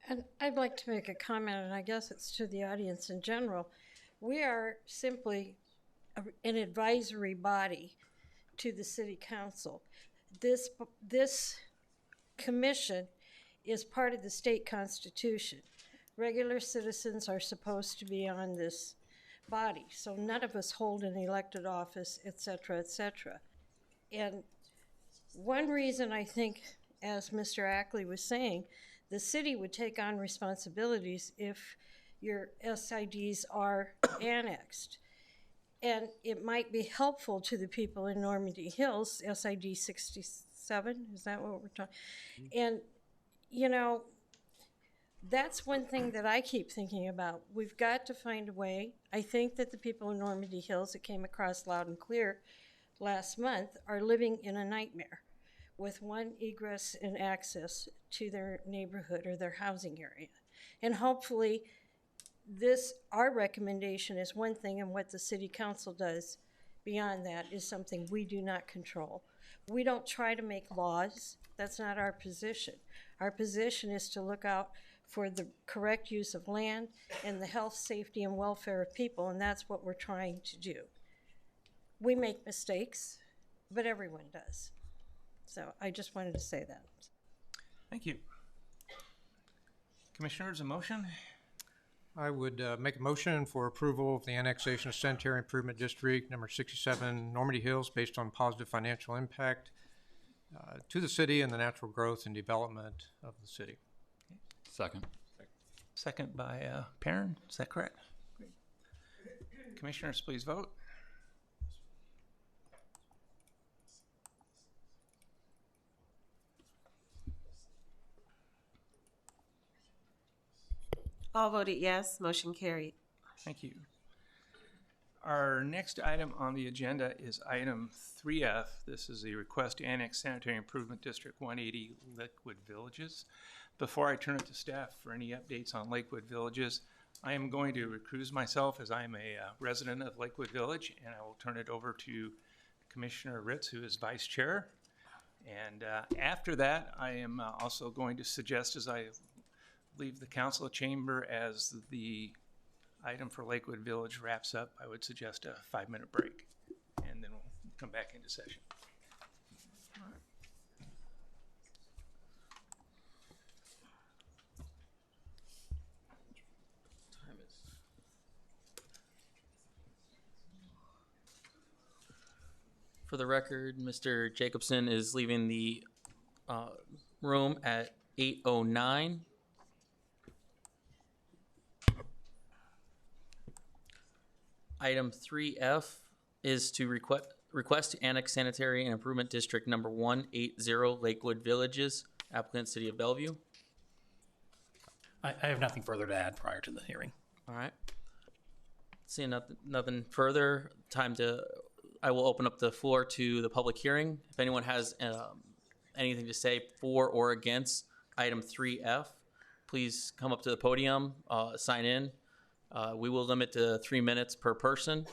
And I'd like to make a comment, and I guess it's to the audience in general. We are simply an advisory body to the city council. This commission is part of the state constitution. Regular citizens are supposed to be on this body, so none of us hold an elected office, et cetera, et cetera. And one reason I think, as Mr. Ackley was saying, the city would take on responsibilities if your SIDs are annexed. And it might be helpful to the people in Normandy Hills, SID 67, is that what we're talking? And, that's one thing that I keep thinking about. We've got to find a way. I think that the people in Normandy Hills that came across loud and clear last month are living in a nightmare with one egress and access to their neighborhood or their housing area. And hopefully our recommendation is one thing, and what the city council does beyond that is something we do not control. We don't try to make laws. That's not our position. Our position is to look out for the correct use of land and the health, safety, and welfare of people, and that's what we're trying to do. We make mistakes, but everyone does. So I just wanted to say that. Thank you. Commissioners, a motion? I would make a motion for approval of the annexation of Sanitary Improvement District number 67 Normandy Hills based on positive financial impact to the city and the natural growth and development of the city. Second. Second by Perrin, is that correct? Great. Commissioners, please vote. All voted yes, motion carried. Thank you. Our next item on the agenda is item 3F. This is a request to annex Sanitary Improvement District 180 Lakewood Villages. Before I turn it to staff for any updates on Lakewood Villages, I am going to recuse myself as I am a resident of Lakewood Village, and I will turn it over to Commissioner Ritz, who is Vice Chair. And after that, I am also going to suggest, as I leave the council chamber, as the item for Lakewood Village wraps up, I would suggest a 5-minute break, and then we'll come back into session. For the record, Mr. Jacobson is leaving the room at 8:09. Item 3F is to request to annex sanitary and improvement district number 180 Lakewood Villages, applicant City of Bellevue. I have nothing further to add prior to the hearing. All right. Seeing nothing further, I will open up the floor to the public hearing. If anyone has anything to say for or against item 3F, please come up to the podium, sign in. We will limit to 3 minutes per person.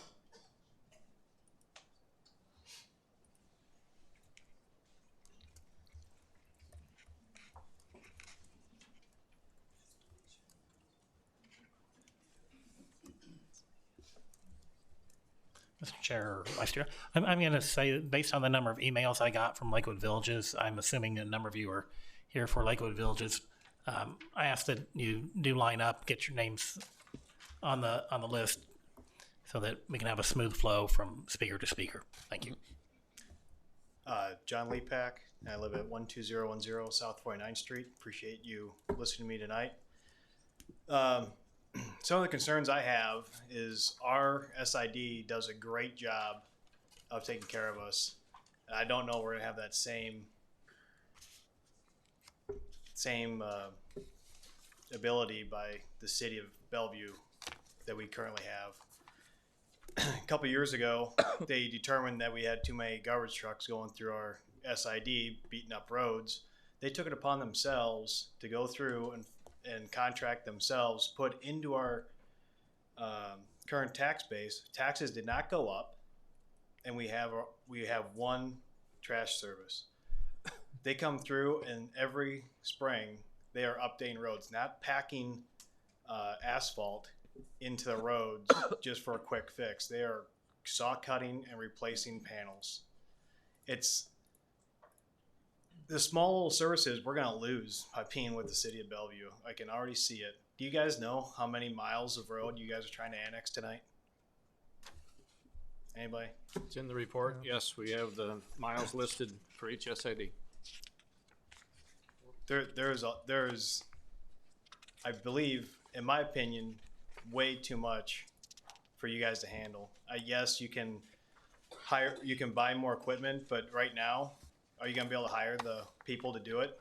Mr. Chair or Vice Chair, I'm going to say that based on the number of emails I got from Lakewood Villages, I'm assuming a number of you are here for Lakewood Villages. I ask that you do line up, get your names on the list so that we can have a smooth flow from speaker to speaker. Thank you. John Leapak, I live at 12010 South 49th Street. Appreciate you listening to me tonight. Some of the concerns I have is our SID does a great job of taking care of us. And I don't know we're gonna have that same ability by the city of Bellevue that we currently have. A couple years ago, they determined that we had too many garbage trucks going through our SID, beating up roads. They took it upon themselves to go through and contract themselves, put into our current tax base. Taxes did not go up, and we have one trash service. They come through, and every spring they are updating roads, not packing asphalt into the roads just for a quick fix. They are saw cutting and replacing panels. It's the small little services we're gonna lose by being with the city of Bellevue. I can already see it. Do you guys know how many miles of road you guys are trying to annex tonight? Anybody? It's in the report. Yes, we have the miles listed for each SID. There's, I believe, in my opinion, way too much for you guys to handle. Yes, you can buy more equipment, but right now, are you gonna be able to hire the people to do it?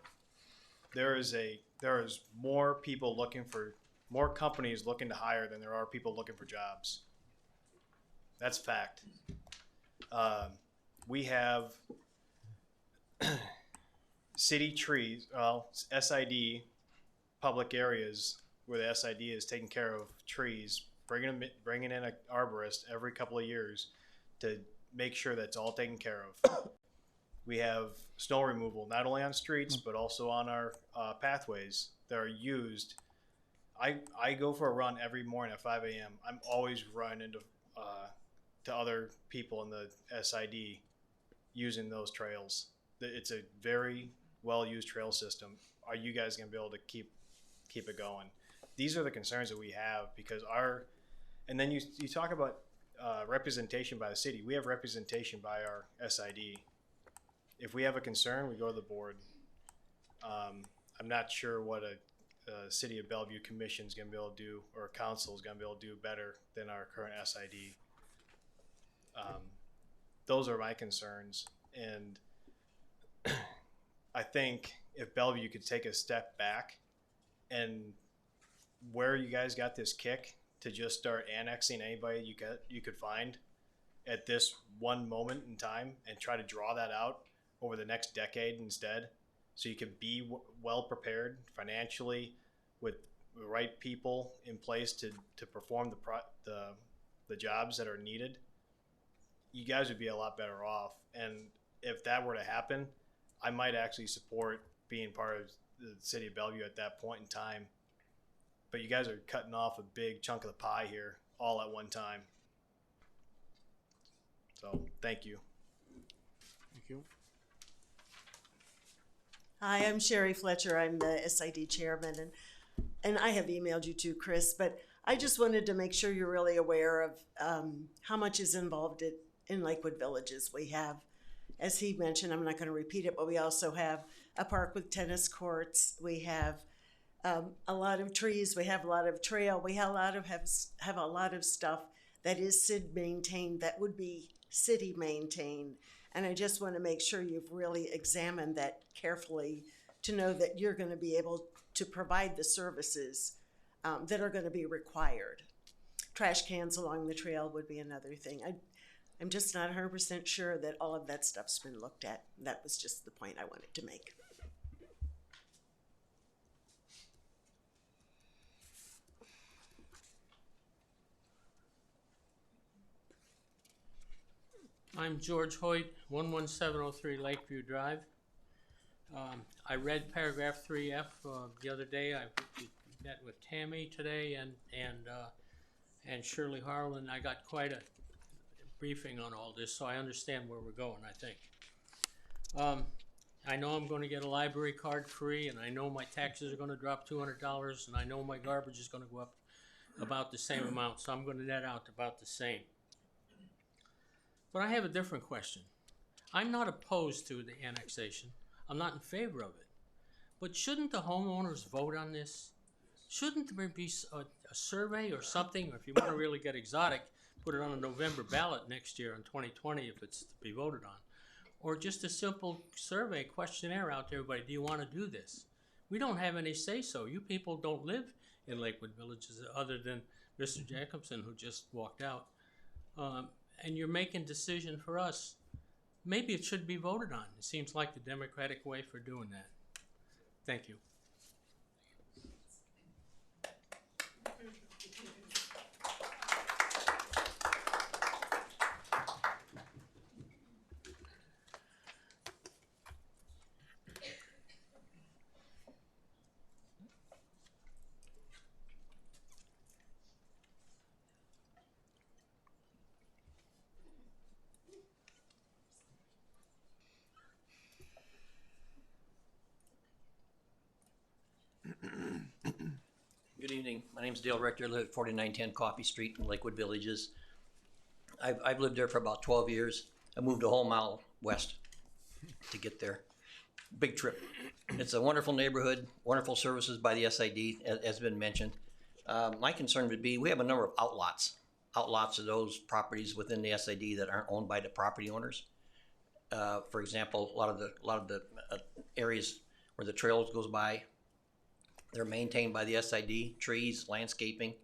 There is more companies looking to hire than there are people looking for jobs. That's fact. We have city trees, SID public areas where the SID is taking care of trees, bringing in an arborist every couple of years to make sure that's all taken care of. We have snow removal, not only on streets, but also on our pathways that are used. I go for a run every morning at 5 a.m. I'm always running into to other people in the SID using those trails. It's a very well-used trail system. Are you guys going to be able to keep it going? These are the concerns that we have because and then you talk about representation by the city. We have representation by our SID. If we have a concern, we go to the board. I'm not sure what a City of Bellevue Commission is going to be able to do, or a council is going to be able to do better than our current SID. Those are my concerns, and I think if Bellevue could take a step back, and where you guys got this kick to just start annexing anybody you could find at this one moment in time, and try to draw that out over the next decade instead, so you can be well prepared financially with the right people in place to perform the jobs that are needed, you guys would be a lot better off. And if that were to happen, I might actually support being part of the city of Bellevue at that point in time. But you guys are cutting off a big chunk of the pie here all at one time. So thank you. Thank you. Hi, I'm Sherry Fletcher. I'm the SID chairman, and I have emailed you too, Chris, but I just wanted to make sure you're really aware of how much is involved in Lakewood Villages. We have, as he mentioned, I'm not going to repeat it, but we also have a park with tennis courts. We have a lot of trees. We have a lot of trail. We have a lot of stuff that is CID maintained, that would be city maintained. And I just want to make sure you've really examined that carefully to know that you're going to be able to provide the services that are going to be required. Trash cans along the trail would be another thing. I'm just not 100% sure that all of that stuff's been looked at. That was just the point I wanted to make. I'm George Hoyt, 11703 Lakeview Drive. I read paragraph 3F the other day. I met with Tammy today and Shirley Harlan. I got quite a briefing on all this, so I understand where we're going, I think. I know I'm going to get a library card free, and I know my taxes are going to drop $200, and I know my garbage is going to go up about the same amount, so I'm going to net out about the same. But I have a different question. I'm not opposed to the annexation. I'm not in favor of it. But shouldn't the homeowners vote on this? Shouldn't there be a survey or something, or if you want to really get exotic, put it on a November ballot next year in 2020 if it's to be voted on? Or just a simple survey questionnaire out to everybody, do you want to do this? We don't have any say-so. You people don't live in Lakewood Villages other than Mr. Jacobson, who just walked out. And you're making decision for us. Maybe it should be voted on. It seems like the democratic way for doing that. Thank you. Good evening. My name's Dale Rector. I live at 4910 Coffee Street in Lakewood Villages. I've lived there for about 12 years. I moved a whole mile west to get there. Big trip. It's a wonderful neighborhood, wonderful services by the SID, as has been mentioned. My concern would be we have a number of outlots. Outlots are those properties within the SID that aren't owned by the property owners. For example, a lot of the areas where the trails goes by, they're maintained by the SID, trees, landscaping.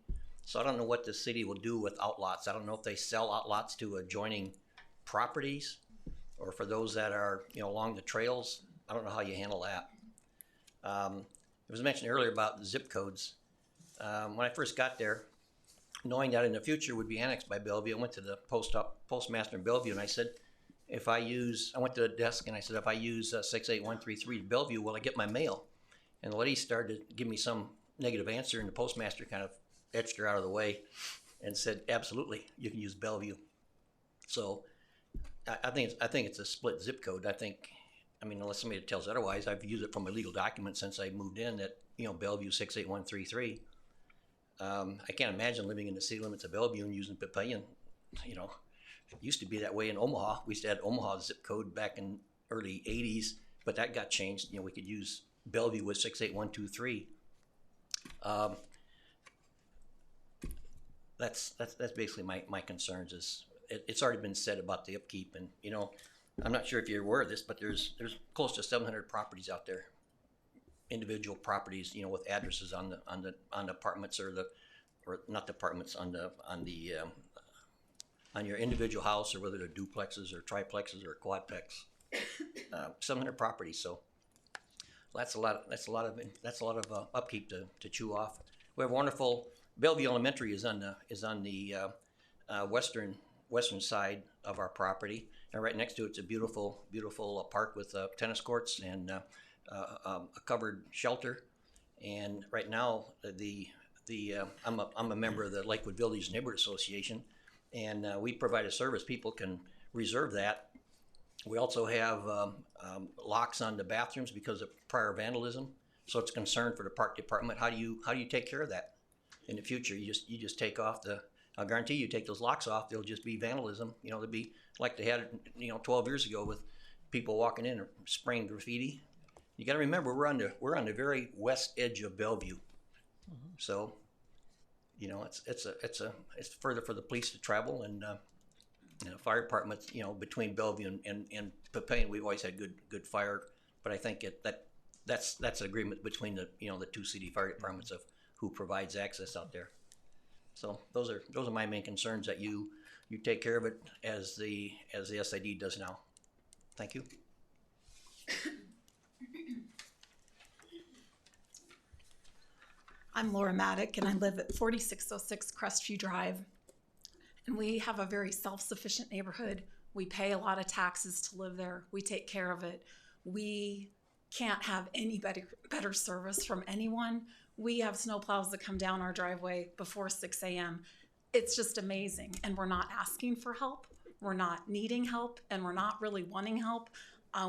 So I don't know what the city will do with outlots. I don't know if they sell outlots to adjoining properties or for those that are, along the trails. I don't know how you handle that. It was mentioned earlier about zip codes. When I first got there, knowing that in the future would be annexed by Bellevue, I went to the postmaster in Bellevue and I said, I went to the desk and I said, if I use 68133 to Bellevue, will I get my mail? And the lady started to give me some negative answer, and the postmaster kind of edged her out of the way and said, absolutely, you can use Bellevue. So I think it's a split zip code. Unless somebody tells otherwise, I've used it for my legal document since I moved in at, Bellevue 68133. I can't imagine living in the city limits of Bellevue and using Papillion. It used to be that way in Omaha. We used to have Omaha zip code back in early 80s, but that got changed. We could use Bellevue with 68123. That's basically my concerns. It's already been said about the upkeep, and I'm not sure if you're aware of this, but there's close to 700 properties out there, individual properties, with addresses on the apartments or not the apartments on your individual house, or whether they're duplexes or triplexes or quadplex. 700 properties, so. That's a lot of upkeep to chew off. We have wonderful Bellevue Elementary is on the western side of our property, and right next to it's a beautiful park with tennis courts and a covered shelter. And right now I'm a member of the Lakewood Village Neighborhood Association, and we provide a service. People can reserve that. We also have locks on the bathrooms because of prior vandalism, so it's a concern for the park department. How do you take care of that in the future? You just take off the I'll guarantee you take those locks off, there'll just be vandalism. You know, there'll be like they had, 12 years ago with people walking in and spraying graffiti. You got to remember, we're on the very west edge of Bellevue, so it's further for the police to travel, and fire departments. Between Bellevue and Papillion, we've always had good fire, but I think that's an agreement between the two city fire departments of who provides access out there. So those are my main concerns, that you take care of it as the SID does now. Thank you. I'm Laura Maddock, and I live at 4606 Crestview Drive. And we have a very self-sufficient neighborhood. We pay a lot of taxes to live there. We take care of it. We can't have any better service from anyone. We have snowplows that come down our driveway before 6 a.m. It's just amazing. And we're not asking for help. We're not needing help, and we're not really wanting help.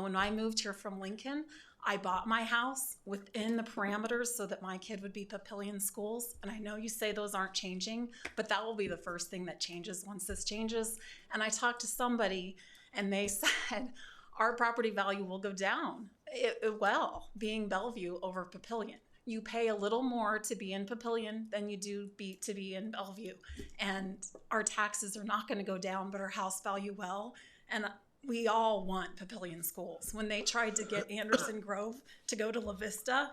When I moved here from Lincoln, I bought my house within the parameters so that my kid would be Papillion schools. And I know you say those aren't changing, but that will be the first thing that changes once this changes. And I talked to somebody, and they said our property value will go down. It will, being Bellevue over Papillion. You pay a little more to be in Papillion than you do to be in Bellevue. And our taxes are not going to go down, but our house value will. And we all want Papillion schools. When they tried to get Anderson Grove to go to La Vista,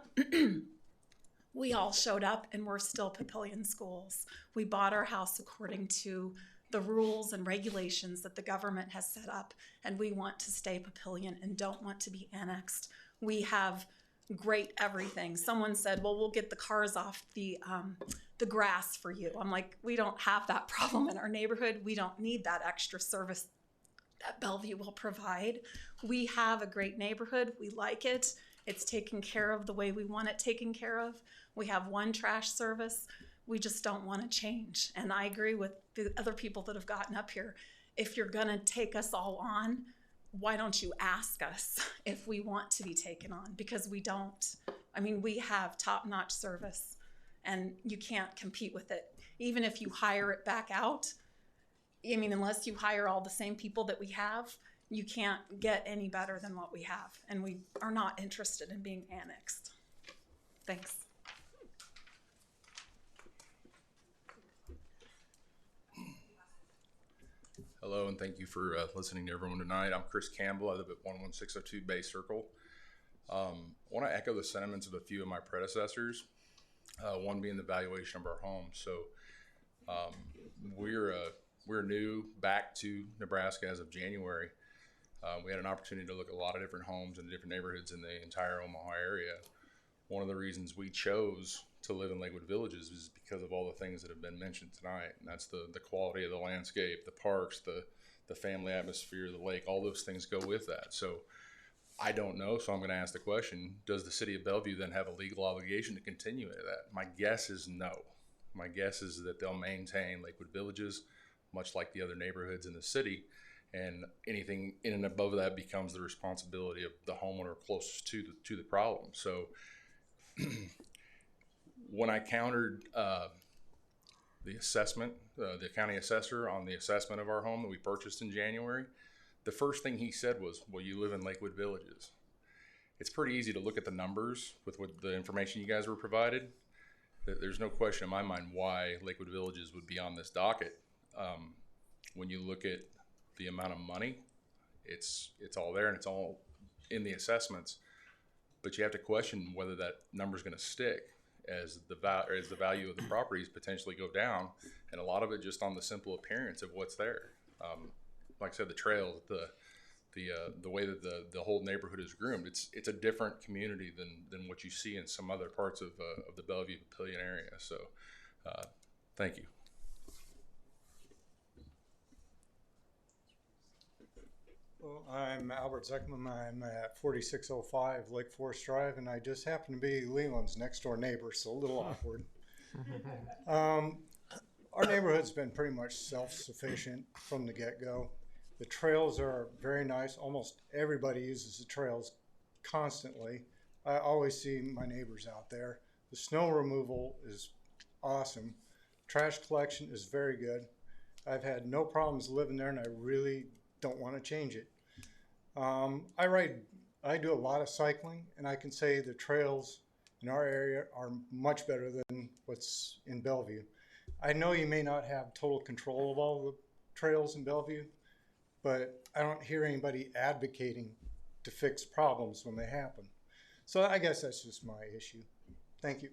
we all showed up, and we're still Papillion schools. We bought our house according to the rules and regulations that the government has set up, and we want to stay Papillion and don't want to be annexed. We have great everything. Someone said, well, we'll get the cars off the grass for you. I'm like, we don't have that problem in our neighborhood. We don't need that extra service that Bellevue will provide. We have a great neighborhood. We like it. It's taken care of the way we want it taken care of. We have one trash service. We just don't want to change. And I agree with the other people that have gotten up here. If you're going to take us all on, why don't you ask us if we want to be taken on? Because we don't. I mean, we have top-notch service, and you can't compete with it. Even if you hire it back out, I mean, unless you hire all the same people that we have, you can't get any better than what we have. And we are not interested in being annexed. Thanks. Hello, and thank you for listening to everyone tonight. I'm Chris Campbell. I live at 11602 Bay Circle. I want to echo the sentiments of a few of my predecessors, one being the valuation of our home. So we're new back to Nebraska as of January. We had an opportunity to look at a lot of different homes in different neighborhoods in the entire Omaha area. One of the reasons we chose to live in Lakewood Villages is because of all the things that have been mentioned tonight. And that's the quality of the landscape, the parks, the family atmosphere, the lake, all those things go with that. So I don't know, so I'm going to ask the question, does the city of Bellevue then have a legal obligation to continue that? My guess is no. My guess is that they'll maintain Lakewood Villages, much like the other neighborhoods in the city, and anything in and above that becomes the responsibility of the homeowner closest to the problem. So when I countered the assessment, the county assessor on the assessment of our home that we purchased in January, the first thing he said was, well, you live in Lakewood Villages. It's pretty easy to look at the numbers with the information you guys were provided. There's no question in my mind why Lakewood Villages would be on this docket. When you look at the amount of money, it's all there and it's all in the assessments, but you have to question whether that number is going to stick as the value of the properties potentially go down, and a lot of it just on the simple appearance of what's there. Like I said, the trails, the way that the whole neighborhood is groomed, it's a different community than what you see in some other parts of the Bellevue Papillion area. So thank you. Well, I'm Albert Zeckman. I'm at 4605 Lake Forest Drive, and I just happen to be Leland's next door neighbor, so a little awkward. Our neighborhood's been pretty much self-sufficient from the get-go. The trails are very nice. Almost everybody uses the trails constantly. I always see my neighbors out there. The snow removal is awesome. Trash collection is very good. I've had no problems living there, and I really don't want to change it. I do a lot of cycling, and I can say the trails in our area are much better than what's in Bellevue. I know you may not have total control of all the trails in Bellevue, but I don't hear anybody advocating to fix problems when they happen. So I guess that's just my issue. Thank you.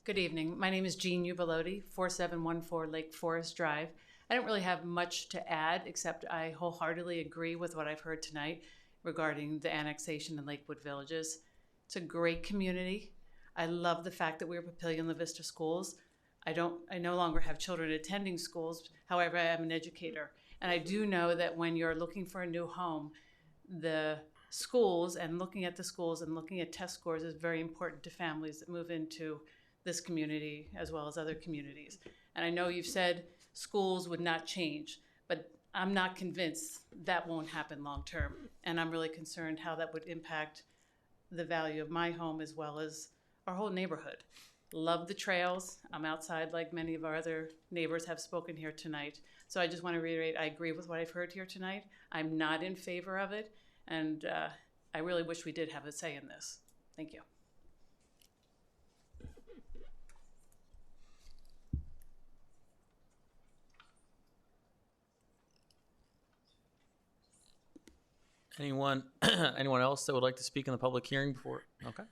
Good evening. My name is Jean Ubalodi, 4714 Lake Forest Drive. I don't really have much to add, except I wholeheartedly agree with what I've heard tonight regarding the annexation in Lakewood Villages. It's a great community. I love the fact that we're Papillion La Vista schools. I no longer have children attending schools. However, I am an educator. And I do know that when you're looking for a new home, the schools and looking at the schools and looking at test scores is very important to families that move into this community as well as other communities. And I know you've said schools would not change, but I'm not convinced that won't happen long term. And I'm really concerned how that would impact the value of my home as well as our whole neighborhood. Love the trails. I'm outside like many of our other neighbors have spoken here tonight. So I just want to reiterate, I agree with what I've heard here tonight. I'm not in favor of it. And I really wish we did have a say in this. Thank you. Anyone else that would like to speak in the public hearing before? Okay.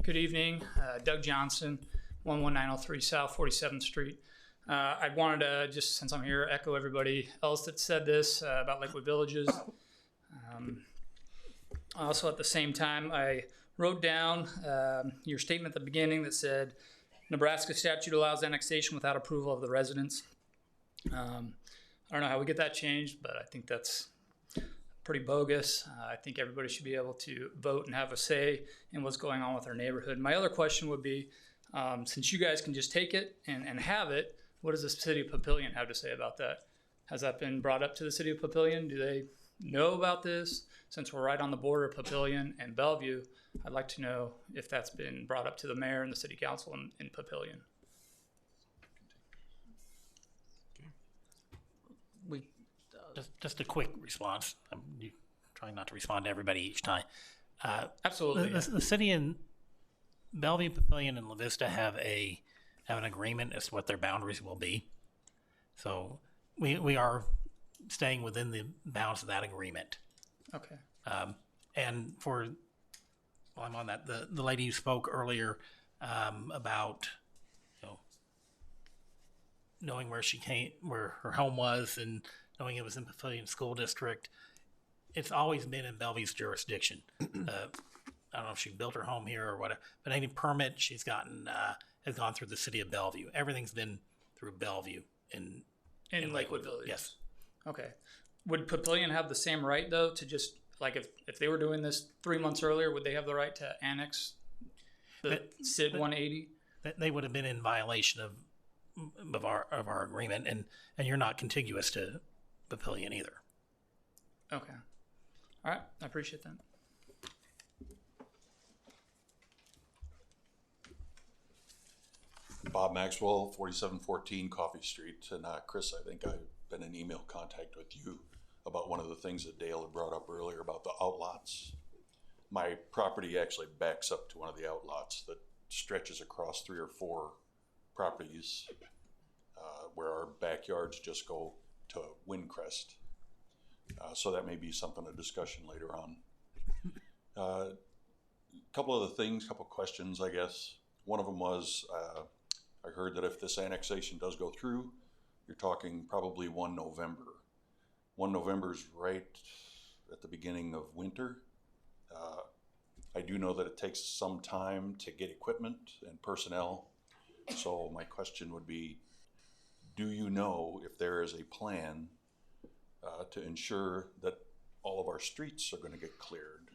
Good evening, Doug Johnson, 11903 South 47th Street. I wanted to, just since I'm here, echo everybody else that said this about Lakewood Villages. Also, at the same time, I wrote down your statement at the beginning that said, Nebraska statute allows annexation without approval of the residents. I don't know how we get that changed, but I think that's pretty bogus. I think everybody should be able to vote and have a say in what's going on with our neighborhood. My other question would be, since you guys can just take it and have it, what does the city of Papillion have to say about that? Has that been brought up to the city of Papillion? Do they know about this? Since we're right on the border of Papillion and Bellevue, I'd like to know if that's been brought up to the mayor and the city council in Papillion. Just a quick response. I'm trying not to respond to everybody each time. Absolutely. The city in Bellevue, Papillion, and La Vista have an agreement as to what their boundaries will be. So we are staying within the bounds of that agreement. Okay. And for, while I'm on that, the lady who spoke earlier about, knowing where she came, where her home was, and knowing it was in Papillion School District, it's always been in Bellevue's jurisdiction. I don't know if she built her home here or whatever, but any permit she's gotten has gone through the city of Bellevue. Everything's been through Bellevue in Lakewood Village. Yes. Okay. Would Papillion have the same right though to just like if they were doing this 3 months earlier, would they have the right to annex the SID 180? They would have been in violation of our agreement, and you're not contiguous to Papillion either. Okay. All right. I appreciate that. Bob Maxwell, 4714 Coffee Street. And Chris, I think I've been in email contact with you about one of the things that Dale had brought up earlier about the outlots. My property actually backs up to one of the outlots that stretches across 3 or 4 properties where our backyards just go to Windcrest. So that may be something of discussion later on. A couple of the things, couple questions, I guess. One of them was, I heard that if this annexation does go through, you're talking probably 1 November. 1 November's right at the beginning of winter. I do know that it takes some time to get equipment and personnel. So my question would be, do you know if there is a plan to ensure that all of our streets are going to get cleared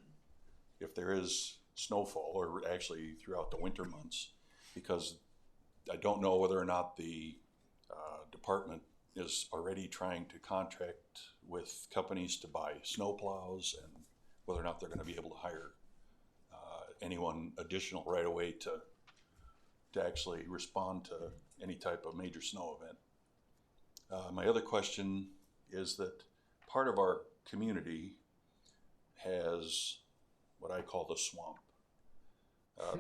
if there is snowfall, or actually throughout the winter months? Because I don't know whether or not the department is already trying to contract with companies to buy snow plows, and whether or not they're going to be able to hire anyone additional right away to actually respond to any type of major snow event. My other question is that part of our community has what I call the swamp.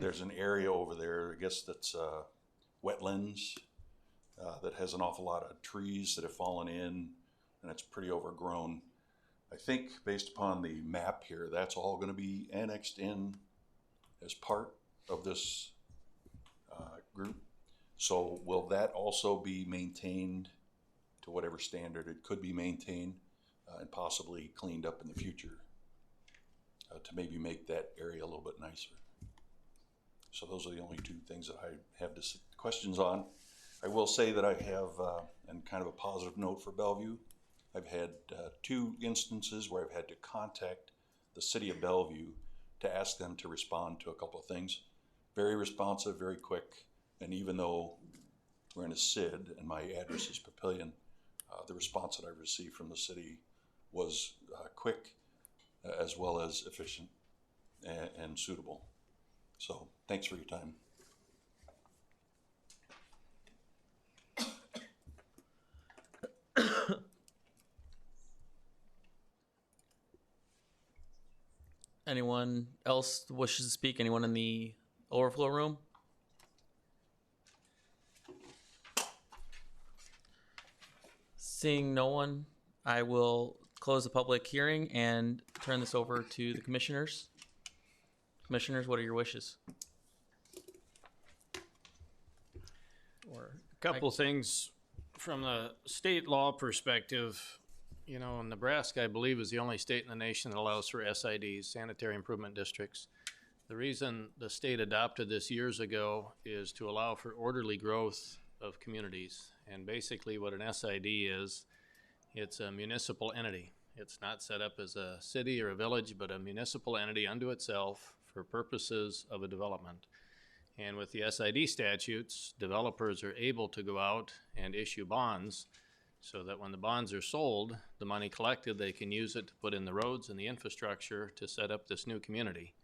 There's an area over there, I guess that's wetlands, that has an awful lot of trees that have fallen in, and it's pretty overgrown. I think based upon the map here, that's all going to be annexed in as part of this group. So will that also be maintained to whatever standard it could be maintained, and possibly cleaned up in the future to maybe make that area a little bit nicer? So those are the only two things that I have questions on. I will say that I have, and kind of a positive note for Bellevue, I've had 2 instances where I've had to contact the city of Bellevue to ask them to respond to a couple of things. Very responsive, very quick, and even though we're in a SID and my address is Papillion, the response that I received from the city was quick, as well as efficient and suitable. So thanks for your time. Anyone else wishes to speak? Anyone in the overflow room? Seeing no one, I will close the public hearing and turn this over to the commissioners. Commissioners, what are your wishes? Or a couple things from the state law perspective. You know, Nebraska, I believe, is the only state in the nation that allows for SIDs, sanitary improvement districts. The reason the state adopted this years ago is to allow for orderly growth of communities. And basically what an SID is, it's a municipal entity. It's not set up as a city or a village, but a municipal entity unto itself for purposes of a development. And with the SID statutes, developers are able to go out and issue bonds so that when the bonds are sold, the money collected, they can use it to put in the roads and the infrastructure to set up this new community.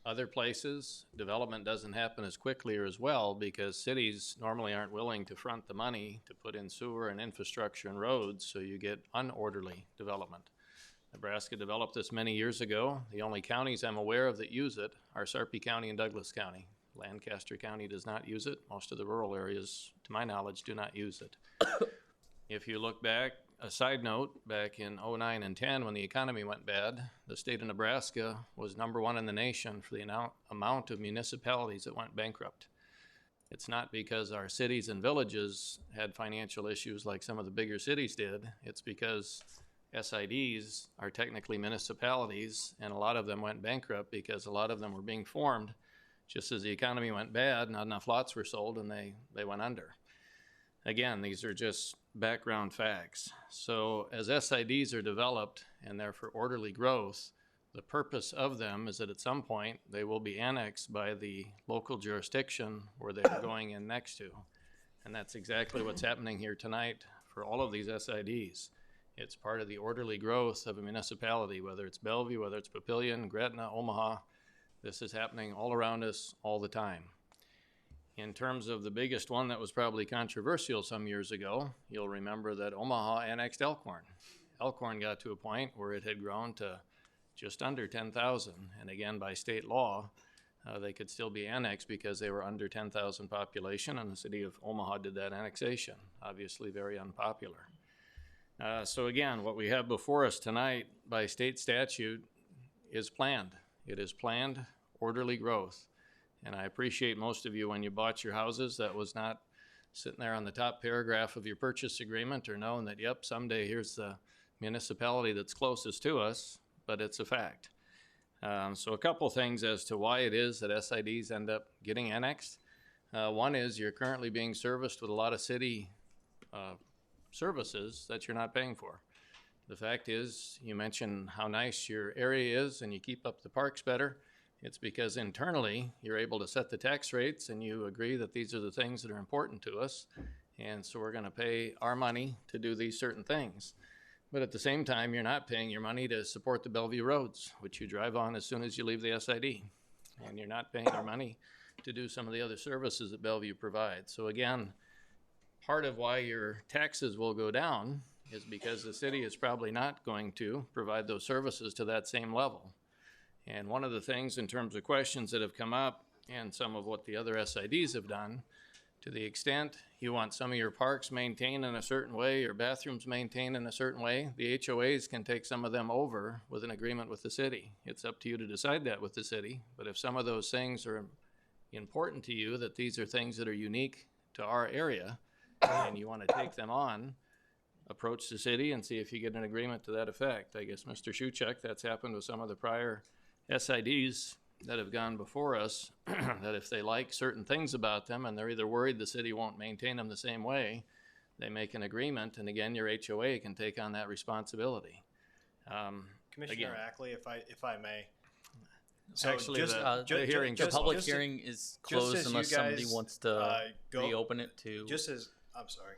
Other places, development doesn't happen as quickly or as well because cities normally aren't willing to front the money to put in sewer and infrastructure and roads, so you get unorderly development. Nebraska developed this many years ago. The only counties I'm aware of that use it are Sarpy County and Douglas County. Lancaster County does not use it. Most of the rural areas, to my knowledge, do not use it. If you look back, a side note, back in 09 and 10 when the economy went bad, the state of Nebraska was #1 in the nation for the amount of municipalities that went bankrupt. It's not because our cities and villages had financial issues like some of the bigger cities did. It's because SIDs are technically municipalities, and a lot of them went bankrupt because a lot of them were being formed just as the economy went bad, not enough lots were sold, and they went under. Again, these are just background facts. So as SIDs are developed and they're for orderly growth, the purpose of them is that at some point they will be annexed by the local jurisdiction where they're going in next to. And that's exactly what's happening here tonight for all of these SIDs. It's part of the orderly growth of a municipality, whether it's Bellevue, whether it's Papillion, Gretna, Omaha. This is happening all around us all the time. In terms of the biggest one that was probably controversial some years ago, you'll remember that Omaha annexed Elkhorn. Elkhorn got to a point where it had grown to just under 10,000. And again, by state law, they could still be annexed because they were under 10,000 population, and the city of Omaha did that annexation. Obviously very unpopular. So again, what we have before us tonight by state statute is planned. It is planned orderly growth. And I appreciate most of you, when you bought your houses, that was not sitting there on the top paragraph of your purchase agreement or knowing that, yep, someday here's the municipality that's closest to us, but it's a fact. So a couple things as to why it is that SIDs end up getting annexed. One is you're currently being serviced with a lot of city services that you're not paying for. The fact is, you mentioned how nice your area is and you keep up the parks better. It's because internally you're able to set the tax rates and you agree that these are the things that are important to us. And so we're going to pay our money to do these certain things. But at the same time, you're not paying your money to support the Bellevue roads, which you drive on as soon as you leave the SID. And you're not paying your money to do some of the other services that Bellevue provides. So again, part of why your taxes will go down is because the city is probably not going to provide those services to that same level. And one of the things in terms of questions that have come up and some of what the other SIDs have done, to the extent you want some of your parks maintained in a certain way, your bathrooms maintained in a certain way, the HOAs can take some of them over with an agreement with the city. It's up to you to decide that with the city. But if some of those things are important to you, that these are things that are unique to our area, and you want to take them on, approach the city and see if you get an agreement to that effect. I guess, Mr. Shuchek, that's happened with some of the prior SIDs that have gone before us, that if they like certain things about them and they're either worried the city won't maintain them the same way, they make an agreement, and again, your HOA can take on Commissioner again, Ackley, if I may. So actually, just, the hearing, the public hearing is closed unless somebody wants to reopen it to. I'm sorry.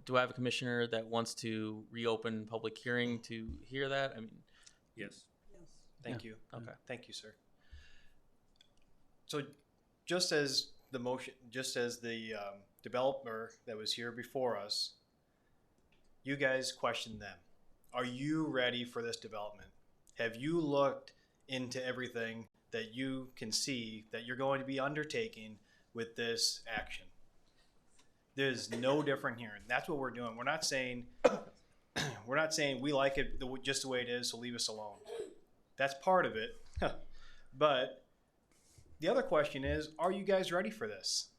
Do I have a commissioner that wants to reopen public hearing to hear that? I mean, yes. Thank you. Okay. Thank you, sir. So just as the developer that was here before us, you guys questioned them. Are you ready for this development? Have you looked into everything that you can see that you're going to be undertaking with this action? There's no different here. And that's what we're doing. We're not saying we like it just the way it is, so leave us alone. That's part of it. But the other question is, are you guys ready for this?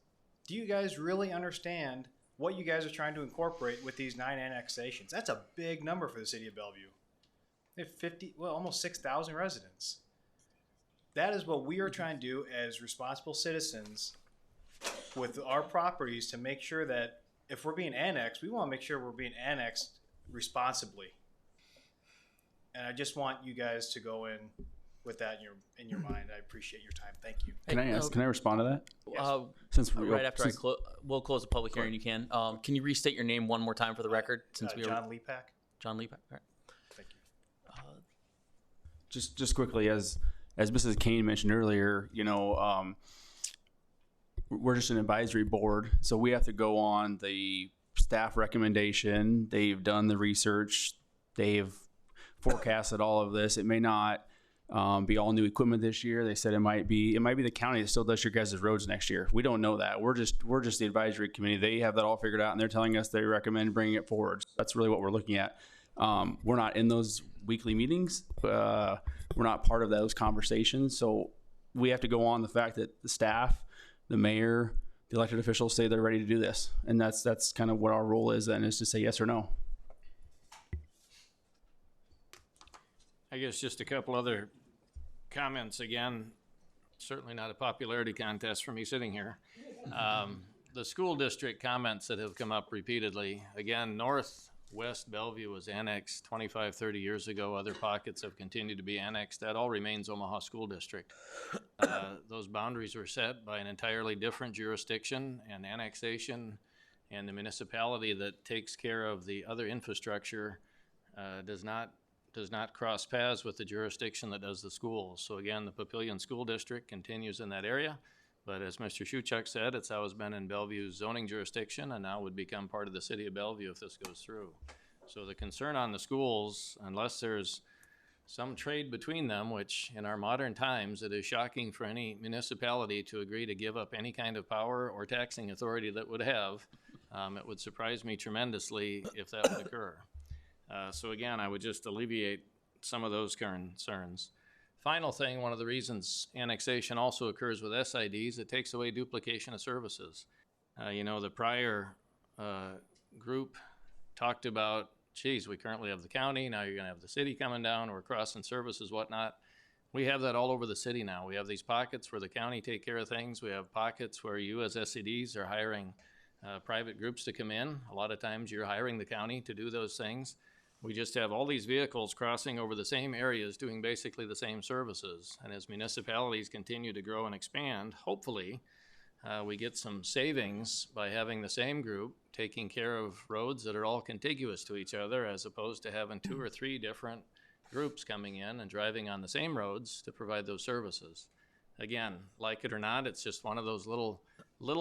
Do you guys really understand what you guys are trying to incorporate with these 9 annexations? That's a big number for the city of Bellevue. They have almost 6,000 residents. That is what we are trying to do as responsible citizens with our properties, to make sure that if we're being annexed, we want to make sure we're being annexed responsibly. And I just want you guys to go in with that in your mind. I appreciate your time. Thank you. Can I respond to that? Yes. Since right after we'll close the public hearing, you can. Can you restate your name one more time for the record? John Lepak. John Lepak. All right. Thank you. Just quickly, as Mrs. Kane mentioned earlier, we're just an advisory board, so we have to go on the staff recommendation. They've done the research. They've forecasted all of this. It may not be all new equipment this year. They said it might be the county that still does your guys' roads next year. We don't know that. We're just the advisory committee. They have that all figured out, and they're telling us they recommend bringing it forward. That's really what we're looking at. We're not in those weekly meetings. We're not part of those conversations. So we have to go on the fact that the staff, the mayor, the elected officials say they're ready to do this. And that's kind of what our role is then, is to say yes or no. I guess just a couple other comments. Again, certainly not a popularity contest for me sitting here. The school district comments that have come up repeatedly. Again, Northwest Bellevue was annexed 25, 30 years ago. Other pockets have continued to be annexed. That all remains Omaha School District. Those boundaries were set by an entirely different jurisdiction, and annexation and the municipality that takes care of the other infrastructure does not cross paths with the jurisdiction that does the schools. So again, the Papillion School District continues in that area, but as Mr. Shuchek said, it's always been in Bellevue's zoning jurisdiction and now would become part of the city of Bellevue if this goes through. So the concern on the schools, unless there's some trade between them, which in our modern times, it is shocking for any municipality to agree to give up any kind of power or taxing authority that would have, it would surprise me tremendously if that would occur. So again, I would just alleviate some of those concerns. Final thing, one of the reasons annexation also occurs with SIDs, it takes away duplication of services. The prior group talked about geez, we currently have the county, now you're gonna have the city coming down, we're crossing services, whatnot. We have that all over the city now. We have these pockets where the county take care of things. We have pockets where you as SCDs are hiring private groups to come in. A lot of times you're hiring the county to do those things. We just have all these vehicles crossing over the same areas doing basically the same services. And as municipalities continue to grow and expand, hopefully we get some savings by having the same group taking care of roads that are all contiguous to each other, as opposed to having 2 or 3 different groups coming in and driving on the same roads to provide those services. Again, like it or not, it's just one of those little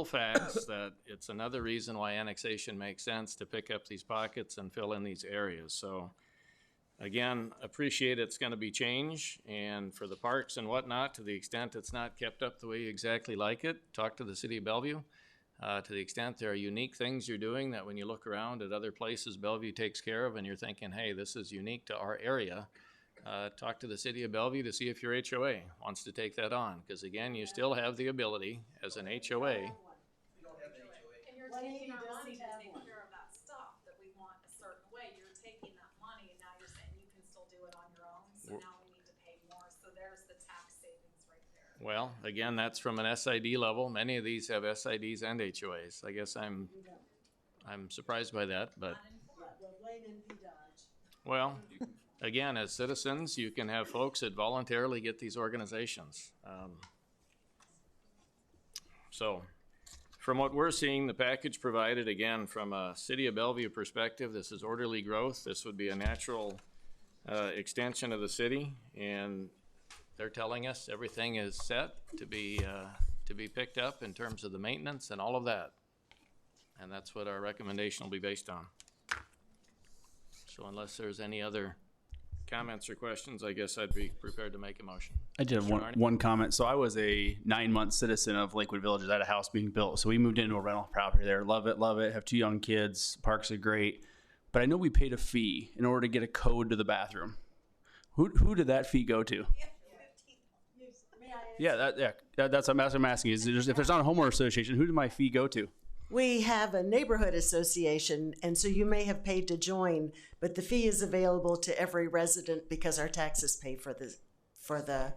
facts that it's another reason why annexation makes sense, to pick up these pockets and fill in these areas. So again, appreciate it's gonna be change, and for the parks and whatnot, to the extent it's not kept up the way you exactly like it, talk to the city of Bellevue. To the extent there are unique things you're doing that when you look around at other places Bellevue takes care of and you're thinking, hey, this is unique to our area, talk to the city of Bellevue to see if your HOA wants to take that on. Because again, you still have the ability as an HOA. And you're taking our money to take care of that stuff that we want a certain way. You're taking that money and now you're saying you can still do it on your own. So now we need to pay more. So there's the tax savings right there. Well, again, that's from an SID level. Many of these have SIDs and HOAs. I guess I'm surprised by that, but. Well, again, as citizens, you can have folks that voluntarily get these organizations. So, from what we're seeing, the package provided, again, from a City of Bellevue perspective, this is orderly growth. This would be a natural extension of the city, and they're telling us everything is set to be picked up in terms of the maintenance and all of that. And that's what our recommendation will be based on. So unless there's any other comments or questions, I guess I'd be prepared to make a motion. I did have one comment. So I was a 9-month citizen of Lakewood Villages. I had a house being built. So we moved into a rental property there. Love it. Have 2 young kids. Parks are great. But I know we paid a fee in order to get a code to the bathroom. Who did that fee go to? That's what I'm asking. If there's not a homeowner association, who did my fee go to? We have a neighborhood association, and so you may have paid to join, but the fee is available to every resident because our taxes pay for the.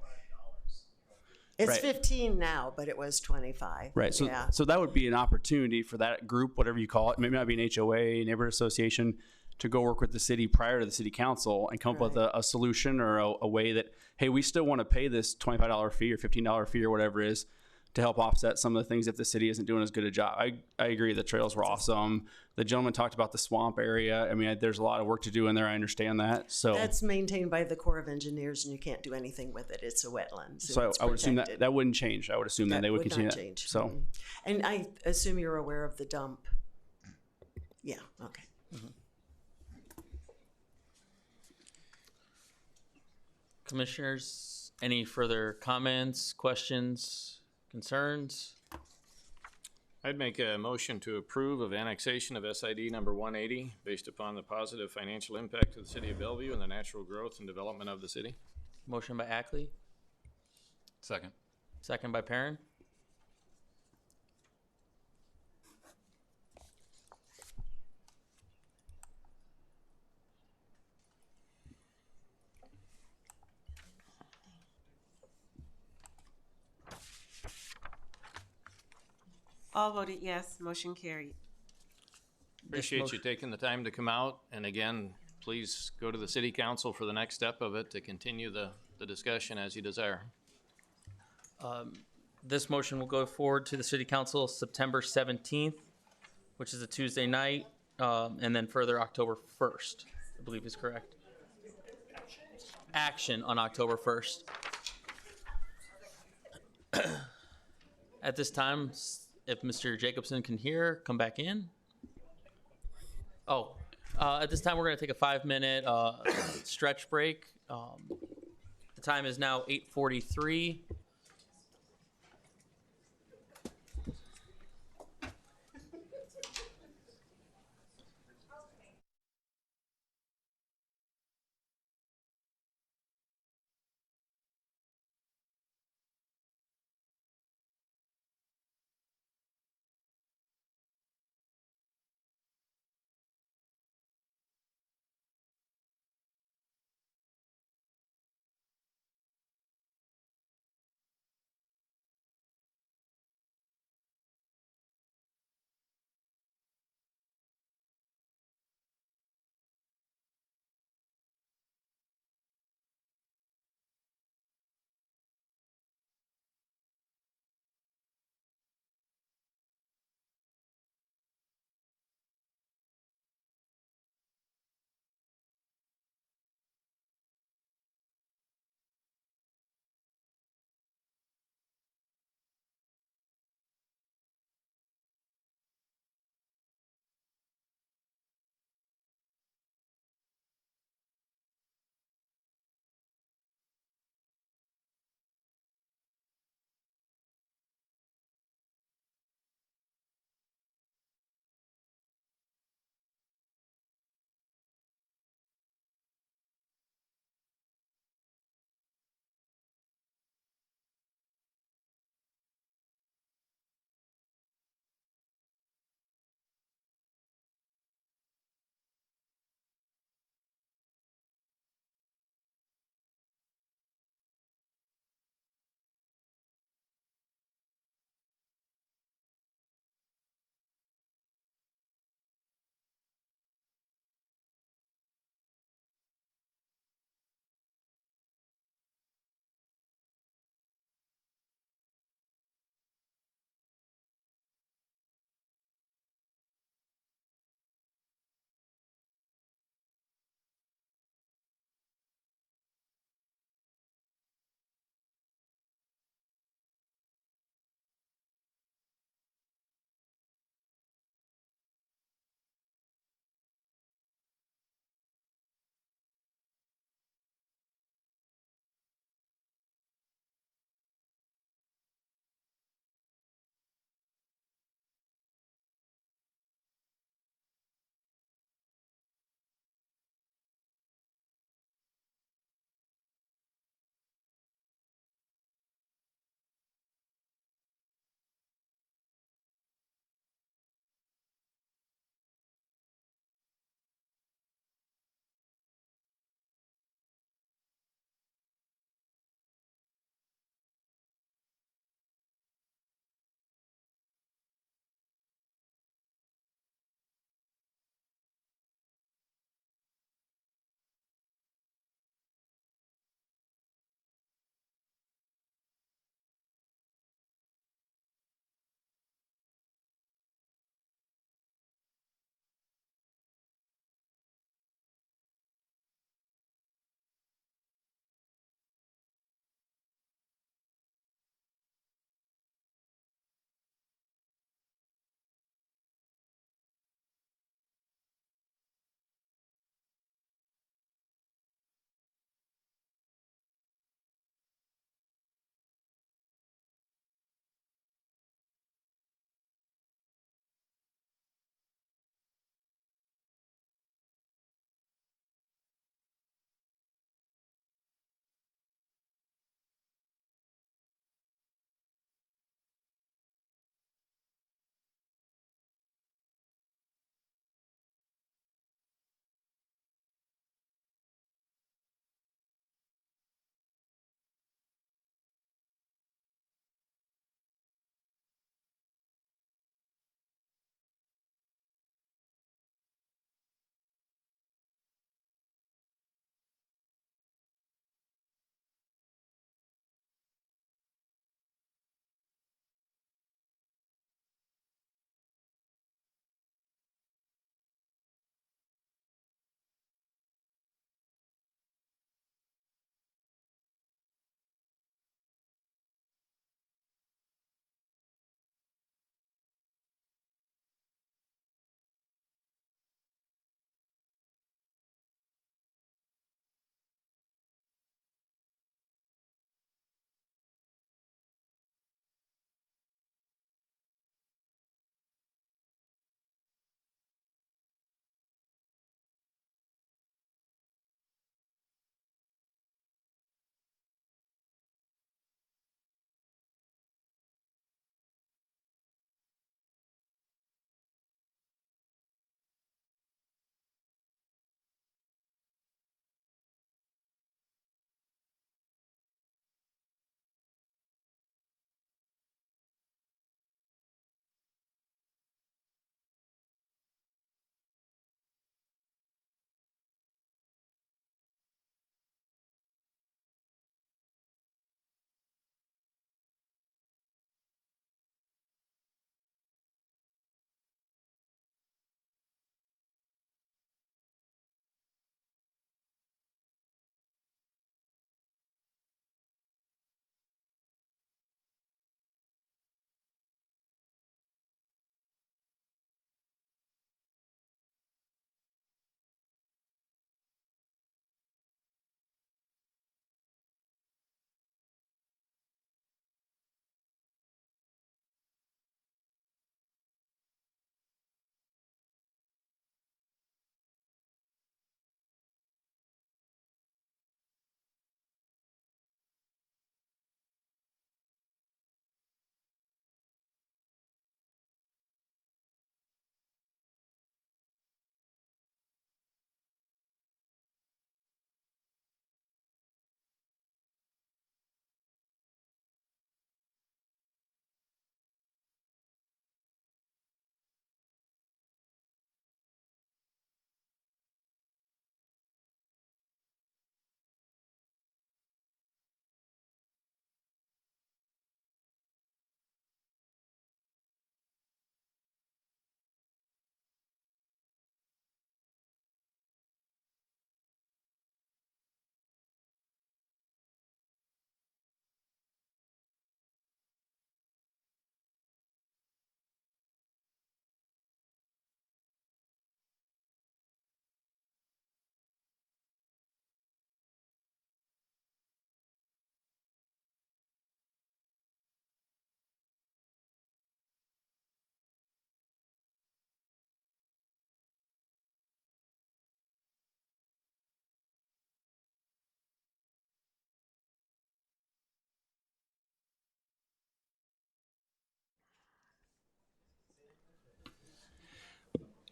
It's Right. 15 now, but it was 25. Right. So, yeah. so that would be an opportunity for that group, whatever you call it, maybe not be an HOA, neighborhood association, to go work with the city prior to the city council and come up with a solution or a way that, hey, we still want to pay this $25 fee or $15 fee or whatever it is to help offset some of the things if the city isn't doing as good a job. I agree the trails were awesome. The gentleman talked about the swamp area. I mean, there's a lot of work to do in there. I understand that. So That's maintained by the Corps of Engineers, and you can't do anything with it. It's a wetland. So I would assume that wouldn't change. I would assume that they would continue not that. change. So, and I assume you're aware of the dump. Yeah. Okay. Commissioners, any further comments, questions, concerns? I'd make a motion to approve of annexation of SID number 180 based upon the positive financial impact to the city of Bellevue and the natural growth and development of the city. Motion by Ackley. Second. Second by Perrin. All voted yes, motion carried. Appreciate you taking the time to come out. And again, please go to the city council for the next step of it to continue the discussion as you desire. This motion will go forward to the city council September 17th, which is a Tuesday night, and then further October 1st, I believe is correct. Action on October 1st. At this time, if Mr. Jacobson can hear, come back in. Oh, at this time, we're going to take a 5-minute stretch break. The time is now 8:43.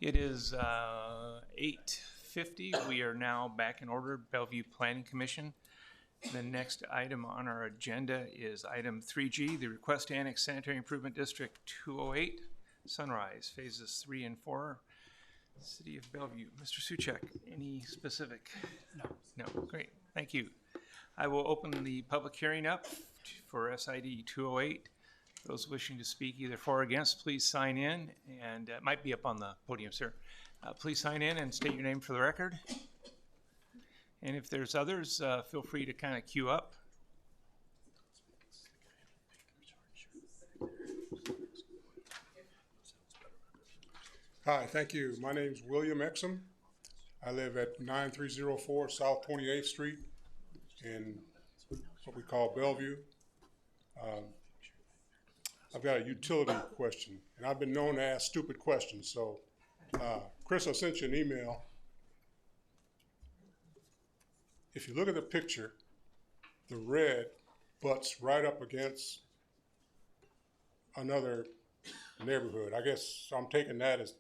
It is 8:50. We are now back in order. Bellevue Planning Commission. The next item on our agenda is item 3G, the request to annex Sanitary Improvement District 208, Sunrise, phases 3 and 4, City of Bellevue. Mr. Suchek, any specific? No. No, great, thank you. I will open the public hearing up for SID 208. Those wishing to speak either for or against, please sign in, and it might be up on the podium, sir. Please sign in and state your name for the record. And if there's others, feel free to kind of queue up. Hi, thank you. My name's William Exum. I live at 9304 South 28th Street in what we call Bellevue. I've got a utility question, and I've been known to ask stupid questions. So, Chris, I sent you an email. If you look at the picture, the red butts right up against another neighborhood. I guess I'm taking that as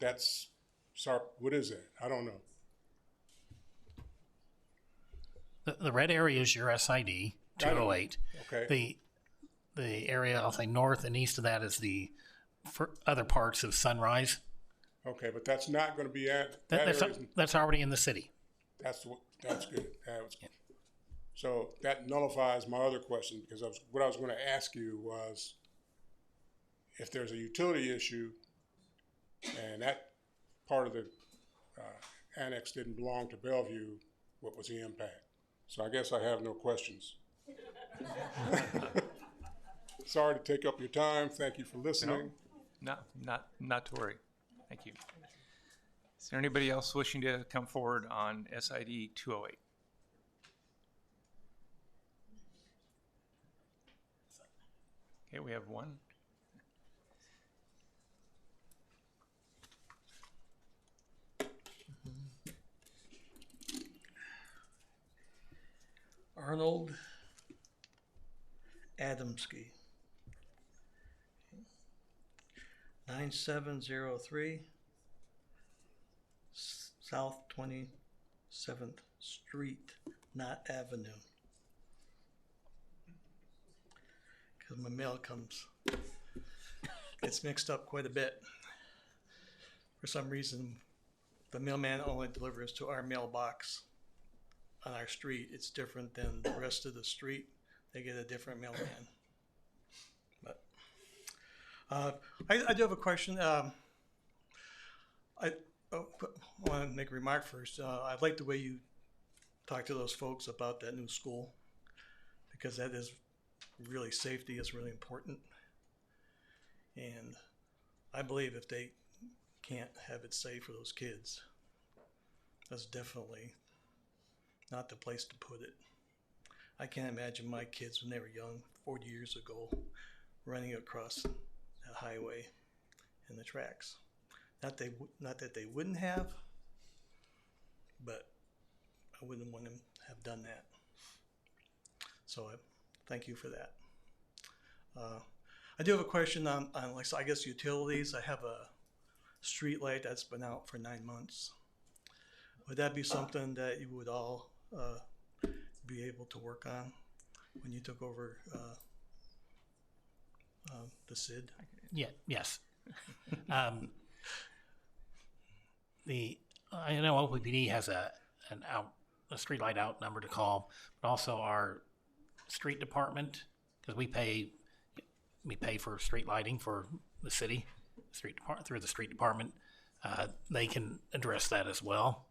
that's, sorry, what is that? I don't know. The red area is your SID 208. Okay. The area, I'll say north and east of that is the other parts of Sunrise. Okay, but that's not going to be at that's already in the city. That's good. So that nullifies my other question, because what I was going to ask you was, if there's a utility issue and that part of the annex didn't belong to Bellevue, what was the impact? So I guess I have no questions. Sorry to take up your time. Thank you for listening. No, not to worry. Thank you. Is there anybody else wishing to come forward on SID 208? Okay, we have one. Arnold Adamski, 9703 South 27th Street, not Avenue. Because my mail gets mixed up quite a bit. For some reason, the mailman only delivers to our mailbox on our street. It's different than the rest of the street. They get a different mailman. But I do have a question. I want to make a remark first. I like the way you talk to those folks about that new school, because that is really, safety is really important. And I believe if they can't have it safe for those kids, that's definitely not the place to put it. I can't imagine my kids when they were young, 40 years ago, running across that highway and the tracks. Not that they wouldn't have, but I wouldn't want them to have done that. So I thank you for that. I do have a question on like, so I guess utilities. I have a street light that's been out for 9 months. Would that be something that you would all be able to work on when you took over the SID? Yeah. Yes. I know OPPD has a streetlight out number to call, but also our street department, because we pay for street lighting for the city, through the street department. They can address that as well.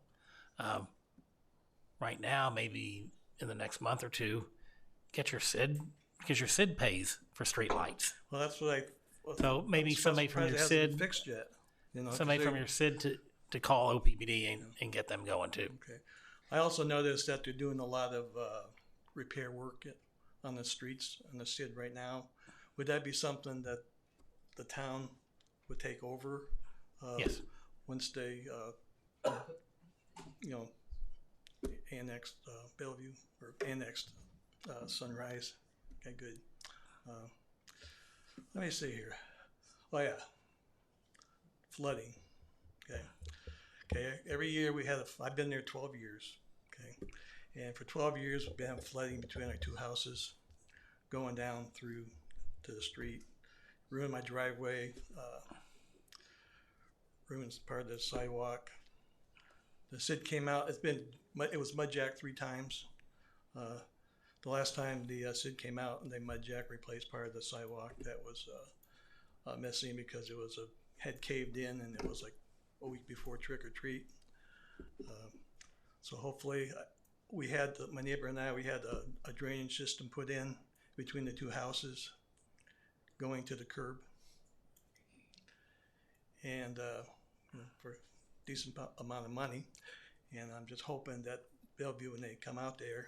Right now, maybe in the next month or two, get your SID, because your SID pays for street lights. Well, that's what so maybe somebody from your SID, fixed yet. You know, somebody from your SID to call OPPD and get them going too. Okay. I also noticed that they're doing a lot of repair work on the streets on the SID right now. Would that be something that the town would take over? Yes. Once they, annexed Bellevue or annexed Sunrise. Okay, good. Let me see here. Oh yeah, flooding. okay? Okay, every year I've been there 12 years, okay? And for 12 years, we've been flooding between our two houses, going down through to the street, ruined my driveway, ruins part of the sidewalk. The SID came out, it was mudjacked 3 times. The last time the SID came out and they mudjack replaced part of the sidewalk, that was missing because it was had caved in and it was like a week before trick or treat. So hopefully, my neighbor and I, we had a drainage system put in between the two houses going to the curb. And for a decent amount of money. And I'm just hoping that Bellevue, when they come out there,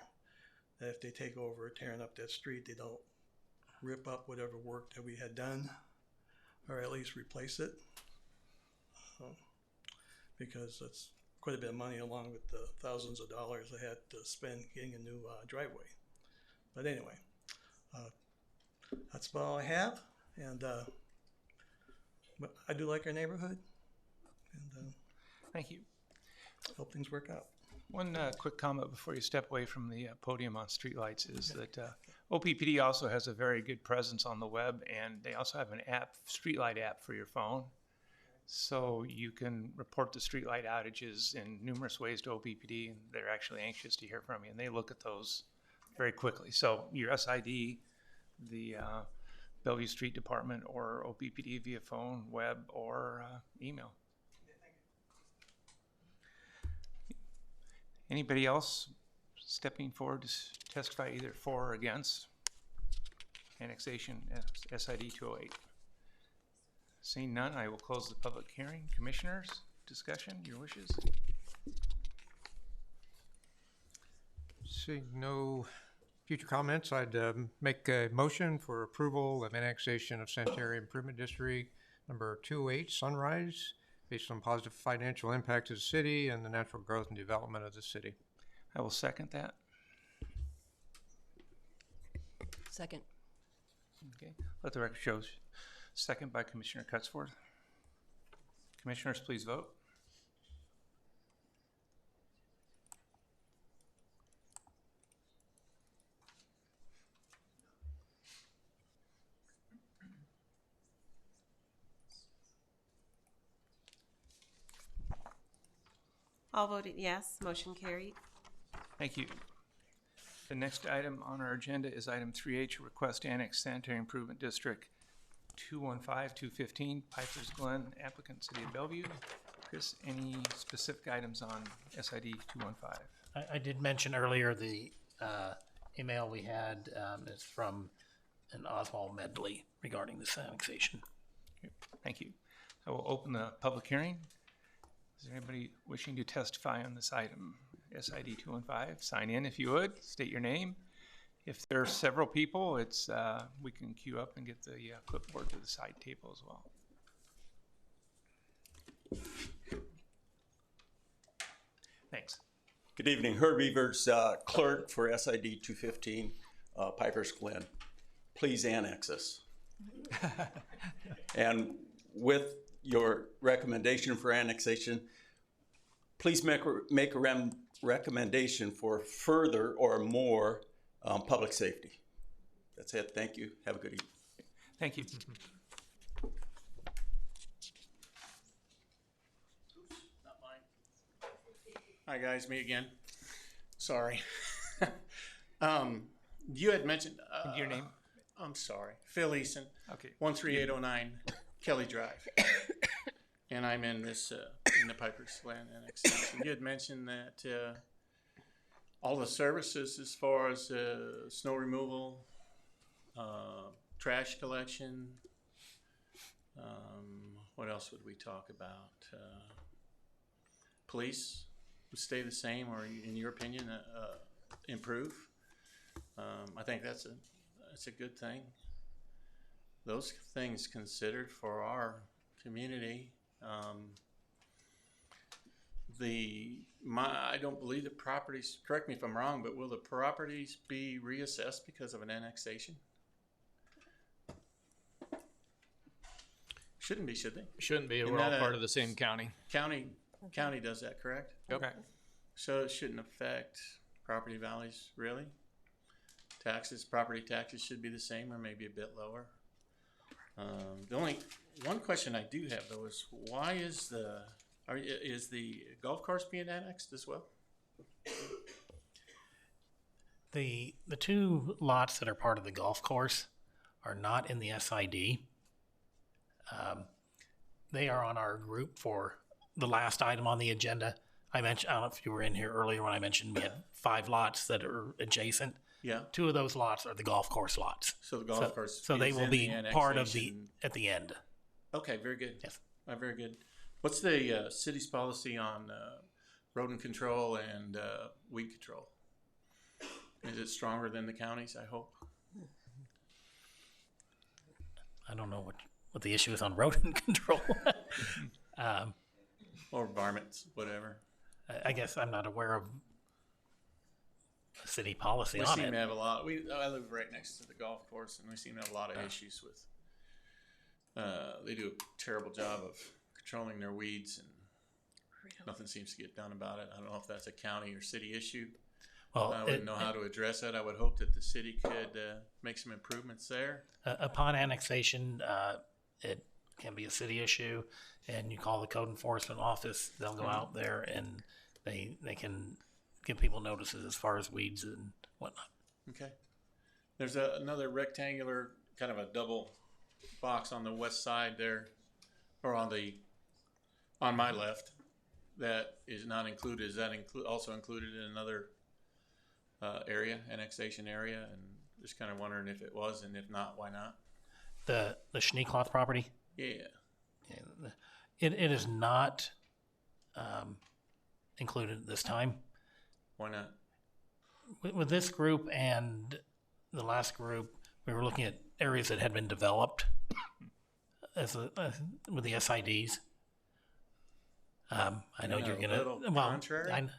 that if they take over tearing up that street, they don't rip up whatever work that we had done, or at least replace it. Because that's quite a bit of money, along with the thousands of dollars I had to spend getting a new driveway. But anyway, that's about all I have. And but I do like our neighborhood. And Thank you. hope things work out. One quick comment before you step away from the podium on streetlights is that OPPD also has a very good presence on the web, and they also have an app, streetlight app for your phone. So you can report the streetlight outages in numerous ways to OPPD, and they're actually anxious to hear from you, and they look at those very quickly. So your SID, the Bellevue Street Department, or OPPD via phone, web, or email. Anybody else stepping forward to testify either for or against annexation SID 208? Seeing none, I will close the public hearing. Commissioners, discussion, your wishes? Seeing no future comments, I'd make a motion for approval of annexation of Sanitary Improvement District number 208 Sunrise, based on positive financial impact to the city and the natural growth and development of the city. I will second that. Second. Okay, let the record show. Second by Commissioner Cutsworth. Commissioners, please vote. All voted yes, motion carried. Thank you. The next item on our agenda is item 3H, request to annex Sanitary Improvement District 215-215, Piper's Glen, applicant City of Bellevue. Chris, any specific items on SID 215? I did mention earlier the email we had is from an Oswald Medley regarding this annexation. Thank you. I will open the public hearing. Is there anybody wishing to testify on this item? SID 215, sign in if you would, state your name. If there are several people, it's we can queue up and get the clipboard to the side table as well. Thanks. Good evening, Herb Evers, clerk for SID 215, Piper's Glen. Please annex us. And with your recommendation for annexation, please make a recommendation for further or more public safety. That's it. Thank you. Have a good evening. Thank you. Hi guys, me again. Sorry. You had mentioned your name. I'm sorry, Phil Eason. Okay. 13809 Kelly Drive, and I'm in this in the Piper's Glen annexation. You had mentioned that all the services, as far as snow removal, trash collection. What else would we talk about? Police would stay the same, or in your opinion, improve. I think that's a good thing. Those things considered for our community. I don't believe the properties, correct me if I'm wrong, but will the properties be reassessed because of an annexation? Shouldn't be, should they? Shouldn't be, Isn't we're all that part of the same county. County does that, correct? Yep. Okay. So it shouldn't affect property values, really? Property taxes should be the same or maybe a bit lower. The only one question I do have though is why is the golf course being annexed as well? The two lots that are part of the golf course are not in the SID. They are on our group for the last item on the agenda. I don't know if you were in here earlier when I mentioned we had 5 lots that are adjacent. Yeah. 2 of those lots are the golf course lots. So the golf course. So they is will in be the part of the annexation. at the end. Okay, very good. Yes. Very good. What's the city's policy on rodent control and weed control? Is it stronger than the county's, I hope? I don't know what the issue is on rodent control. Or varmints, whatever. I guess I'm not aware of a city policy We on seem it. to have a lot. I live right next to the golf course, and we seem to have a lot of issues with. They do a terrible job of controlling their weeds, and nothing seems to get done about it. I don't know if that's a county or city issue. Well, I wouldn't know how to address it. I would hope that the city could make some improvements there. Upon annexation, it can be a city issue, and you call the code enforcement office. They'll go out there and they can give people notices as far as weeds and whatnot. Okay. There's another rectangular, kind of a double box on the west side there, or on my left, that is not included. Is that also included in another area, annexation area? And just kind of wondering if it was, and if not, why not? The Schneekloth property? Yeah. It is not included at this time. Why not? With this group and the last group, we were looking at areas that had been developed with the SIDs. I know you're gonna. Contrary?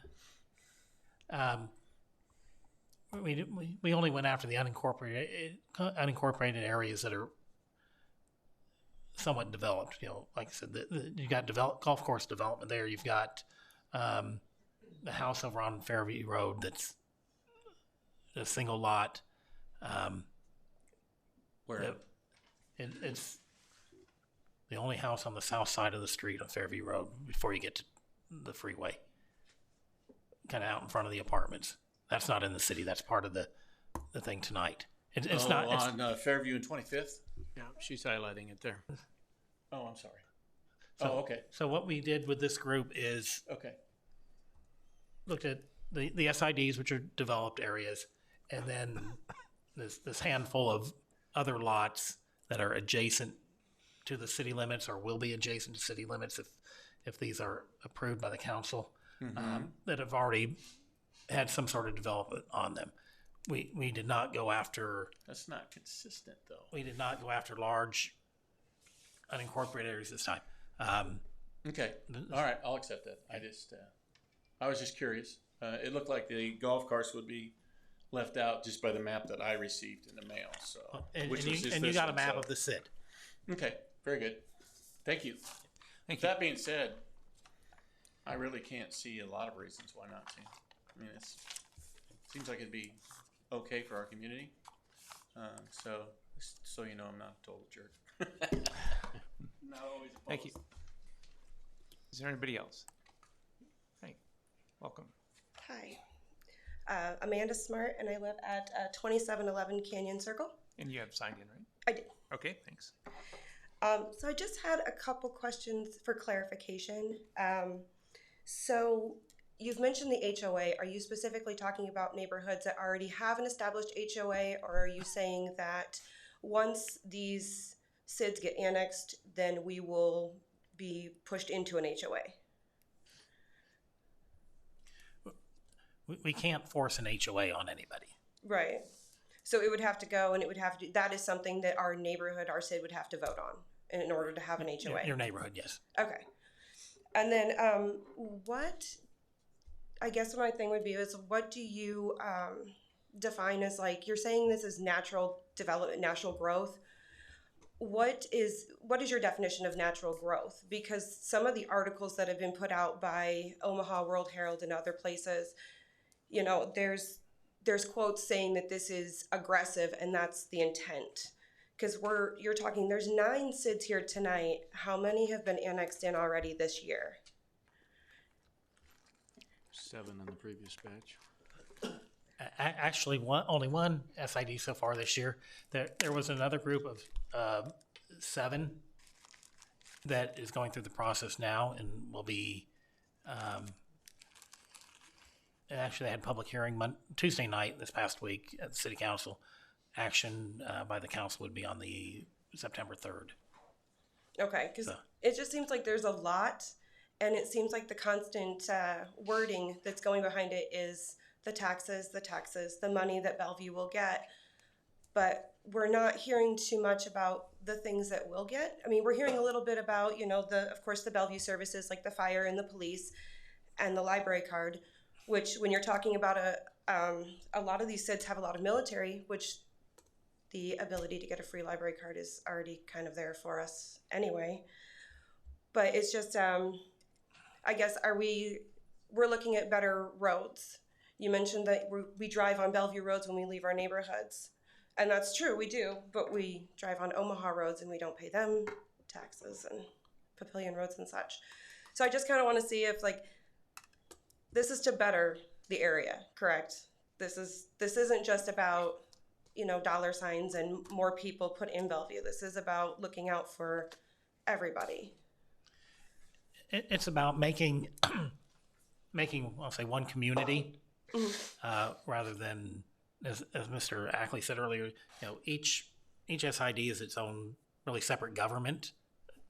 We only went after the unincorporated areas that are somewhat developed. You know, like I said, you got golf course development there. You've got the house over on Fairview Road that's a single lot. Where? It's the only house on the south side of the street on Fairview Road before you get to the freeway. Kind of out in front of the apartments. That's not in the city. That's part of the thing tonight. It's not on Fairview and 25th. Yeah, she's highlighting it there. Oh, I'm sorry. So, okay. So what we did with this group is looked at the SIDs, which are developed areas, and then this handful of other lots that are adjacent to the city limits or will be adjacent to city limits if these are approved by the council, that have already had some sort of development on them. We did not go after. That's not consistent, though. We did not go after large unincorporated areas this time. Okay. All right. I'll accept that. I was just curious. It looked like the golf course would be left out just by the map that I received in the mail. So, you got a map of the SID. Okay. Very good. Thank you. That being said, I really can't see a lot of reasons why not to. I mean, it seems like it'd be okay for our community. So you know, I'm not a total jerk. Not always opposed. Thank you. Is there anybody else? Hey, welcome. Hi, Amanda Smart, and I live at 2711 Canyon Circle. And you have signed in, right? I did. Okay, thanks. So I just had a couple questions for clarification. So you've mentioned the HOA. Are you specifically talking about neighborhoods that already have an established HOA, or are you saying that once these SIDs get annexed, then we will be pushed into an HOA? We can't force an HOA on anybody. Right. So it would have to go, and it would have to. That is something that our neighborhood, our SID, would have to vote on in order to have an HOA. Your neighborhood, yes. Okay. And then what? I guess my thing would be is, what do you define as, like, you're saying this is natural development, natural growth. what is your definition of natural growth? Because some of the articles that have been put out by Omaha World Herald and other places, you know, there's quotes saying that this is aggressive and that's the intent. Because you're talking, there's 9 SIDs here tonight. How many have been annexed in already this year? 7 in the previous batch. Actually, only one SID so far this year. There was another group of 7 that is going through the process now and will be. Actually, they had public hearing Tuesday night this past week at the City Council. Action by the council would be on the September 3rd. Okay, because it just seems like there's a lot, and it seems like the constant wording that's going behind it is the taxes, the money that Bellevue will get. But we're not hearing too much about the things that we'll get. I mean, we're hearing a little bit about, you know, of course, the Bellevue services like the fire and the police and the library card, which when you're talking about a lot of these SIDs have a lot of military, which the ability to get a free library card is already kind of there for us anyway. But it's just, I guess, we're looking at better roads. You mentioned that we drive on Bellevue roads when we leave our neighborhoods. And that's true, we do, but we drive on Omaha roads and we don't pay them taxes and Papillion roads and such. So I just kind of want to see if, like, this is to better the area, correct? This isn't just about, you know, dollar signs and more people put in Bellevue. This is about looking out for everybody. It's about making, I'll say, one community, rather than, as Mr. Ackley said earlier, you know, each SID is its own really separate government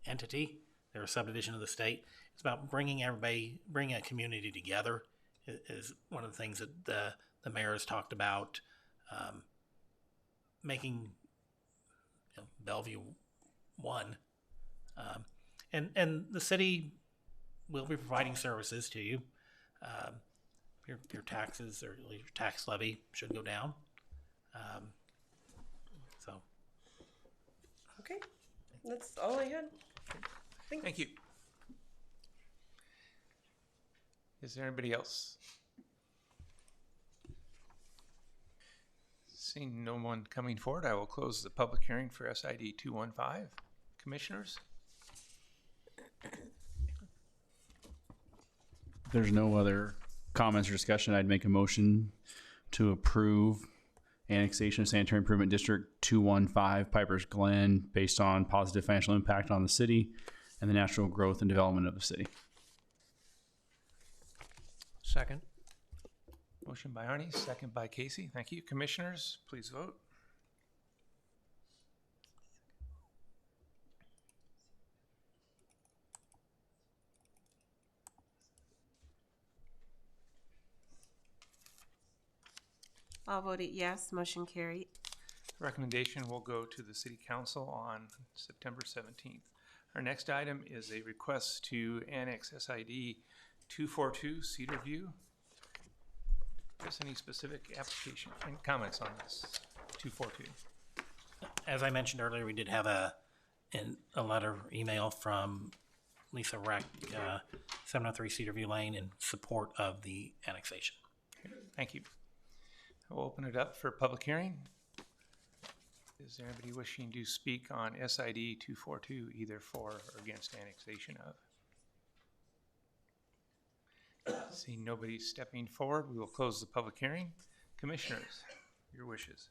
entity. They're a subdivision of the state. It's about bringing a community together is one of the things that the mayor has talked about, making, you know, Bellevue one. And the city will be providing services to you. Your taxes or your tax levy should go down. So. Okay, that's all I had. Thank you. Is there anybody else? Seeing no one coming forward, I will close the public hearing for SID 215. Commissioners? If there's no other comments or discussion, I'd make a motion to approve annexation of Sanitary Improvement District 215 Piper's Glen based on positive financial impact on the city and the natural growth and development of the city. Second. Motion by Arnie, second by Casey. Thank you. Commissioners, please vote. All voted yes, motion carried. Recommendation will go to the City Council on September 17th. Our next item is a request to annex SID 242 Cedar View. Chris, any specific application and comments on this 242? As I mentioned earlier, we did have a letter email from Lisa Reck, 703 Cedarview Lane, in support of the annexation. Okay, thank you. I will open it up for public hearing. Is there anybody wishing to speak on SID 242, either for or against annexation of? Seeing nobody stepping forward, we will close the public hearing. Commissioners, your wishes.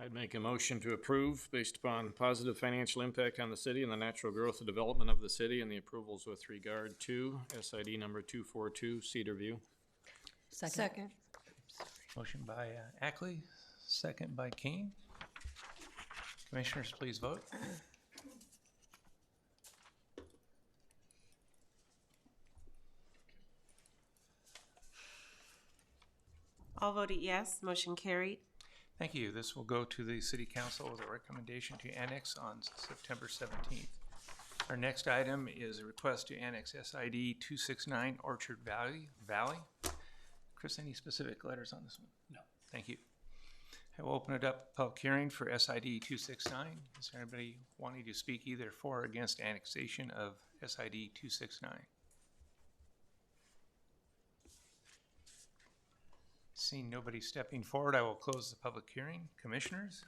I'd make a motion to approve based upon positive financial impact on the city and the natural growth and development of the city and the approvals with regard to SID number 242 Cedarview. Second. Motion by Ackley, second by Kane. Commissioners, please vote. All voted yes, motion carried. Thank you. This will go to the City Council with a recommendation to annex on September 17th. Our next item is a request to annex SID 269 Orchard Valley. Chris, any specific letters on this one? No. Thank you. I will open it up, public hearing for SID 269. Is there anybody wanting to speak either for or against annexation of SID 269? Seeing nobody stepping forward, I will close the public hearing. Commissioners?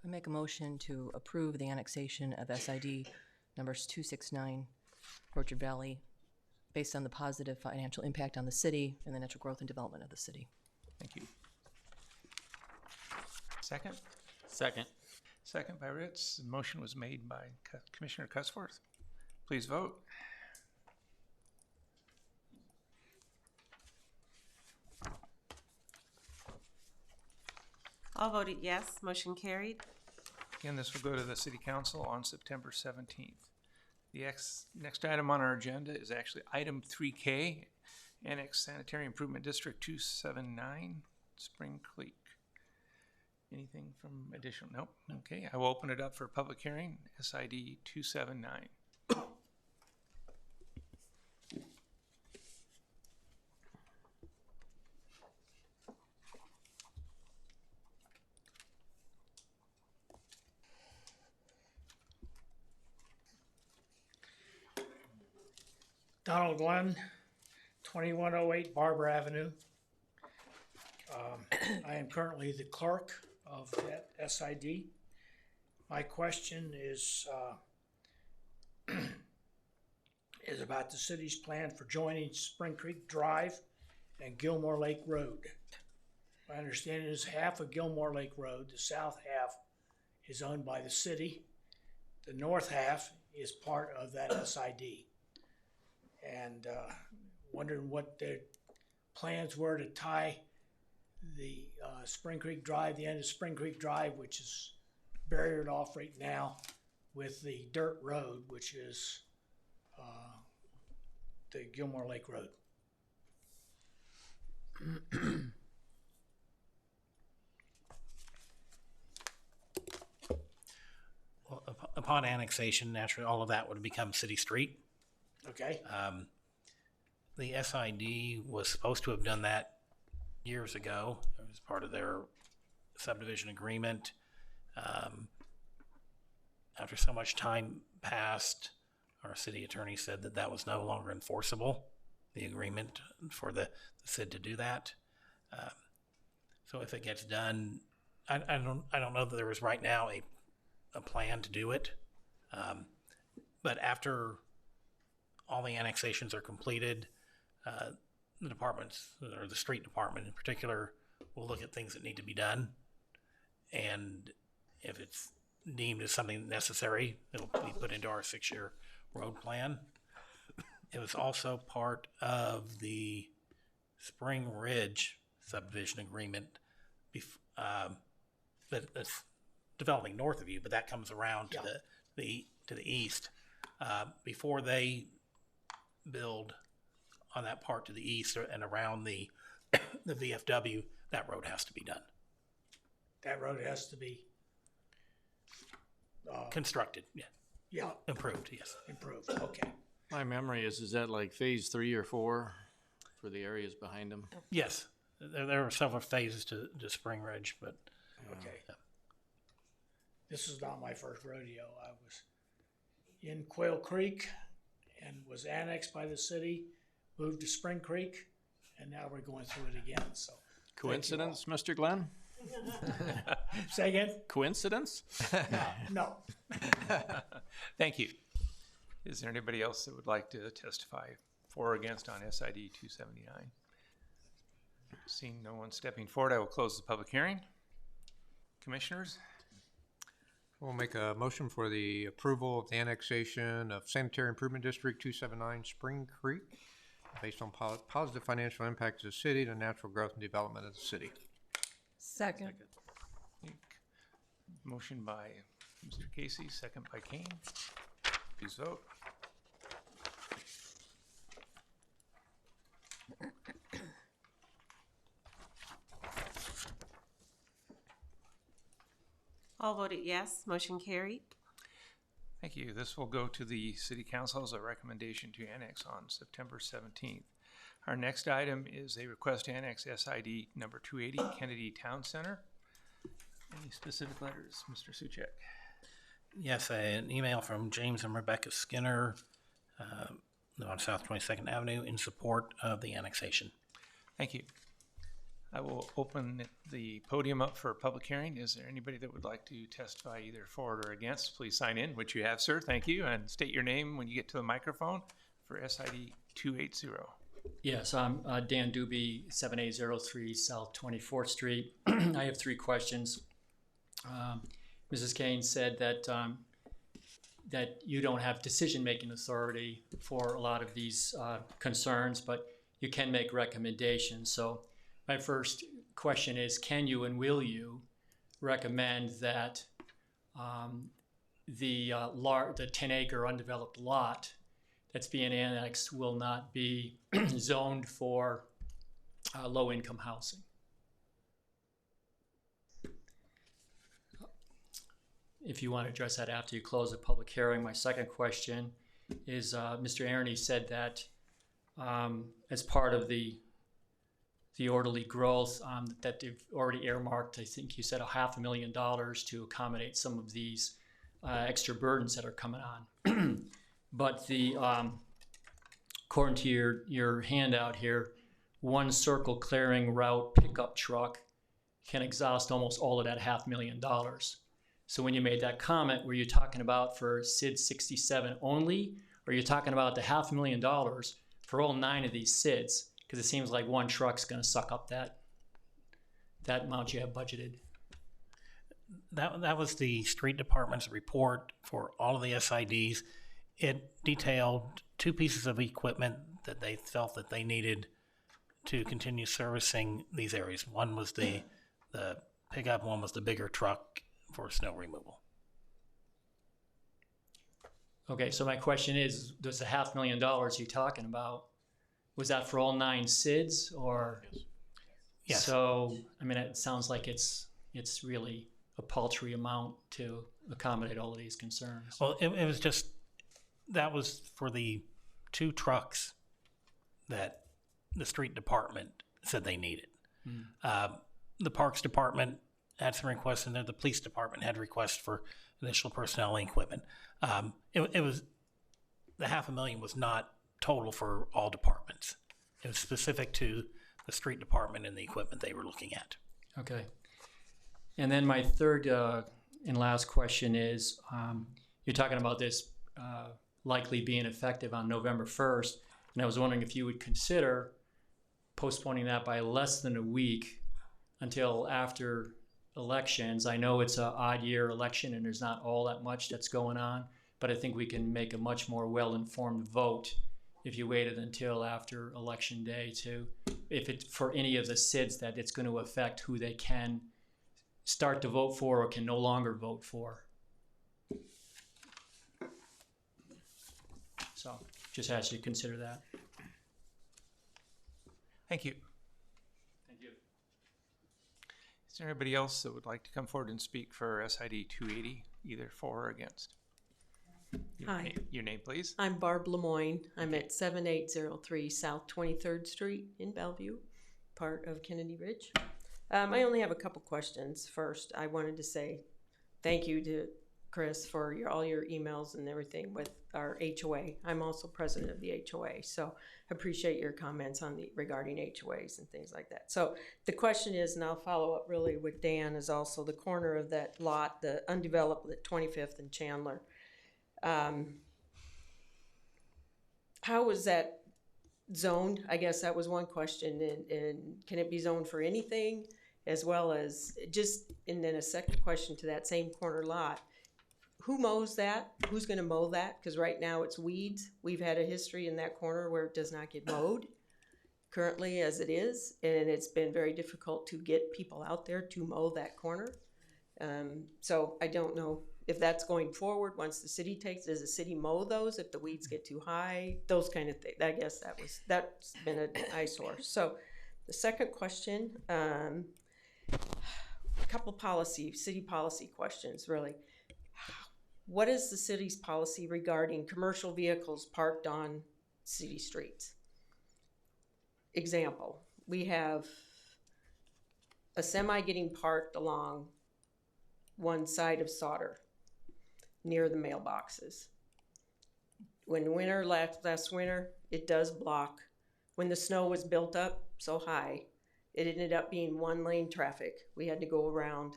I make a motion to approve the annexation of SID numbers 269, Orchard Valley, based on the positive financial impact on the city and the natural growth and development of the city. Thank you. Second? Second. Second by Ritz. The motion was made by Commissioner Cutsworth. Please vote. All voted yes, motion carried. Again, this will go to the City Council on September 17th. The next item on our agenda is actually item 3K, Annex Sanitary Improvement District 279, Spring Creek. Anything from additional? Nope. Okay, I will open it up for public hearing, SID 279. Donald Glenn, 2108 Barber Avenue. I am currently the clerk of that SID. My question is about the city's plan for joining Spring Creek Drive and Gilmore Lake Road. My understanding is half of Gilmore Lake Road, the south half, is owned by the city. The north half is part of that SID. And wondering what their plans were to tie the Spring Creek Drive, the end of Spring Creek Drive, which is barriered off right now, with the dirt road, which is the Gilmore Lake Road. Well, upon annexation, naturally, all of that would become city street. Okay. The SID was supposed to have done that years ago. It was part of their subdivision agreement. After so much time passed, our city attorney said that that was no longer enforceable, the agreement for the CID to do that. So if it gets done, I don't know that there is right now a plan to do it. But after all the annexations are completed, the departments, or the street department in particular, will look at things that need to be done. And if it's deemed as something necessary, it'll be put into our 6-year road plan. It was also part of the Spring Ridge subdivision agreement that's developing north of you, but that comes around to the east. Before they build on that part to the east and around the VFW, that road has to be done. That road has to be constructed, yeah. Yeah. Improved, yes. Improved, okay. My memory is that like phase 3 or 4 for the areas behind them? Yes, there are several phases to Spring Ridge, but. Okay. This is not my first rodeo. I was in Quail Creek and was annexed by the city, moved to Spring Creek, and now we're going through it again, so. Coincidence, Mr. Glenn? Say again? Coincidence? No. Thank you. Is there anybody else that would like to testify for or against on SID 279? Seeing no one stepping forward, I will close the public hearing. Commissioners? We'll make a motion for the approval of the annexation of Sanitary Improvement District 279 Spring Creek based on positive financial impact to the city, the natural growth and development of the city. Second. Motion by Mr. Casey, second by Kane. Please vote. All voted yes, motion carried. Thank you. This will go to the City Council as a recommendation to annex on September 17th. Our next item is a request to annex SID number 280 Kennedy Town Center. Any specific letters, Mr. Suchek? Yes, an email from James and Rebecca Skinner on South 22nd Avenue in support of the annexation. Thank you. I will open the podium up for a public hearing. Is there anybody that would like to testify either for or against? Please sign in, which you have, sir. Thank you. And state your name when you get to the microphone for SID 280. Yes, I'm Dan Doobie, 7803 South 24th Street. I have 3 questions. Mrs. Kane said that that you don't have decision-making authority for a lot of these concerns, but you can make recommendations. So my first question is, can you and will you recommend that the 10-acre undeveloped lot that's being annexed will not be zoned for low-income housing? If you want to address that after you close the public hearing. My second question is, Mr. Aroney said that as part of the orderly growth, that they've already earmarked, I think you said $500,000 to accommodate some of these extra burdens that are coming on. But the according to your handout here, one circle clearing route pickup truck can exhaust almost all of that $500,000. So when you made that comment, were you talking about for SID 67 only, or are you talking about the $500,000 for all 9 of these SIDs? Because it seems like one truck's going to suck up that amount you have budgeted. That was the street department's report for all of the SIDs. It detailed 2 pieces of equipment that they felt that they needed to continue servicing these areas. One was the pickup, one was the bigger truck for snow removal. Okay, so my question is, does the $500,000 you're talking about, was that for all 9 SIDs, or? Yes. So, I mean, it sounds like it's really a paltry amount to accommodate all of these concerns. Well, it was just, that was for the 2 trucks that the street department said they needed. The Parks Department had some requests in there. The police department had requests for additional personnel and equipment. It was, the $500,000 was not total for all departments. It was specific to the street department and the equipment they were looking at. Okay. And then my third and last question is, you're talking about this likely being effective on November 1st, and I was wondering if you would consider postponing that by less than a week until after elections. I know it's an odd year election and there's not all that much that's going on, but I think we can make a much more well-informed vote if you waited until after election day if it for any of the SIDs that it's going to affect who they can start to vote for or can no longer vote for. So just ask you to consider that. Thank you. Thank you. Is there anybody else that would like to come forward and speak for SID 280, either for or against? Hi. Your name, please. I'm Barb Lemoyne. I'm at 7803 South 23rd Street in Bellevue, part of Kennedy Ridge. I only have a couple questions. First, I wanted to say thank you to Chris for all your emails and everything with our HOA. I'm also president of the HOA, so I appreciate your comments on regarding HOAs and things like that. So the question is, and I'll follow up really with Dan, is also the corner of that lot, the undeveloped at 25th and Chandler. How was that zoned? I guess that was one question. And can it be zoned for anything, as well as just, and then a second question to that same corner lot, who mows that? Who's going to mow that? Because right now it's weeds. We've had a history in that corner where it does not get mowed currently as it is, and it's been very difficult to get people out there to mow that corner. So I don't know if that's going forward once the city takes. Does the city mow those if the weeds get too high? Those kind of things. I guess that's been an eyesore. So the second question, a couple city policy questions really. What is the city's policy regarding commercial vehicles parked on city streets? example, we have a semi getting parked along one side of Sauter near the mailboxes. When winter, last winter, it does block. When the snow was built up so high, it ended up being one lane traffic. We had to go around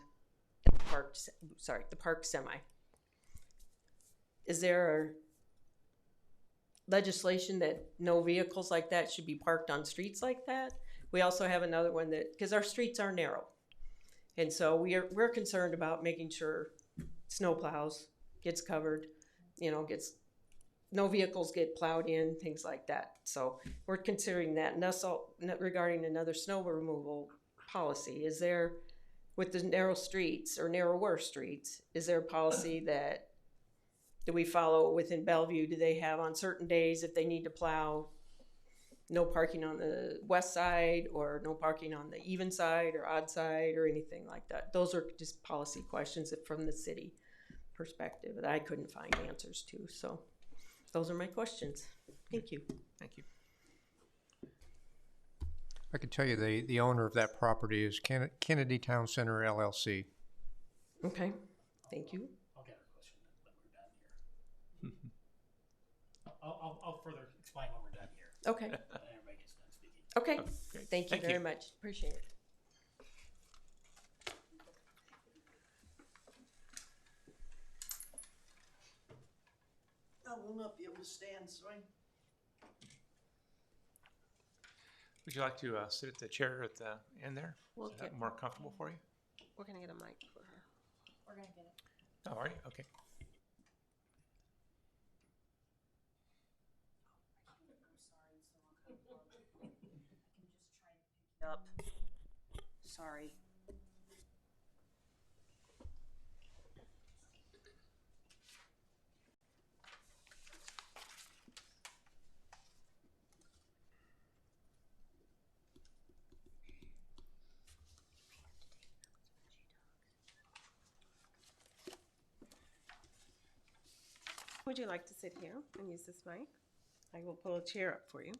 the parked semi. Is there legislation that no vehicles like that should be parked on streets like that? We also have another one that, because our streets are narrow. And so we're concerned about making sure snow plows gets covered, no vehicles get plowed in, things like that. So we're considering that. And also regarding another snow removal policy, is there, with the narrow streets or narrower streets, is there a policy that do we follow within Bellevue? Do they have on certain days if they need to plow, no parking on the west side or no parking on the even side or odd side or anything like that? Those are just policy questions that from the city perspective that I couldn't find answers to. So those are my questions. Thank you. Thank you. I can tell you the owner of that property is Kennedy Town Center LLC. Okay, thank you. I'll get a question when we're done here. I'll further explain when we're done here. Okay. Everybody gets done speaking. Okay, Great. thank you very much. Appreciate it. I will not be able to stand, sorry. Would you like to sit at the chair at the end there? We'll Is that get- more comfortable for you? We're gonna get a mic for her. We're gonna get it. Oh, all right, okay. Up. Sorry. Would you like to sit here and use this mic? I will pull a chair up for you.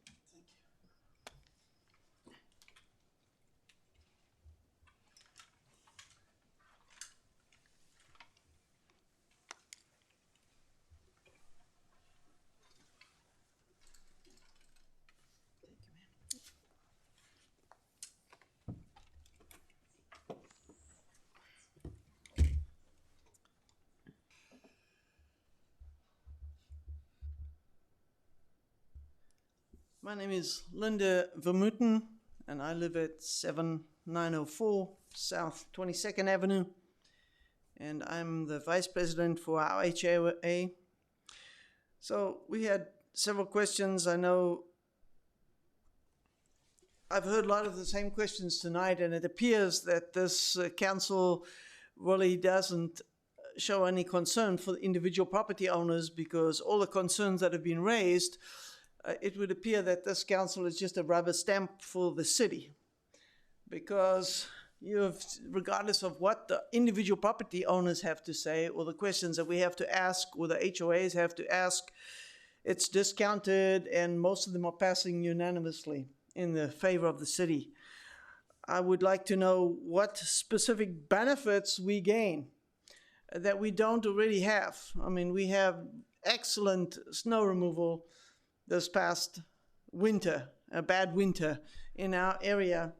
My name is Linda Vermuten, and I live at 7904 South 22nd Avenue, and I'm the Vice President for our HOA. So we had several questions. I know I've heard a lot of the same questions tonight, and it appears that this council really doesn't show any concern for the individual property owners, because all the concerns that have been raised, it would appear that this council is just a rubber stamp for the city, because you have, regardless of what the individual property owners have to say or the questions that we have to ask or the HOAs have to ask, it's discounted, and most of them are passing unanimously in the favor of the city. I would like to know what specific benefits we gain that we don't already have. I mean, we have excellent snow removal this past winter, a bad winter in our area,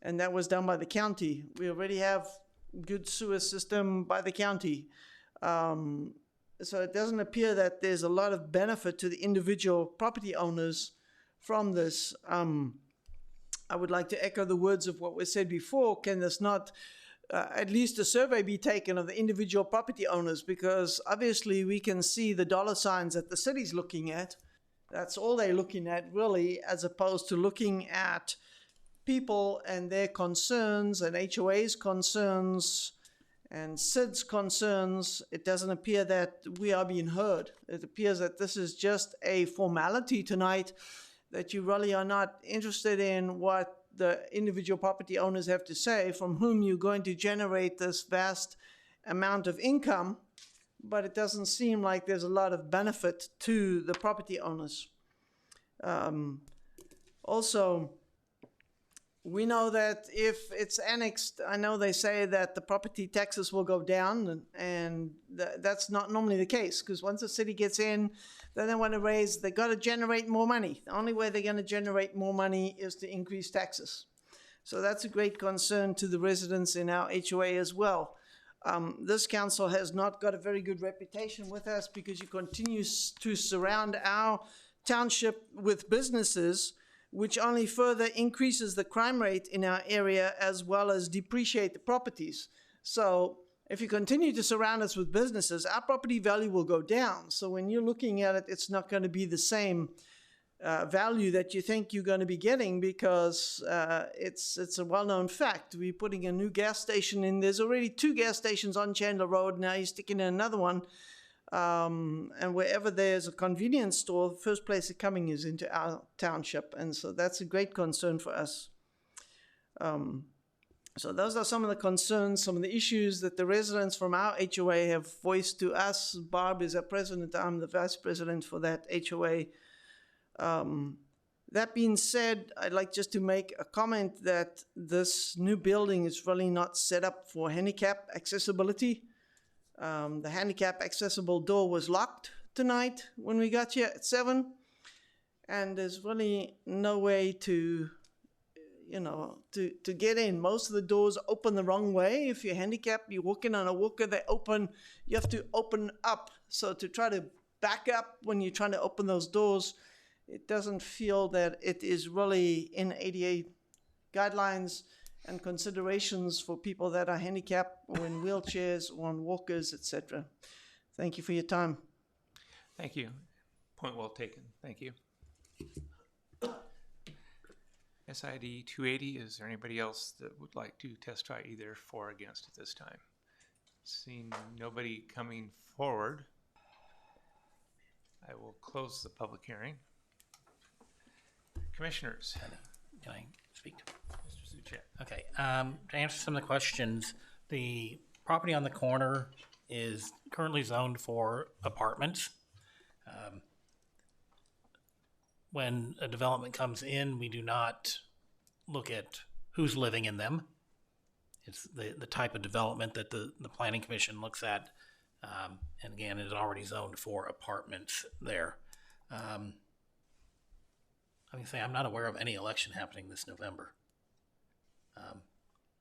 and that was done by the county. We already have good sewer system by the county. So it doesn't appear that there's a lot of benefit to the individual property owners from this. I would like to echo the words of what was said before. Can this not, at least a survey be taken of the individual property owners? Because obviously we can see the dollar signs that the city's looking at. That's all they're looking at, really, as opposed to looking at people and their concerns and HOA's concerns and SID's concerns. It doesn't appear that we are being heard. It appears that this is just a formality tonight, that you really are not interested in what the individual property owners have to say, from whom you're going to generate this vast amount of income. But it doesn't seem like there's a lot of benefit to the property owners. Also, we know that if it's annexed, I know they say that the property taxes will go down, and that's not normally the case, because once the city gets in, then they want to raise, they got to generate more money. The only way they're going to generate more money is to increase taxes. So that's a great concern to the residents in our HOA as well. This council has not got a very good reputation with us because you continue to surround our township with businesses, which only further increases the crime rate in our area as well as depreciate the properties. So if you continue to surround us with businesses, our property value will go down. So when you're looking at it, it's not going to be the same value that you think you're going to be getting, because it's a well-known fact. We're putting a new gas station in. There's already 2 gas stations on Chandler Road. Now you're sticking in another one. And wherever there's a convenience store, the first place it's coming is into our township. And so that's a great concern for us. So those are some of the concerns, some of the issues that the residents from our HOA have voiced to us. Barb is our president. I'm the vice president for that HOA. That being said, I'd like just to make a comment that this new building is really not set up for handicap accessibility. The handicap accessible door was locked tonight when we got here at 7, and there's really no way to get in. Most of the doors open the wrong way. If you're handicapped, you're walking on a walker, they open, you have to open up. So to try to back up when you're trying to open those doors, it doesn't feel that it is really in ADA guidelines and considerations for people that are handicapped or in wheelchairs or on walkers, etc. Thank you for your time. Thank you. Point well taken. Thank you. SID 280, is there anybody else that would like to testify either for or against at this time? Seeing nobody coming forward, I will close the public hearing. Commissioners. Can I speak? Mr. Suchet. Okay, to answer some of the questions, the property on the corner is currently zoned for apartments. When a development comes in, we do not look at who's living in them. It's the type of development that the Planning Commission looks at. And again, it is already zoned for apartments there. I can say I'm not aware of any election happening this November.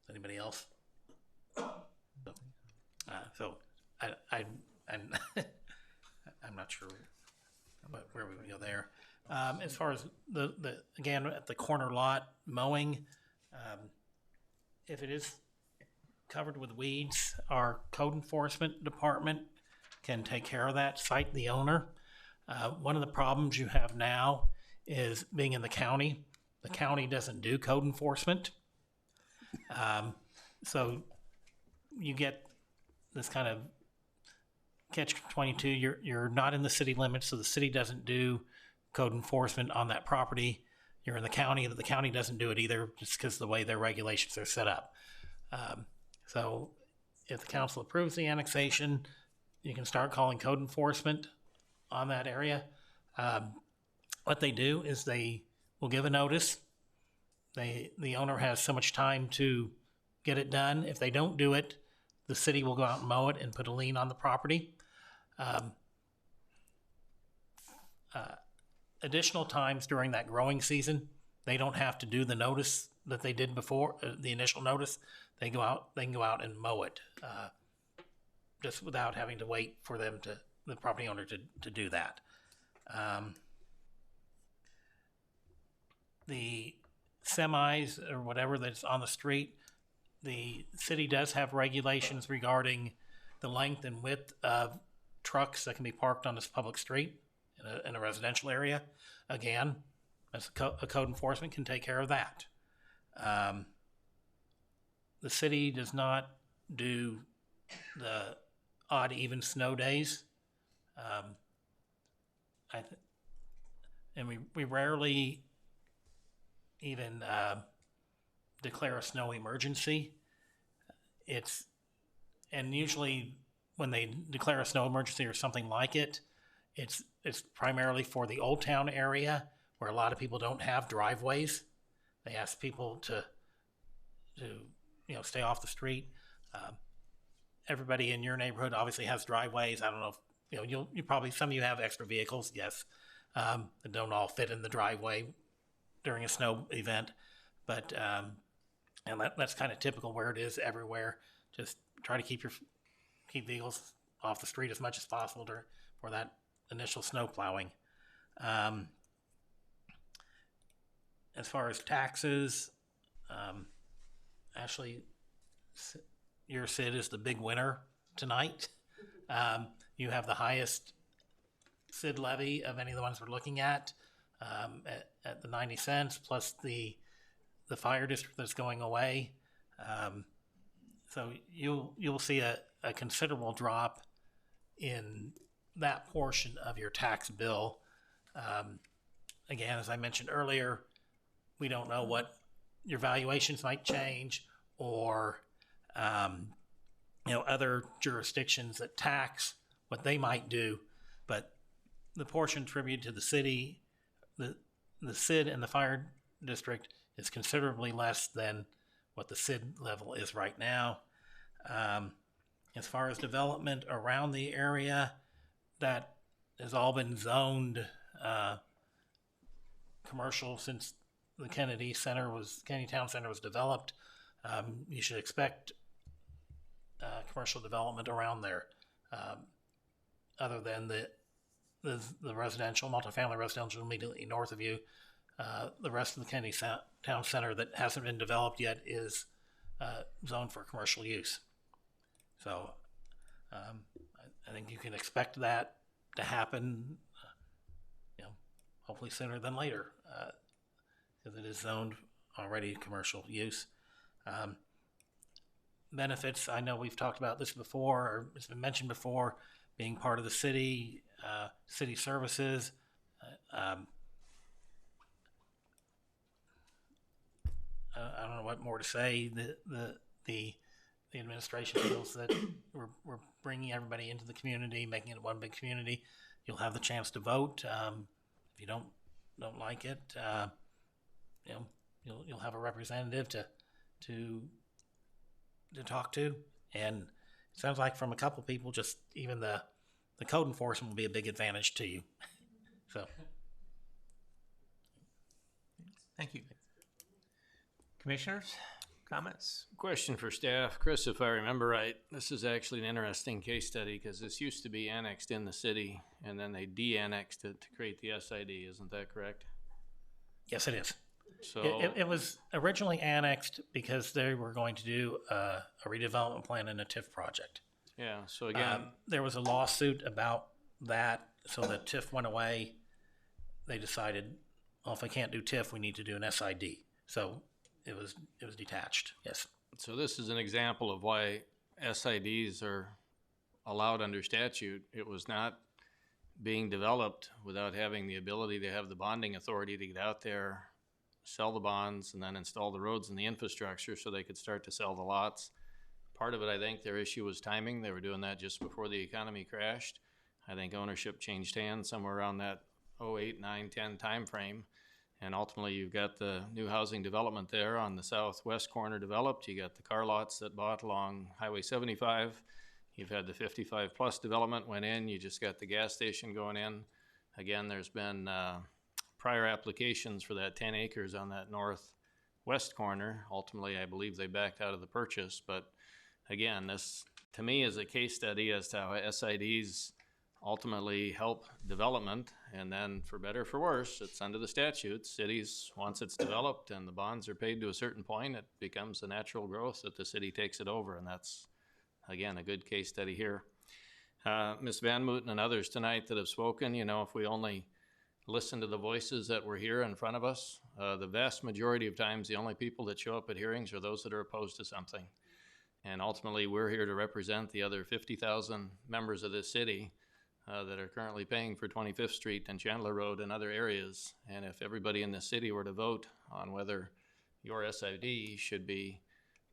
Anybody else? So I'm not sure where we would go there. As far as the again at the corner lot mowing, if it is covered with weeds, our code enforcement department can take care of that. Cite the owner. One of the problems you have now is being in the county. The county doesn't do code enforcement. So you get this kind of catch-22. You're not in the city limits, so the city doesn't do code enforcement on that property. You're in the county, the county doesn't do it either, just because of the way their regulations are set up. So if the council approves the annexation, you can start calling code enforcement on that area. What they do is they will give a notice. The owner has so much time to get it done. If they don't do it, the city will go out and mow it and put a lien on the property. Additional times during that growing season, they don't have to do the notice that they did before, the initial notice. They can go out and mow it, just without having to wait for the property owner to do that. The semis or whatever that's on the street, the city does have regulations regarding the length and width of trucks that can be parked on this public street in a residential area. Again, as a code enforcement can take care of that. The city does not do the odd even snow days. And we rarely even declare a snow emergency. And usually when they declare a snow emergency or something like it, it's primarily for the Old Town area where a lot of people don't have driveways. They ask people to stay off the street. Everybody in your neighborhood obviously has driveways. I don't know if, you probably, some of you have extra vehicles, yes, that don't all fit in the driveway during a snow event. But, and that's kind of typical where it is everywhere. Just try to keep vehicles off the street as much as possible for that initial snow plowing. As far as taxes, Ashley, your SID is the big winner tonight. You have the highest SID levy of any of the ones we're looking at the 90 cents plus the fire district that's going away. So you'll see a considerable drop in that portion of your tax bill. Again, as I mentioned earlier, we don't know what your valuations might change or other jurisdictions that tax what they might do, but the portion attributed to the city, the SID and the fire district is considerably less than what the SID level is right now. As far as development around the area, that has all been zoned commercial since the Kennedy Town Center was developed. You should expect commercial development around there, other than the residential, multifamily residential immediately north of you. The rest of the Kennedy Town Center that hasn't been developed yet is zoned for commercial use. So I think you can expect that to happen, hopefully sooner than later, because it is zoned already commercial use. Benefits, I know we've talked about this before, or it's been mentioned before, being part of the city, city services. I don't know what more to say. The administration feels that we're bringing everybody into the community, making it one big community. You'll have the chance to vote. If you don't like it, you'll have a representative to talk to. And it sounds like from a couple people, just even the code enforcement will be a big advantage to you. So, Thank you. Commissioners, comments? Question for staff. Chris, if I remember right, this is actually an interesting case study because this used to be annexed in the city and then they de-annexed it to create the SID. Isn't that correct? Yes, it is. So it was originally annexed because they were going to do a redevelopment plan and a TIF project. Yeah, so again, there was a lawsuit about that, so the TIF went away. They decided, well, if we can't do TIF, we need to do an SID. So it was detached, yes. So this is an example of why SIDs are allowed under statute. It was not being developed without having the ability to have the bonding authority to get out there, sell the bonds, and then install the roads and the infrastructure so they could start to sell the lots. Part of it, I think their issue was timing. They were doing that just before the economy crashed. I think ownership changed hands somewhere around that 08, 9, 10 timeframe. And ultimately, you've got the new housing development there on the southwest corner developed. You got the car lots that bought along Highway 75. You've had the 55 plus development went in. You just got the gas station going in. Again, there's been prior applications for that 10 acres on that northwest corner. Ultimately, I believe they backed out of the purchase. But again, this to me is a case study as to how SIDs ultimately help development, and then for better or for worse, it's under the statutes. Cities, once it's developed and the bonds are paid to a certain point, it becomes the natural growth that the city takes it over, and that's, again, a good case study here. Ms. Van Mooten and others tonight that have spoken, if we only listen to the voices that were here in front of us, the vast majority of times the only people that show up at hearings are those that are opposed to something. And ultimately, we're here to represent the other 50,000 members of this city that are currently paying for 25th Street and Chandler Road and other areas. And if everybody in the city were to vote on whether your SID should be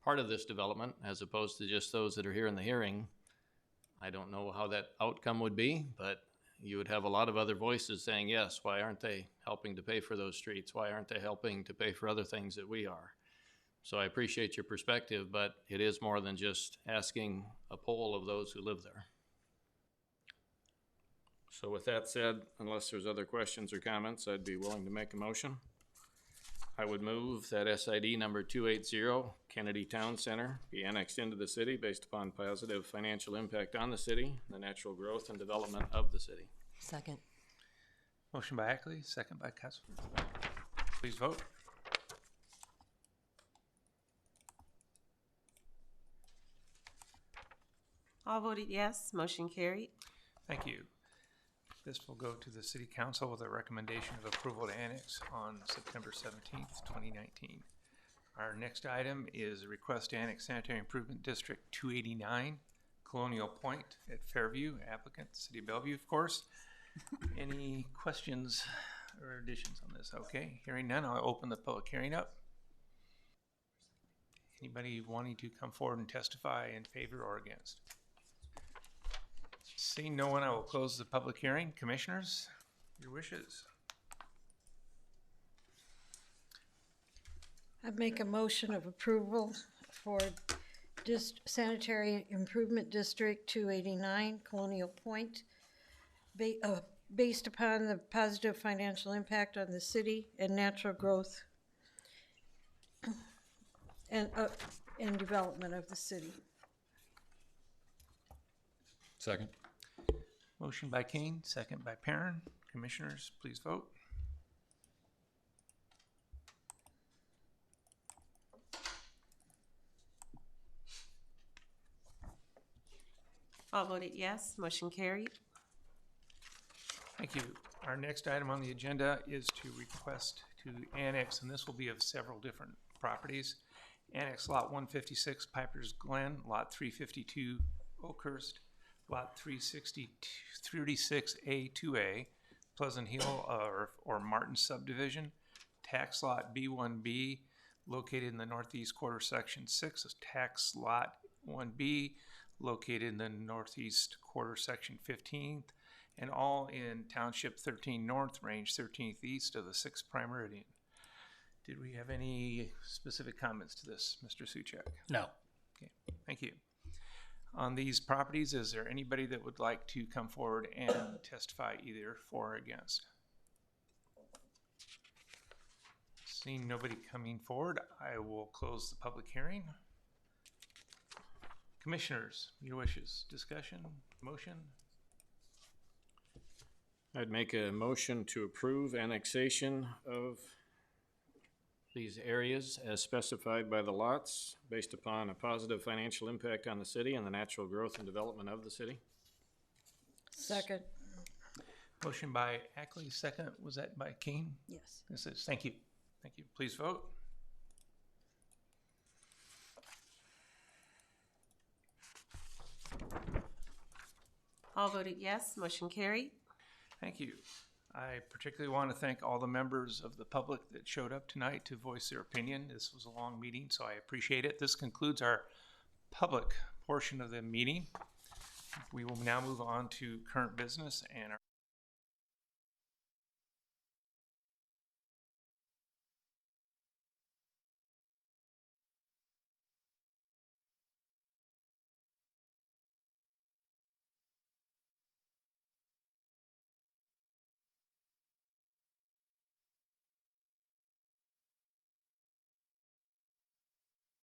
part of this development as opposed to just those that are here in the hearing, I don't know how that outcome would be, but you would have a lot of other voices saying, yes, why aren't they helping to pay for those streets? Why aren't they helping to pay for other things that we are? So I appreciate your perspective, but it is more than just asking a poll of those who live there. So with that said, unless there's other questions or comments, I'd be willing to make a motion. I would move that SID number 280, Kennedy Town Center, be annexed into the city based upon positive financial impact on the city, the natural growth and development of the city. Second. Motion by Ackley, second by Councilor. Please vote. All voted yes, motion carried. Thank you. This will go to the City Council with a recommendation of approval to annex on September 17th, 2019. Our next item is a request to annex Sanitary Improvement District 289, Colonial Point at Fairview, applicant, City of Bellevue, of course. Any questions or additions on this? Okay, hearing none, I'll open the public hearing up. Anybody wanting to come forward and testify in favor or against? Seeing no one, I will close the public hearing. Commissioners, your wishes. I make a motion of approval for Sanitary Improvement District 289, Colonial Point, based upon the positive financial impact on the city and natural growth and development of the city. Second. Motion by King, second by Perrin. Commissioners, please vote. All voted yes, motion carried. Thank you. Our next item on the agenda is to request to annex, and this will be of several different properties. Annex Lot 156, Piper's Glen, Lot 352, Oakhurst, Lot 336A2A, Pleasant Hill or Martin subdivision, Tax Lot B1B, located in the northeast quarter section 6, Tax Lot 1B, located in the northeast quarter section 15th, and all in Township 13 North, Range 13th East of the 6th Prime Meridian. Did we have any specific comments to this, Mr. Suchek? No. Okay, thank you. On these properties, is there anybody that would like to come forward and testify either for or against? Seeing nobody coming forward, I will close the public hearing. Commissioners, your wishes, discussion, motion? I'd make a motion to approve annexation of these areas as specified by the lots based upon a positive financial impact on the city and the natural growth and development of the city. Second. Motion by Ackley, second, was that by King? Yes. This is, thank you. Thank you. Please vote. All voted yes, motion carried. Thank you. I particularly want to thank all the members of the public that showed up tonight to voice their opinion. This was a long meeting, so I appreciate it. This concludes our public portion of the meeting. We will now move on to current business and our